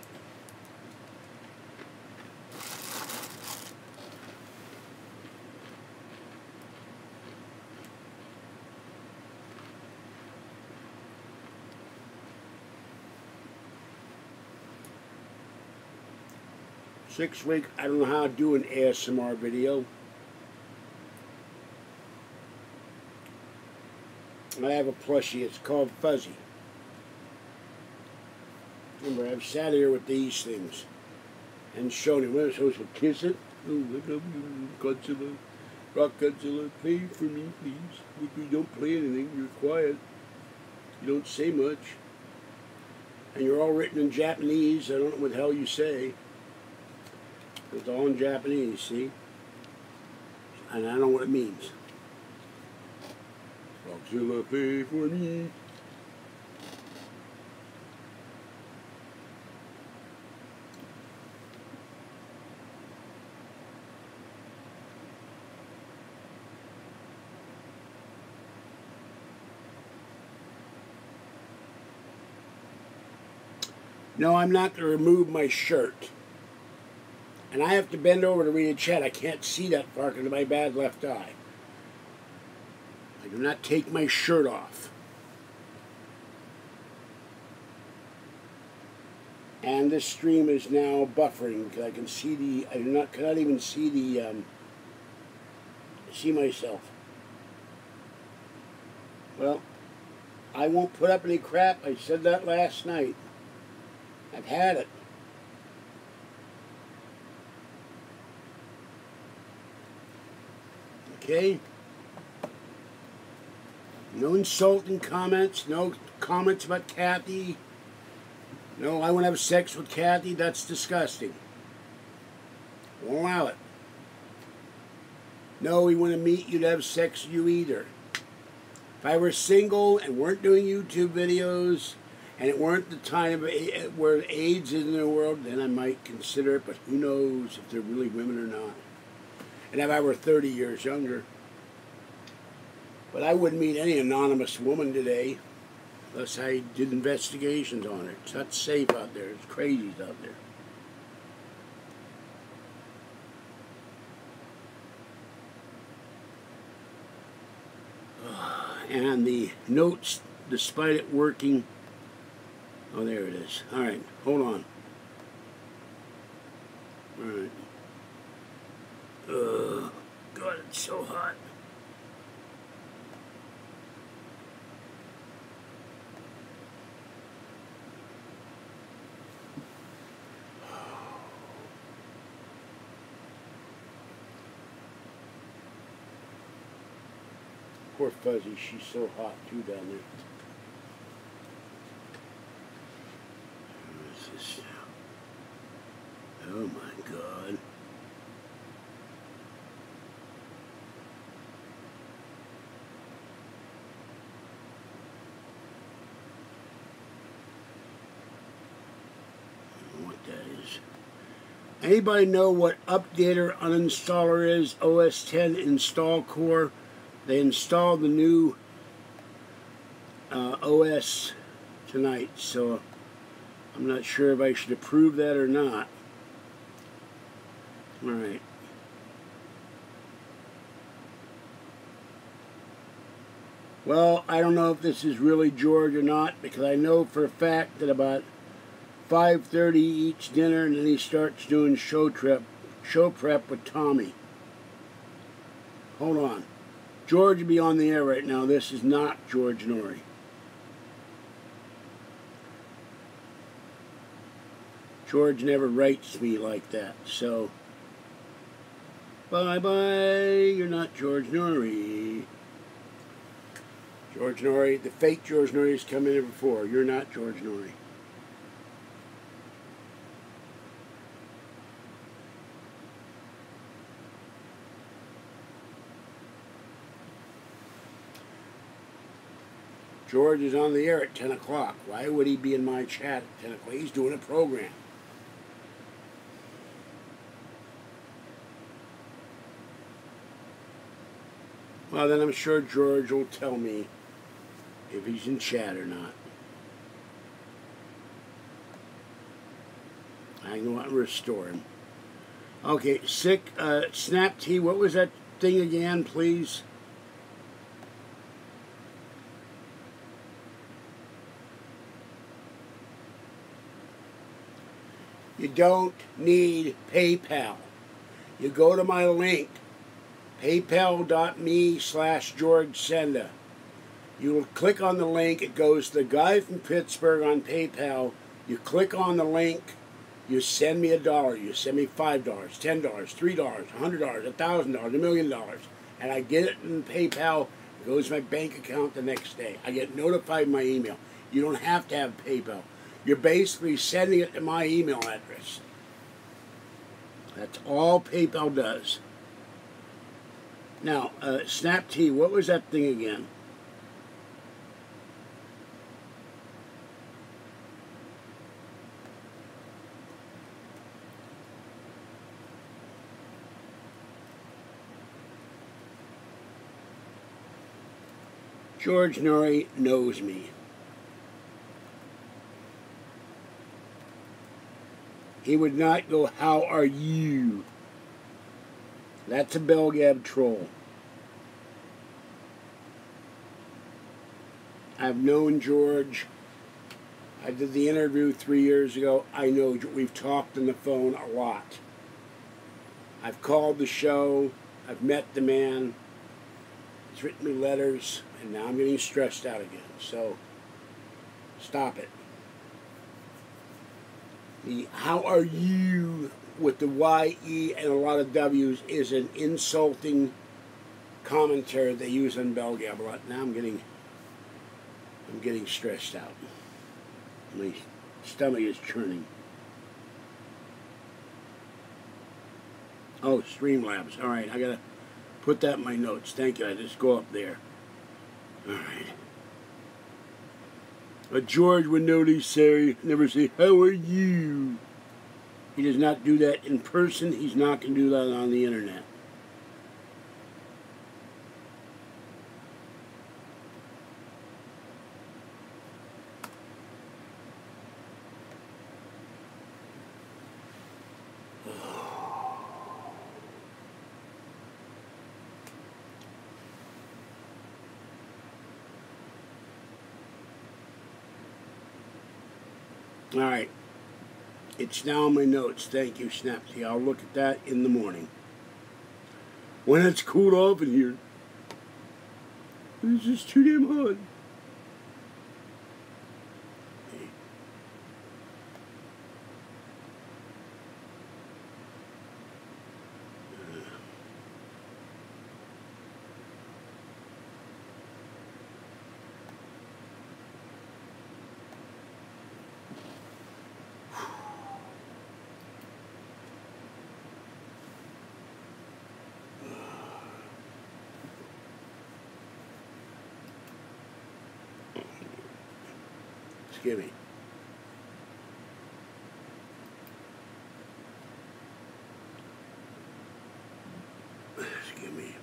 Six week, I don't know how to do an ASMR video. I have a plushie, it's called Fuzzy. Remember, I've sat here with these things and shown him. We're supposed to kiss it. Oh, I love you, Godzilla. Rock Godzilla, play for me, please. If you don't play anything, you're quiet. You don't say much. And you're all written in Japanese. I don't know what the hell you say. It's all in Japanese, see? And I don't know what it means. Godzilla, pay for me. No, I'm not going to remove my shirt. And I have to bend over to read a chat. I can't see that far because of my bad left eye. I do not take my shirt off. And this stream is now buffering because I can see the. I cannot even see the. See myself. Well, I won't put up any crap. I said that last night. I've had it. Okay? No insulting comments, no comments about Kathy. No, I want to have sex with Kathy, that's disgusting. Won't allow it. No, we want to meet you to have sex with you either. If I were single and weren't doing YouTube videos, and it weren't the time where AIDS is in the world, then I might consider it, but who knows if they're really women or not. And if I were 30 years younger. But I wouldn't meet any anonymous woman today unless I did investigations on her. It's not safe out there. It's crazies out there. And the notes, despite it working... Oh, there it is. All right, hold on. All right. God, it's so hot. Poor Fuzzy, she's so hot too down there. What is this now? Oh my God. Anybody know what updater uninstaller is? OS 10 install core. They installed the new OS tonight, so I'm not sure if I should approve that or not. Alright. Well, I don't know if this is really George or not, because I know for a fact that about 5:30 eats dinner, and then he starts doing show prep with Tommy. Hold on. George will be on the air right now. This is not George Norrie. George never writes me like that, so bye-bye, you're not George Norrie. George Norrie, the fake George Norrie has come in here before. You're not George Norrie. George is on the air at 10 o'clock. Why would he be in my chat at 10 o'clock? He's doing a program. Well, then I'm sure George will tell me if he's in chat or not. I can go out and restore him. Okay, Snap T, what was that thing again, please? You don't need PayPal. You go to my link, paypal.me/George Senda. You will click on the link. It goes to the guy from Pittsburgh on PayPal. You click on the link. You send me $1. You send me $5, $10, $3, $100, $1,000, $1 million. And I get it in PayPal. It goes to my bank account the next day. I get notified in my email. You don't have to have PayPal. You're basically sending it to my email address. That's all PayPal does. Now, Snap T, what was that thing again? George Norrie knows me. He would not go, "How are you?" That's a Belgab troll. I've known George. I did the interview 3 years ago. I know we've talked on the phone a lot. I've called the show. I've met the man. He's written me letters, and now I'm getting stressed out again. So, stop it. The "how are you" with the Y-E and a lot of W's is an insulting commentary they use on Belgab a lot. Now I'm getting stressed out. My stomach is churning. Oh, Streamlabs. All right, I gotta put that in my notes. Thank you. I just go up there. All right. But George would never say, "How are you?" He does not do that in person. He's not going to do that on the internet. All right. It's now in my notes. Thank you, Snapsy. I'll look at that in the morning. When it's cooled off in here. It's just too damn hot. Excuse me. Excuse me.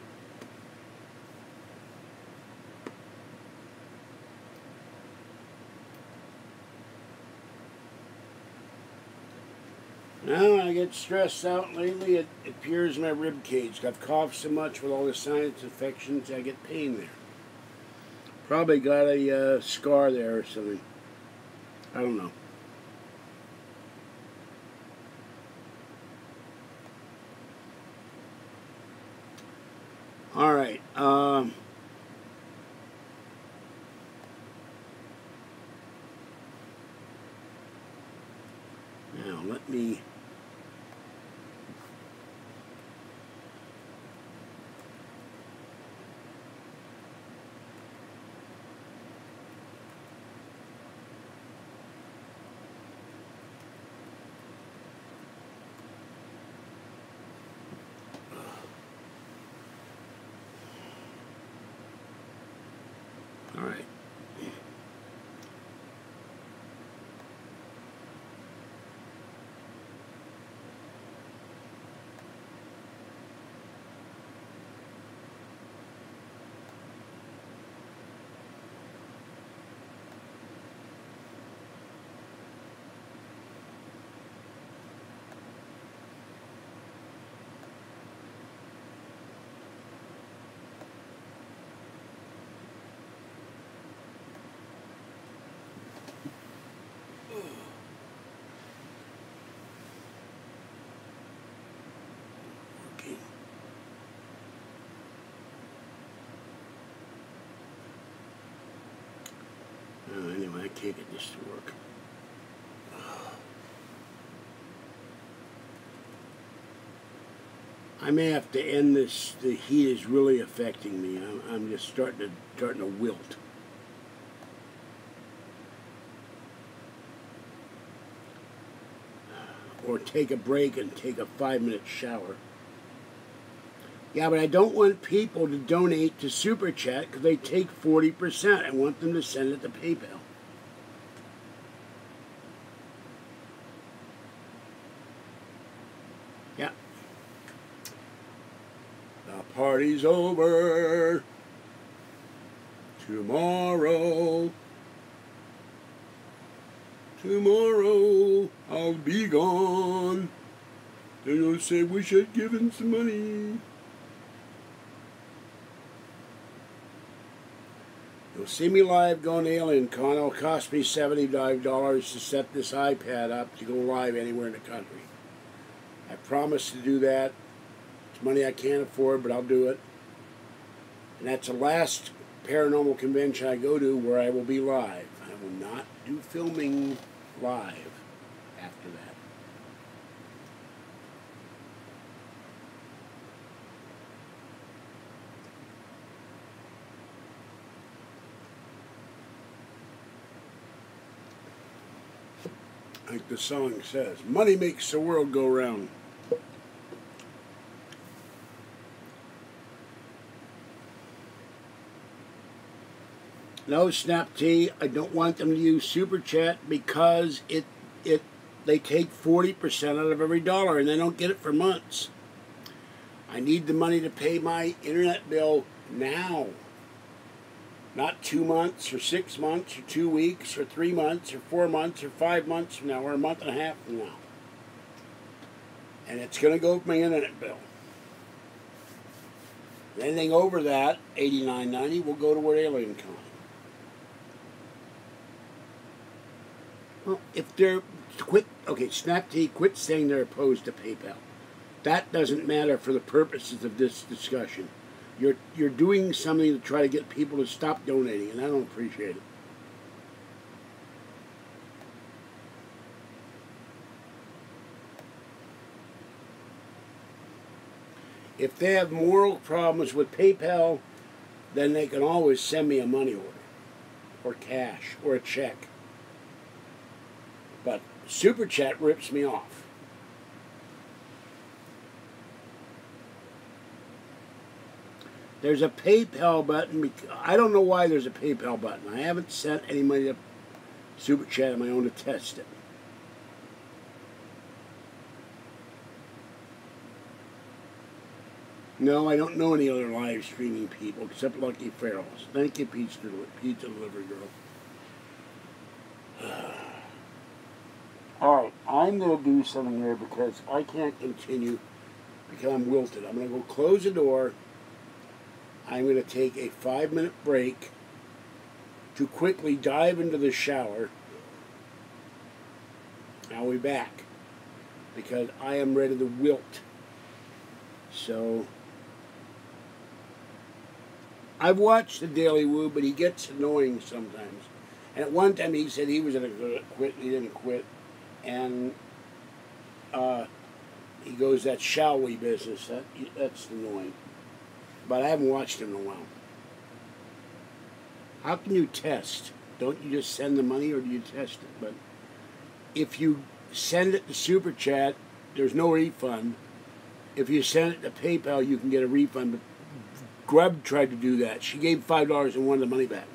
Now I get stressed out lately. It appears in my rib cage. I've coughed so much with all the sinus infections, I get pain there. Probably got a scar there or something. I don't know. All right. Now let me. All right. Anyway, I can't get this to work. I may have to end this. The heat is really affecting me. I'm just starting to wilt. Or take a break and take a 5-minute shower. Yeah, but I don't want people to donate to Super Chat because they take 40%. I want them to send it to PayPal. Yeah. The party's over. Tomorrow I'll be gone. Then you'll say, wish I'd given some money. You'll see me live going to AlienCon. It'll cost me $75 to set this iPad up to go live anywhere in the country. I promise to do that. It's money I can't afford, but I'll do it. And that's the last paranormal convention I go to where I will be live. I will not do filming live after that. Like the song says, money makes the world go round. No, Snap T, I don't want them to use Super Chat because they take 40% out of every dollar and they don't get it for months. I need the money to pay my internet bill now. Not 2 months or 6 months or 2 weeks or 3 months or 4 months or 5 months from now or a month and a half from now. And it's going to go with my internet bill. Anything over that, $89.90, will go toward AlienCon. Well, if they're Snap T, quit saying they're opposed to PayPal. That doesn't matter for the purposes of this discussion. You're doing something to try to get people to stop donating, and I don't appreciate it. If they have moral problems with PayPal, then they can always send me a money order, or cash, or a check. But Super Chat rips me off. There's a PayPal button. I don't know why there's a PayPal button. I haven't sent any money Super Chat on my own to test it. No, I don't know any other live streaming people except Lucky Farrell's. Thank you, Pizza Delivery Girl. Alright, I'm going to do something here because I can't continue because I'm wilted. I'm going to go close the door. I'm going to take a 5-minute break to quickly dive into the shower. I'll be back because I am ready to wilt. So, I've watched the Daily Woo, but he gets annoying sometimes. And at one time he said he was going to quit, and he didn't quit. And he goes, that shall we business, that's annoying. But I haven't watched him in a while. How can you test? Don't you just send the money or do you test it? But if you send it to Super Chat, there's no refund. If you send it to PayPal, you can get a refund. But Grub tried to do that. She gave $5 and wanted the money back.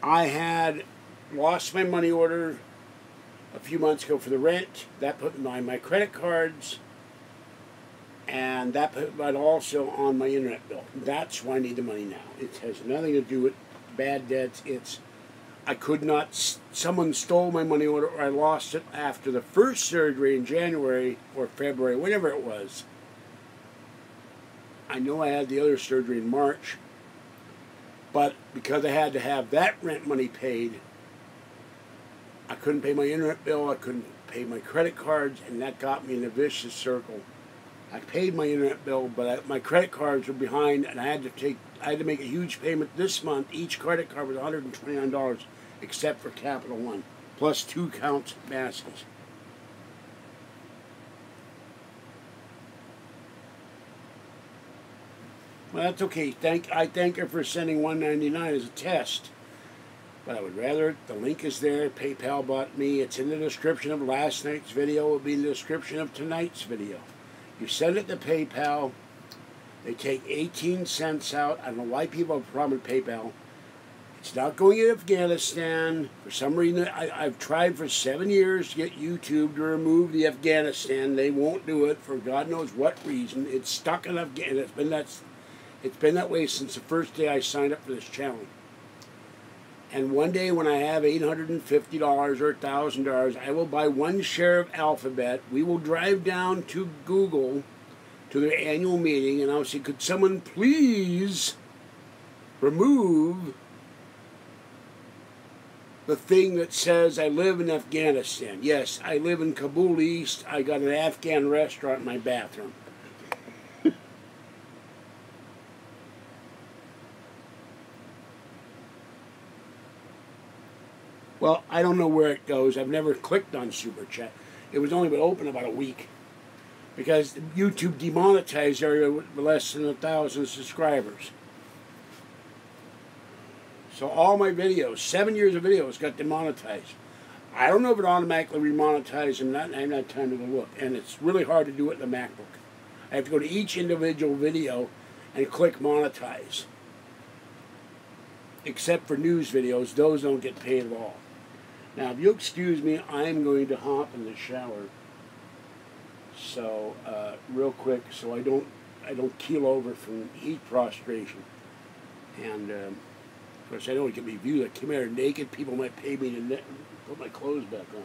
I had lost my money order a few months ago for the rent. That put me on my credit cards. And that put me also on my internet bill. That's why I need the money now. It has nothing to do with bad debts. It's, I could not, someone stole my money order or I lost it after the first surgery in January or February, whenever it was. I know I had the other surgery in March. But because I had to have that rent money paid, I couldn't pay my internet bill, I couldn't pay my credit cards, and that got me in a vicious circle. I paid my internet bill, but my credit cards were behind, and I had to make a huge payment this month. Each credit card was $129, except for Capital One, plus 2 counts of masks. Well, that's okay. I thank her for sending $1.99 as a test. But I would rather, the link is there. PayPal bought me. It's in the description of last night's video. It will be in the description of tonight's video. You send it to PayPal. They take 18 cents out. I don't know why people have a problem with PayPal. It's not going to Afghanistan. For some reason, I've tried for 7 years to get YouTube to remove the Afghanistan. They won't do it for God knows what reason. It's stuck in Afghanistan. It's been that way since the first day I signed up for this channel. And one day when I have $850 or $1,000, I will buy 1 share of Alphabet. We will drive down to Google to their annual meeting, and I'll say, could someone please remove the thing that says I live in Afghanistan? Yes, I live in Kabul East. I got an Afghan restaurant in my bathroom. Well, I don't know where it goes. I've never clicked on Super Chat. It was only been open about a week. Because YouTube demonetized area with less than 1,000 subscribers. So all my videos, 7 years of videos, got demonetized. I don't know if it automatically remonetized or not. I haven't had time to go look. And it's really hard to do it in the MacBook. I have to go to each individual video and click monetize. Except for news videos, those don't get paid at all. Now, if you'll excuse me, I'm going to hop in the shower. So, real quick, so I don't keel over from heat prostration. And, of course, I know it can be viewed. I come here naked. People might pay me to put my clothes back on.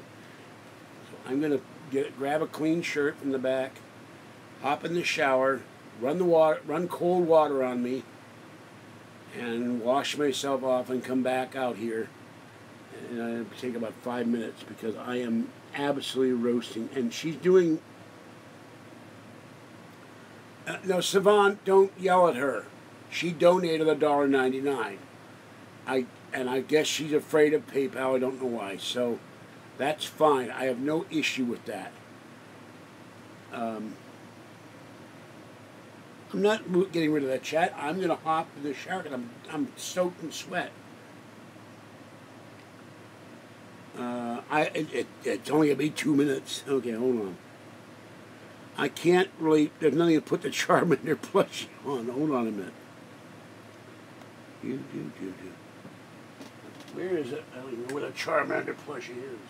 So I'm going to grab a clean shirt from the back, hop in the shower, run cold water on me, and wash myself off and come back out here. And it'll take about 5 minutes because I am absolutely roasting. And she's doing... no, Savant, don't yell at her. She donated $1.99. And I guess she's afraid of PayPal. I don't know why. So that's fine. I have no issue with that. I'm not getting rid of that chat. I'm going to hop in the shower because I'm soaked in sweat. It's only going to be 2 minutes. Okay, hold on. I can't really, there's nothing to put the Charmander plushie on. Hold on a minute. Where is it? I don't even know where the Charmander plushie is.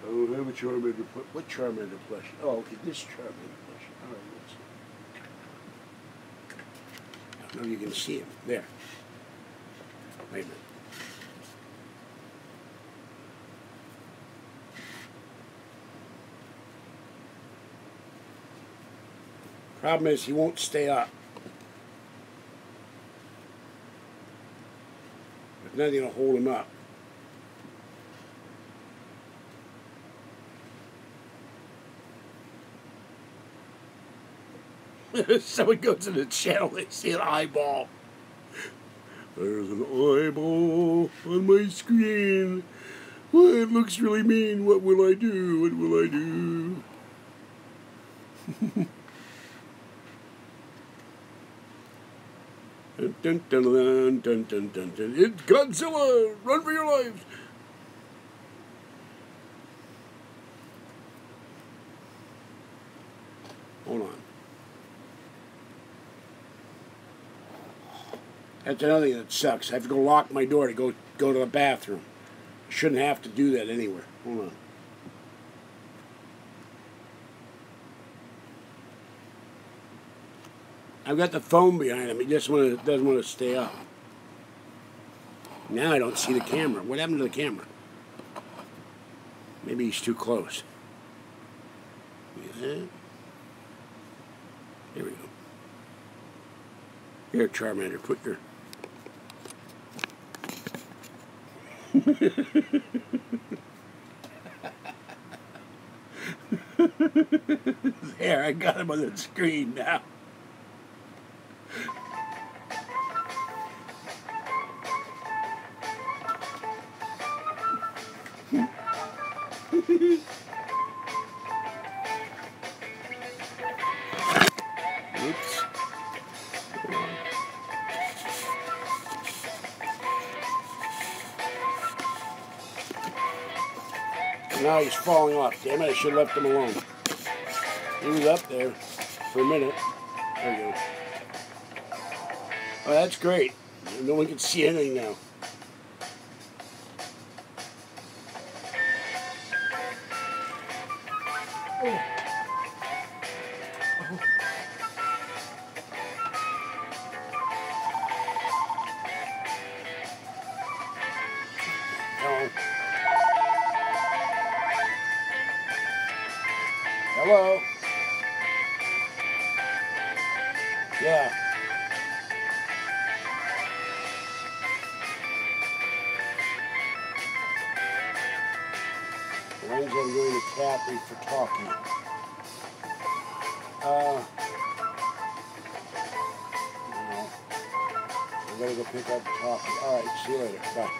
I don't have a Charmander plushie. What Charmander plushie? Oh, okay, this Charmander plushie. All right, let's see. I don't know if you can see him. There. Wait a minute. Problem is, he won't stay up. There's nothing to hold him up. Someone goes to the channel, they see an eyeball. There's an eyeball on my screen. Well, it looks really mean. What will I do? What will I do? Dun, dun, dun, dun, dun, dun, dun, dun. It's Godzilla! Run for your lives! Hold on. That's another thing that sucks. I have to go lock my door to go to the bathroom. I shouldn't have to do that anywhere. Hold on. I've got the phone behind him. He just doesn't want to stay up. Now I don't see the camera. What happened to the camera? Maybe he's too close. Yeah. There we go. Here, Charmander, put your... There, I got him on the screen now. Oops. Now he's falling off. Damn it, I should have left him alone. He was up there for a minute. There you go. Oh, that's great. No one can see anything now. Oh. Hello? Yeah. Wednesday I'm going to Kathy for talking. No. I gotta go pick up the coffee. Alright, see you later. Bye.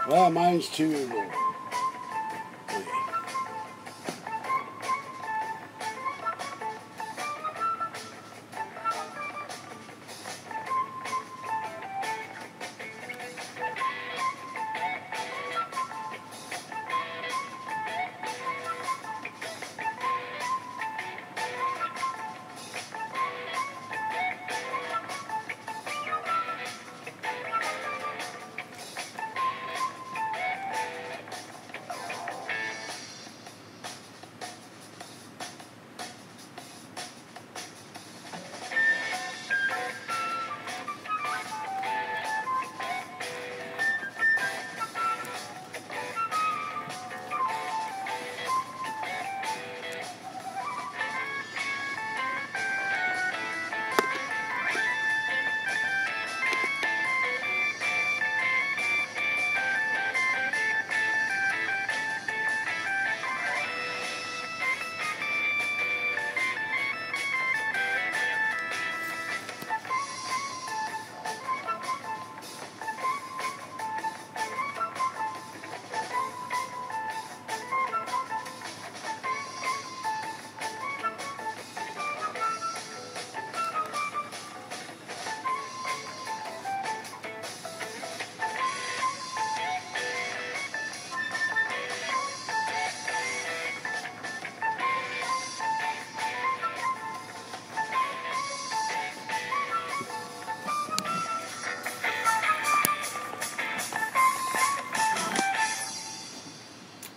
Well, mine's too.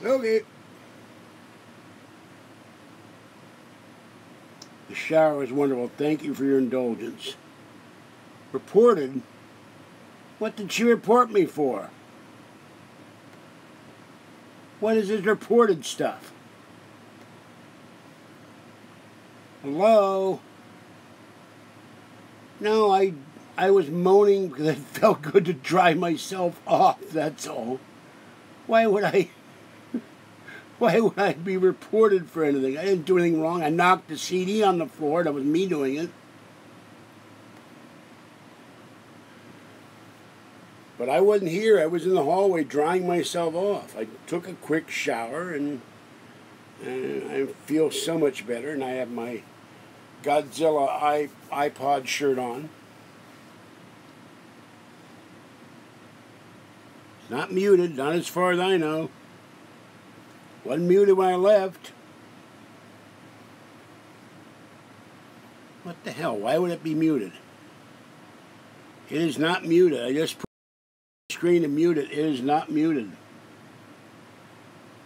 Okay. The shower was wonderful. Thank you for your indulgence. Reported? What did she report me for? What is this reported stuff? Hello? No, I was moaning because it felt good to dry myself off, that's all. Why would I be reported for anything? I didn't do anything wrong. I knocked the CD on the floor. That was me doing it. But I wasn't here. I was in the hallway drying myself off. I took a quick shower and I feel so much better. And I have my Godzilla iPod shirt on. It's not muted, not as far as I know. Wasn't muted when I left. What the hell? Why would it be muted? It is not muted. I just put the screen to mute it. It is not muted.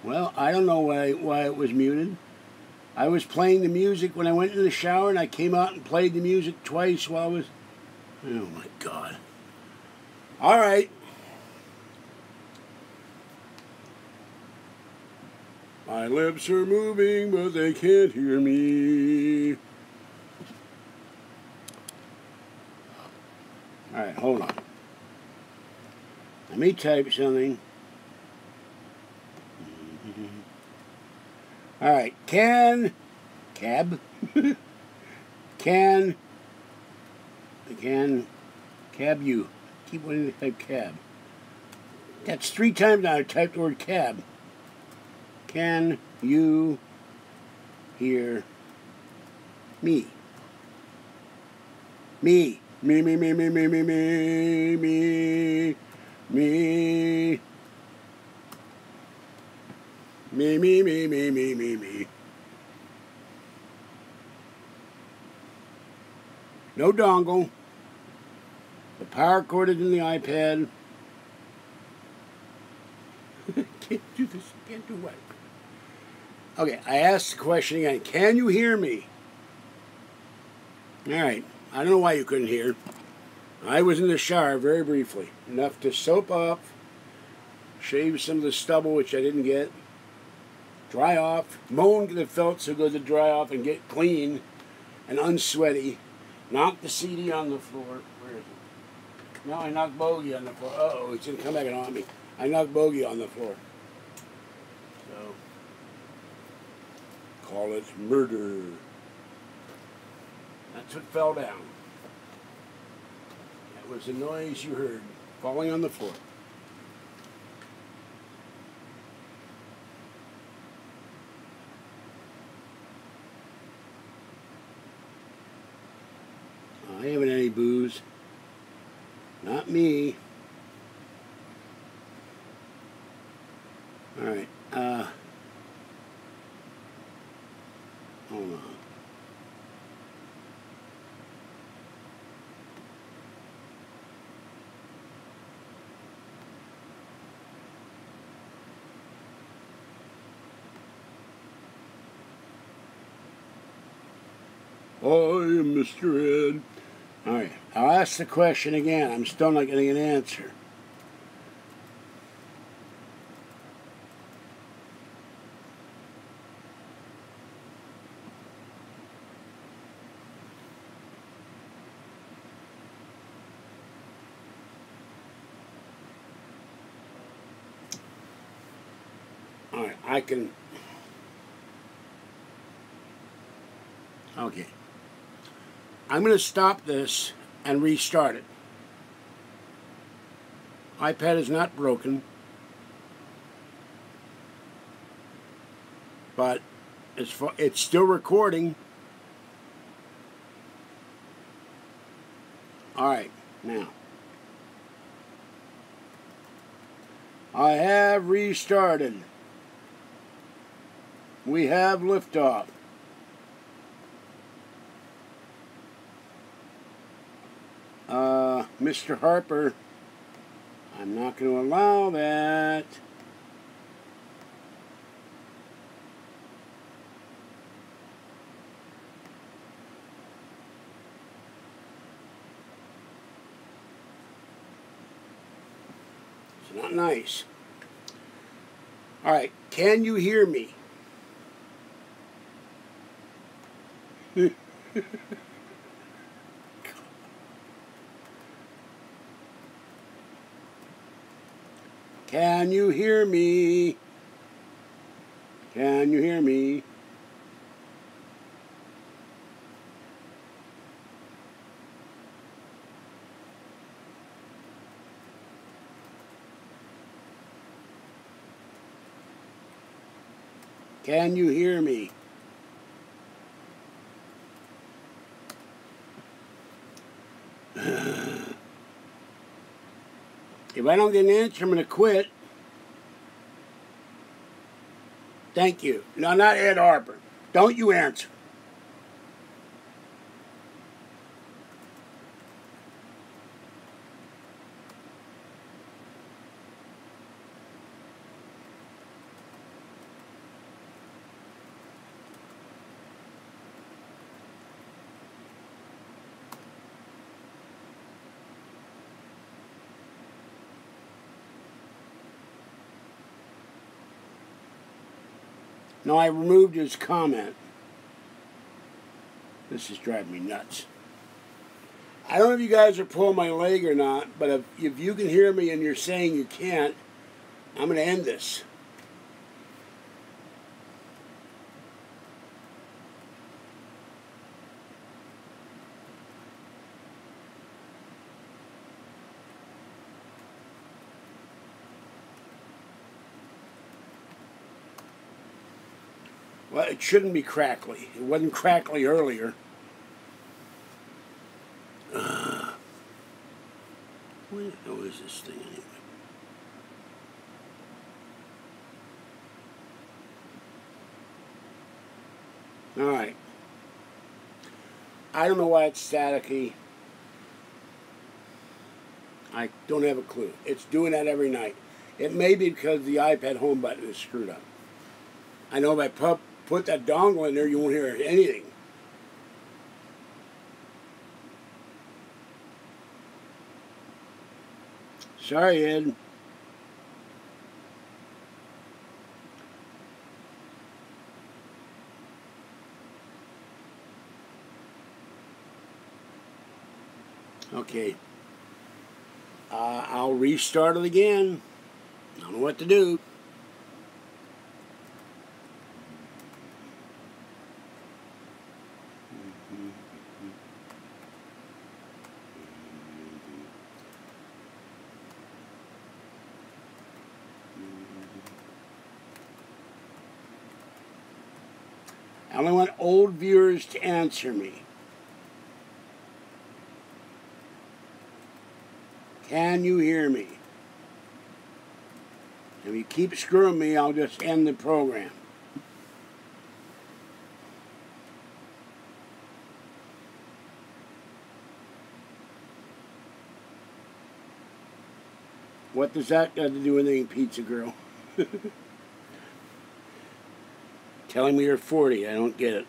Well, I don't know why it was muted. I was playing the music when I went in the shower, and I came out and played the music twice while I was... Oh, my God. All right. My lips are moving, but they can't hear me. All right, hold on. Let me type something. All right, can cab you. Keep wanting to type cab. That's 3 times now I typed the word cab. Can you hear me? Me. Me, me, me, me, me, me, me, me, me. Me, me, me, me, me, me, me. No dongle. The power cord is in the iPad. Can't do this. Can't do what? Okay, I asked the question again. Can you hear me? All right. I don't know why you couldn't hear. I was in the shower very briefly. Enough to soap up, shave some of the stubble, which I didn't get, dry off, mow and get the felt so good to dry off and get clean and unsweaty. Knock the CD on the floor. Where is it? No, I knocked Bogey on the floor. Uh-oh, it's going to come back and haunt me. I knocked Bogey on the floor. So, call it murder. That's what fell down. That was the noise you heard, falling on the floor. I haven't any booze. Not me. All right. Hold on. I am Mr. Ed. All right. I'll ask the question again. I'm still not getting an answer. All right. I can... Okay. I'm going to stop this and restart it. iPad is not broken, but it's still recording. All right, now I have restarted. We have liftoff. Mr. Harper, I'm not going to allow that. It's not nice. All right, can you hear me? Can you hear me? Can you hear me? Can you hear me? If I don't get an answer, I'm going to quit. Thank you. No, not Ed Harper. Don't you answer. No, I removed his comment. This is driving me nuts. I don't know if you guys are pulling my leg or not, but if you can hear me and you're saying you can't, I'm going to end this. Well, it shouldn't be crackly. It wasn't crackly earlier. Where the hell is this thing anyway? All right. I don't know why it's staticky. I don't have a clue. It's doing that every night. It may be because the iPad home button is screwed up. I know if I put that dongle in there, you won't hear anything. Sorry, Ed. Okay. I'll restart it again. I don't know what to do. I only want old viewers to answer me. Can you hear me? If you keep screwing me, I'll just end the program. What does that got to do with anything, Pizza Girl? Telling me you're 40, I don't get it.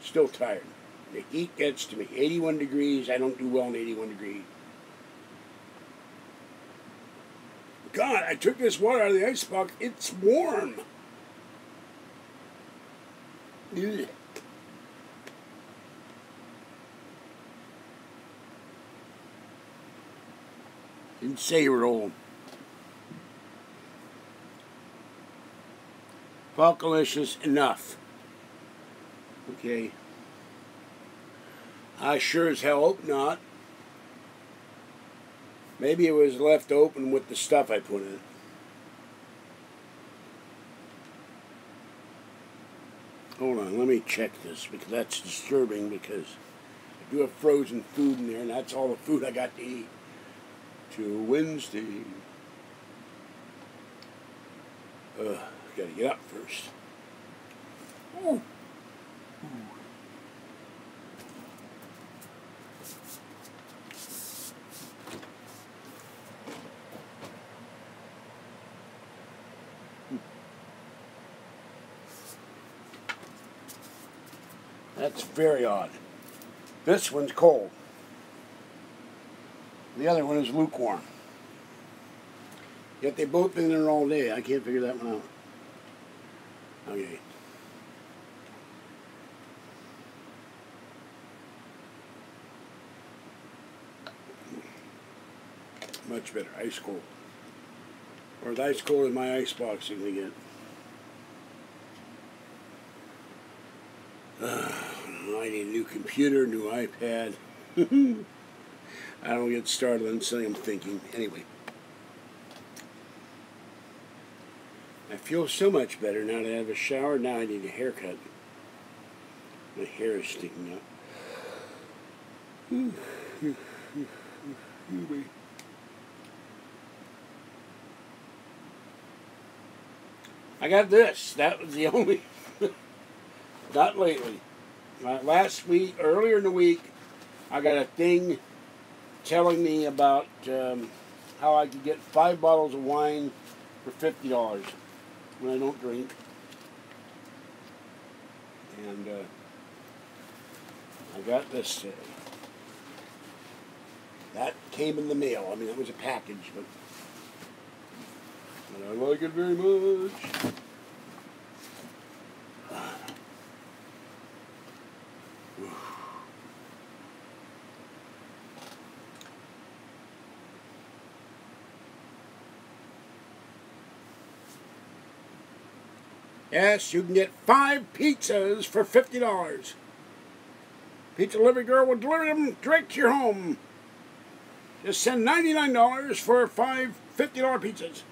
Still tired. The heat gets to me. 81 degrees, I don't do well in 81 degrees. God, I took this water out of the icebox. It's warm. Ugh. Didn't say you were old. Falkalicious, enough. Okay. I sure as hell hope not. Maybe it was left open with the stuff I put in it. Hold on, let me check this because that's disturbing because I do have frozen food in there and that's all the food I got to eat till Wednesday. Gotta get up first. Ooh. That's very odd. This one's cold. The other one is lukewarm. Yet they've both been there all day. I can't figure that one out. Okay. Much better. Ice cold. Or as ice cold as my ice box you can get. I need a new computer, new iPad. I don't get started on something I'm thinking. Anyway. I feel so much better now that I have a shower. Now I need a haircut. My hair is sticking up. I got this. That was the only... Not lately. Last week, earlier in the week, I got a thing telling me about how I could get 5 bottles of wine for $50 when I don't drink. And I got this today. That came in the mail. I mean, it was a package, but I like it very much. Yes, you can get 5 pizzas for $50. Pizza delivery girl will deliver them direct to your home. Just send $99 for 5 $50 pizzas.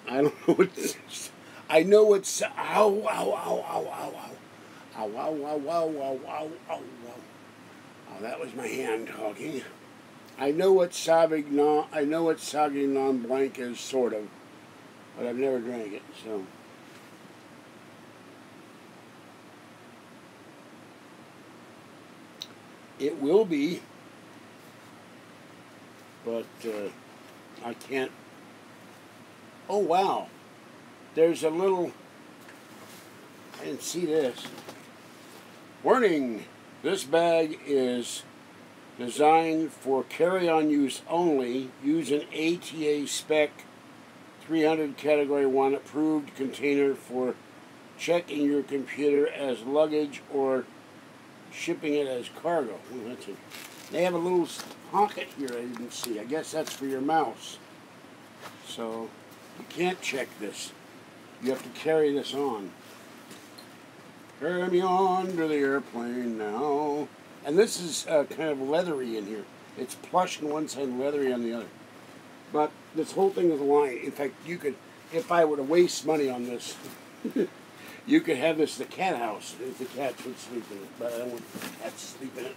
I don't know what I know it's ow, ow, ow, ow, ow, ow. Ow, ow, ow, ow, ow, ow, ow, ow. Oh, that was my hand talking. I know what Sauvignon Blanc is, sort of, but I've never drank it, so. It will be, but I can't. Oh, wow. There's a little, I didn't see this. Warning, this bag is designed for carry-on use only. Use an ATA spec 300 Category 1 approved container for checking your computer as luggage or shipping it as cargo. Oh, that's it. They have a little pocket here I didn't see. I guess that's for your mouse. So you can't check this. You have to carry this on. Carry me on to the airplane now. And this is kind of leathery in here. It's plush on one side and leathery on the other. But this whole thing is lined. In fact, you could, if I were to waste money on this, you could have this the cat house if the cats would sleep in it. But I don't want the cats to sleep in it.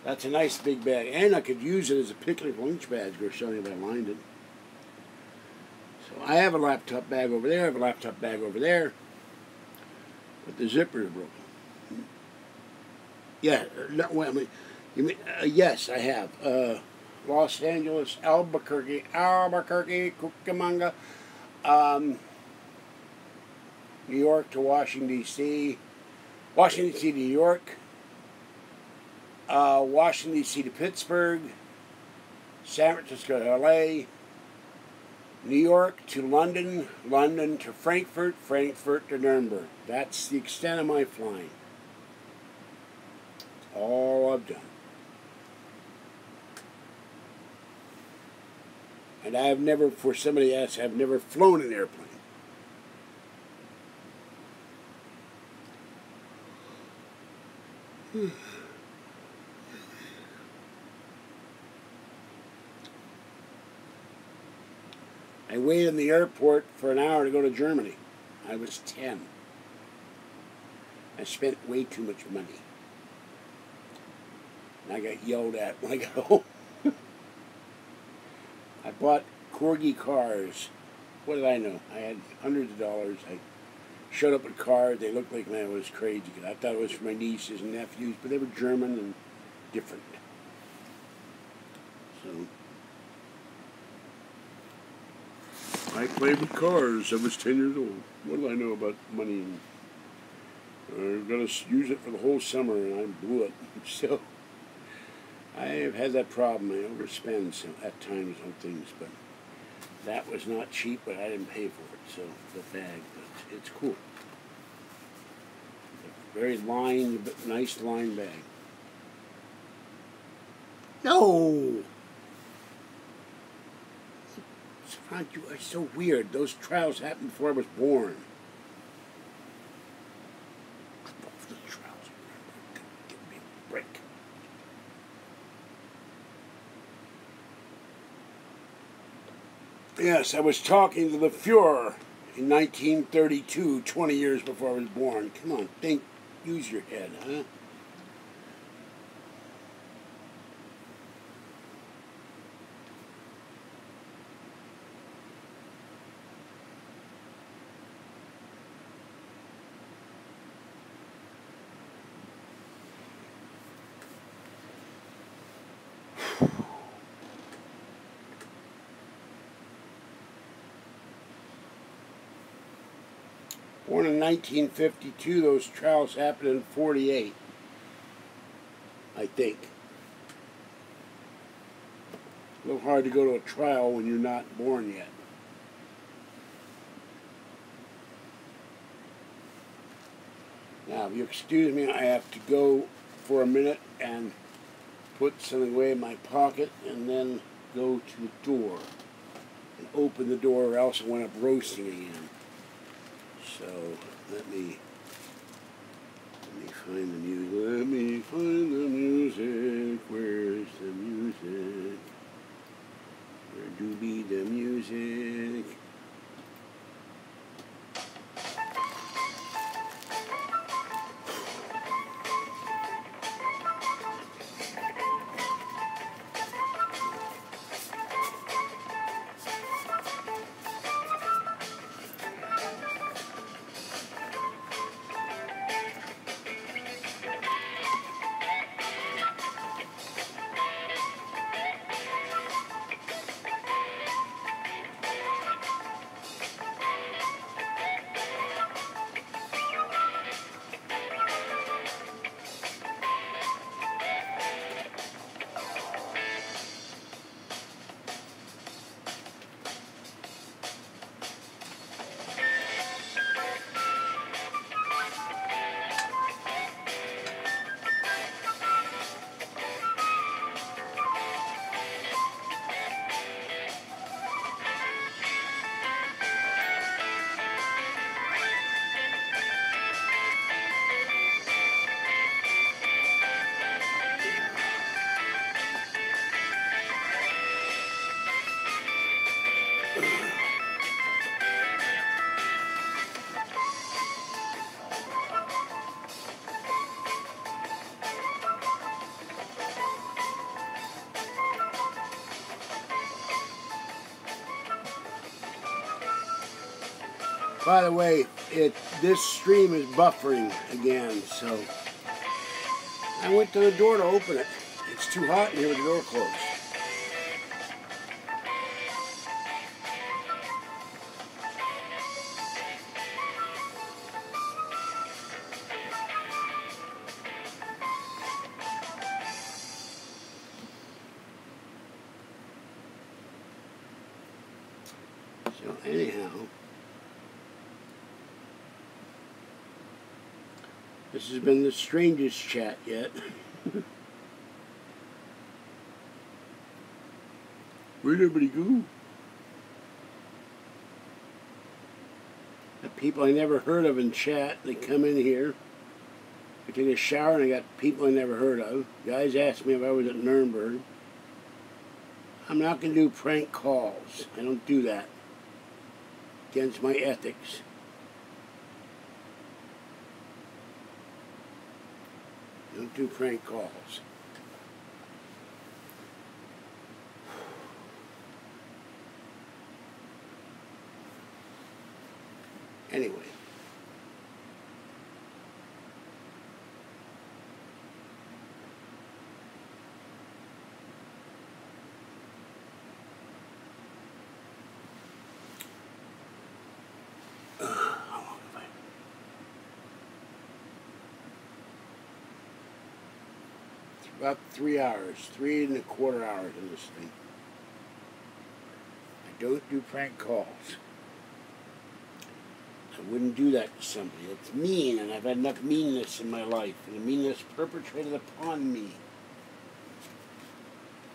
That's a nice big bag. And I could use it as a picnic lunch bag or something if I lined it. So I have a laptop bag over there. I have a laptop bag over there. But the zipper is broken. Yeah, no, well, I mean, you mean, yes, I have. Los Angeles, Albuquerque, Cucamonga, New York to Washington, D.C., Washington, D.C. to New York, Washington, D.C. to Pittsburgh, San Francisco to L.A., New York to London, London to Frankfurt, Frankfurt to Nuremberg. That's the extent of my flying. All I've done. And I have never, for somebody else, I've never flown an airplane. I waited in the airport for an hour to go to Germany. I was 10. I spent way too much money. And I got yelled at when I got home. I bought Corgi cars. What did I know? I had hundreds of dollars. I showed up with cars. They looked like, man, it was crazy. I thought it was for my nieces and nephews, but they were German and different. So I played with cars. I was 10 years old. What do I know about money? I've got to use it for the whole summer, and I blew it. So I have had that problem. I overspend at times on things, but that was not cheap, but I didn't pay for it. So the bag, but it's cool. A very lined, nice lined bag. No! You are so weird. Those trials happened before I was born. The trials. Give me a break. Yes, I was talking to the Fuhrer in 1932, 20 years before I was born. Come on, think, use your head, huh? Born in 1952, those trials happened in 48, I think. A little hard to go to a trial when you're not born yet. Now, if you excuse me, I have to go for a minute and put something away in my pocket and then go to the door and open the door, or else I wind up roasting again. So let me find the music. Let me find the music. Where's the music? Where do be the music? By the way, this stream is buffering again, so I went to the door to open it. It's too hot in here with the door closed. So anyhow, this has been the strangest chat yet. Where'd everybody go? Got people I never heard of in chat. They come in here. I take a shower and I got people I never heard of. Guys asked me if I was at Nuremberg. I'm not going to do prank calls. I don't do that. Against my ethics. Don't do prank calls. Anyway. How long have I? It's about 3 hours, 3.25 hours in this thing. I don't do prank calls. I wouldn't do that to somebody. That's mean, and I've had enough meanness in my life, and the meanness perpetrated upon me.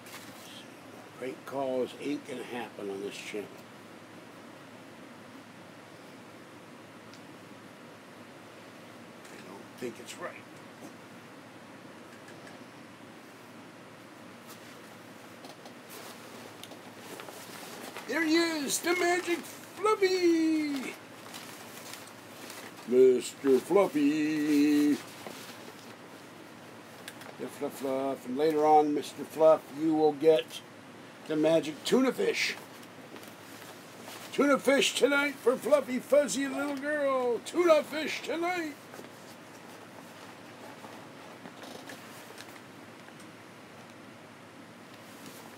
So, prank calls ain't gonna happen on this channel. I don't think it's right. There he is, the magic Fluffy! Mr. Fluffy. Fluff, fluff. And later on, Mr. Fluff, you will get the magic tuna fish. Tuna fish tonight for Fluffy, fuzzy little girl. Tuna fish tonight.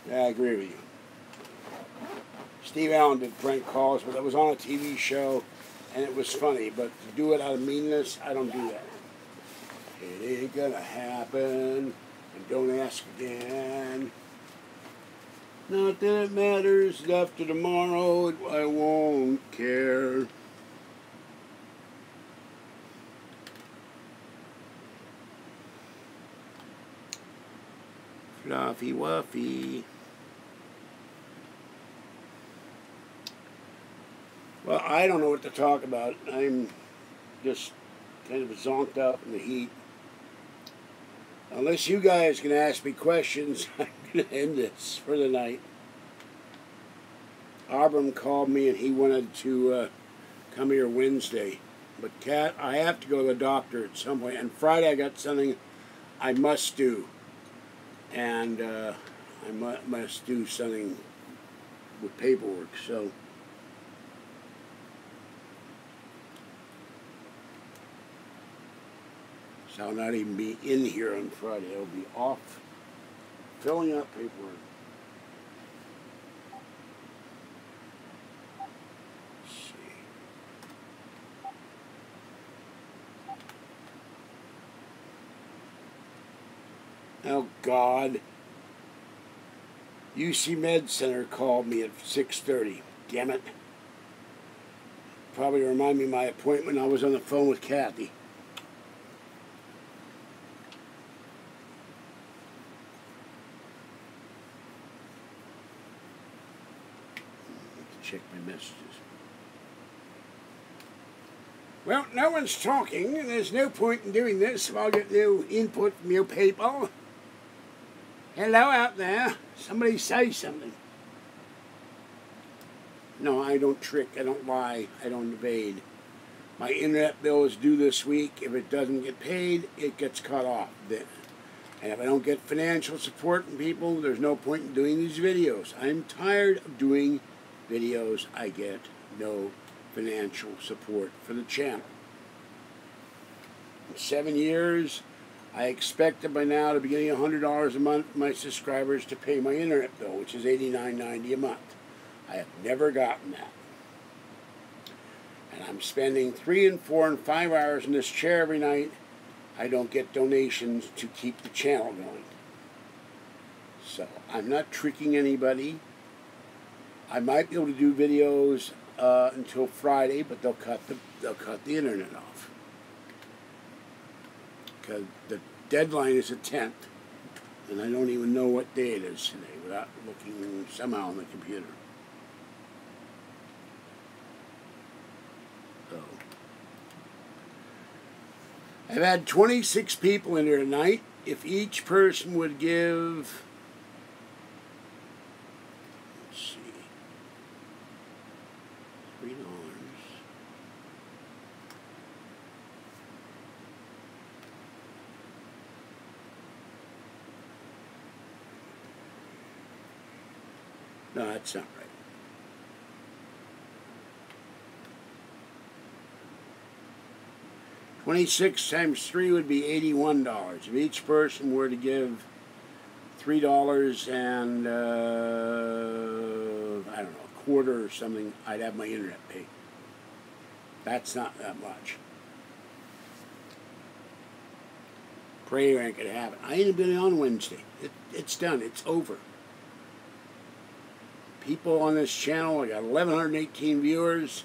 Yeah, I agree with you. Steve Allen did prank calls, but that was on a TV show. And it was funny, but to do it out of meanness, I don't do that. It ain't gonna happen, and don't ask again. Not that it matters, after tomorrow, I won't care. Fluffy Wuffy. Well, I don't know what to talk about. I'm just kind of zonked up in the heat. Unless you guys can ask me questions, I'm going to end this for the night. Abram called me and he wanted to come here Wednesday. But Kat, I have to go to the doctor at some point. And Friday I got something I must do. And I must do something with paperwork, so... So I'll not even be in here on Friday. I'll be off filling out paperwork. Let's see. Oh, God. UC Med Center called me at 6:30. Damn it. Probably remind me of my appointment. I was on the phone with Kathy. Check my messages. Well, no one's talking, and there's no point in doing this if I'll get no input from you people. Hello out there. Somebody say something. No, I don't trick. I don't lie. I don't evade. My internet bill is due this week. If it doesn't get paid, it gets cut off. And if I don't get financial support from people, there's no point in doing these videos. I'm tired of doing videos. I get no financial support for the channel. In 7 years, I expected by now to be getting $100 a month from my subscribers to pay my internet bill, which is $89.90 a month. I have never gotten that. And I'm spending 3 and 4 and 5 hours in this chair every night. I don't get donations to keep the channel going. So I'm not tricking anybody. I might be able to do videos until Friday, but they'll cut the internet off because the deadline is the 10th, and I don't even know what day it is today without looking somehow on the computer. So I've had 26 people in here tonight. If each person would give, let's see, $3. No, that's not right. $26 times 3 would be $81. If each person were to give $3 and I don't know, a quarter or something, I'd have my internet paid. That's not that much. Pray I could have it. I ain't been on Wednesday. It's done. It's over. People on this channel, I got 1,118 viewers.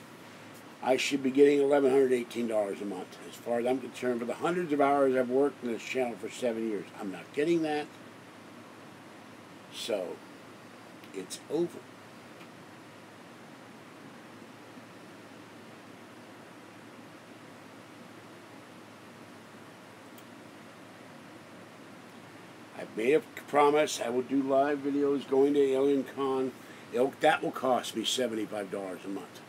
I should be getting $1,118 a month. As far as I'm concerned, for the hundreds of hours I've worked in this channel for 7 years, I'm not getting that. So, it's over. I've made a promise I will do live videos going to Alien Con. That will cost me $75 a month.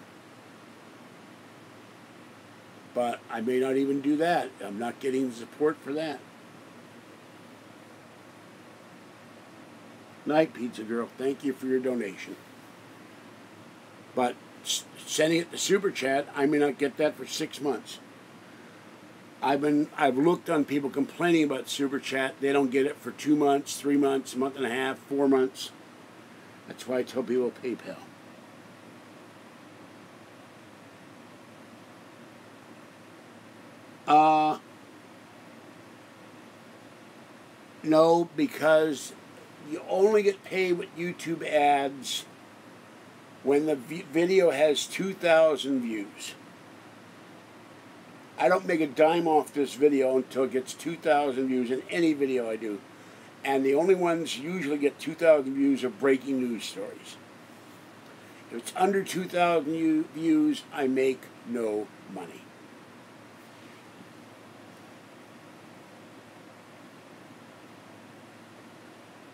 But I may not even do that. I'm not getting the support for that. Night, Pizza Girl. Thank you for your donation. But sending it to Super Chat, I may not get that for 6 months. I've looked on people complaining about Super Chat. They don't get it for 2 months, 3 months, a month and a half, 4 months. That's why I tell people PayPal. No, because you only get paid with YouTube ads when the video has 2,000 views. I don't make a dime off this video until it gets 2,000 views in any video I do. And the only ones usually get 2,000 views are breaking news stories. If it's under 2,000 views, I make no money.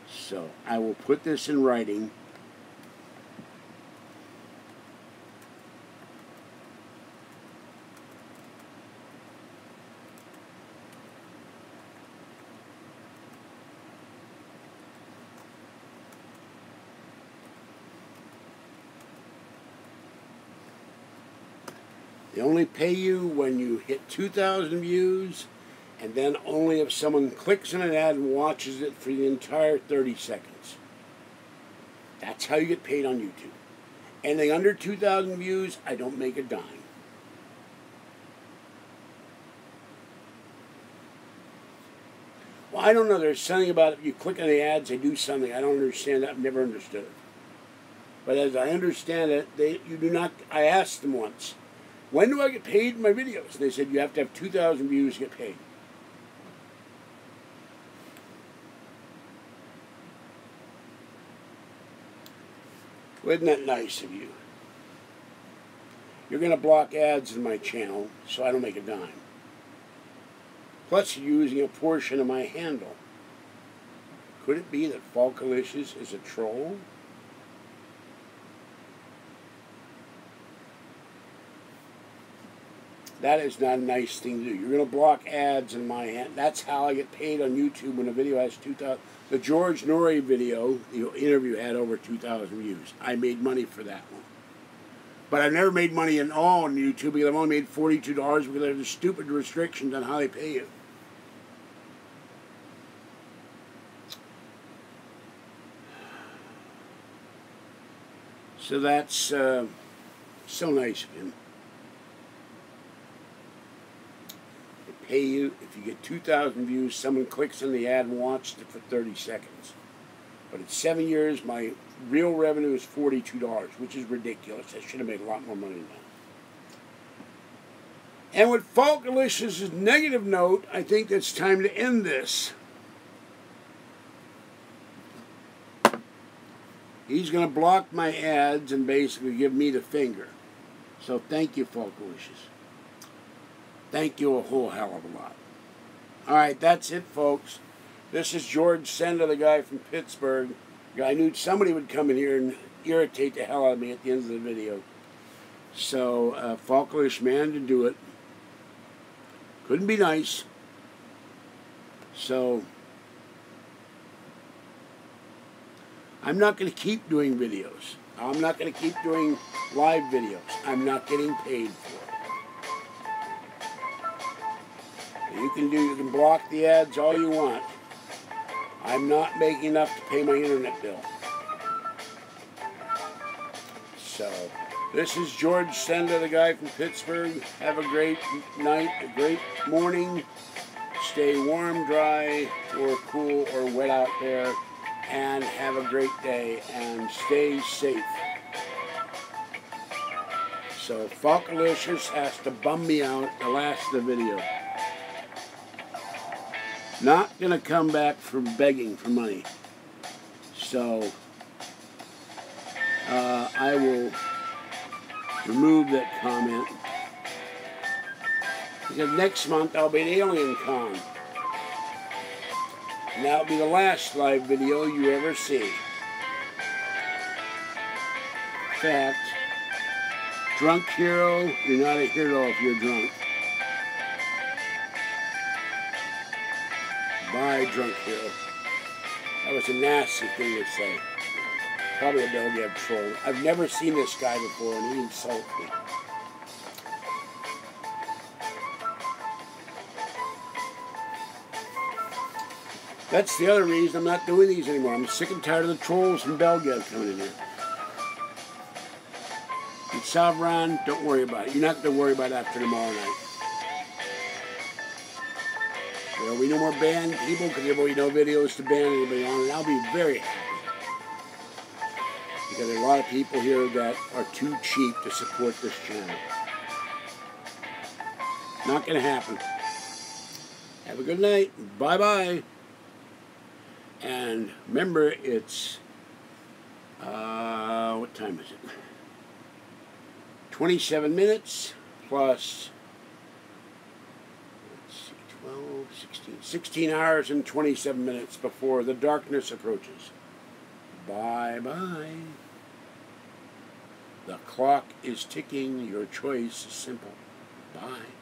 So I will put this in writing. They only pay you when you hit 2,000 views, and then only if someone clicks on an ad and watches it for the entire 30 seconds. That's how you get paid on YouTube. Anything under 2,000 views, I don't make a dime. Well, I don't know. There's something about it. You click on the ads, they do something. I don't understand that. I've never understood it. But as I understand it, you do not. I asked them once, when do I get paid in my videos? And they said you have to have 2,000 views to get paid. Isn't that nice of you? You're going to block ads in my channel, so I don't make a dime. Plus, you're using a portion of my handle. Could it be that Falkalicious is a troll? That is not a nice thing to do. You're going to block ads in my hand. That's how I get paid on YouTube when a video has 2,000. The George Norrie video, the interview, had over 2,000 views. I made money for that one. But I've never made money at all on YouTube because I've only made $42 because there's stupid restrictions on how they pay you. So that's so nice of him. They pay you, if you get 2,000 views, someone clicks on the ad and watches it for 30 seconds. But in 7 years, my real revenue is $42, which is ridiculous. I should have made a lot more money than that. And with Falkalicious' negative note, I think it's time to end this. He's going to block my ads and basically give me the finger. So thank you, Falkalicious. Thank you a whole hell of a lot. All right, that's it, folks. This is George Senda, the guy from Pittsburgh. I knew somebody would come in here and irritate the hell out of me at the end of the video. So, Falkalicious man to do it. Couldn't be nice. So, I'm not going to keep doing videos. I'm not going to keep doing live videos. I'm not getting paid for it. You can block the ads all you want. I'm not making enough to pay my internet bill. So, this is George Senda, the guy from Pittsburgh. Have a great night, a great morning. Stay warm, dry, or cool, or wet out there. And have a great day, and stay safe. So, Falkalicious has to bum me out the last of the video. Not going to come back for begging for money. So, I will remove that comment. Because next month I'll be at Alien Con. And that'll be the last live video you ever see. In fact, drunk hero, you're not a hero if you're drunk. Bye, drunk hero. That was a nasty thing to say. Probably a Belgian troll. I've never seen this guy before and he insulted me. That's the other reason I'm not doing these anymore. I'm sick and tired of the trolls from Belgium coming in here. And Abram, don't worry about it. You're not going to worry about it after tomorrow night. There'll be no more banned people because there will be no videos to ban anybody on, and I'll be very happy. Because there are a lot of people here that are too cheap to support this channel. Not going to happen. Have a good night. Bye-bye. And remember, it's, what time is it? 27 minutes plus, let's see, 12, 16 hours and 27 minutes before the darkness approaches. Bye-bye. The clock is ticking. Your choice is simple. Bye.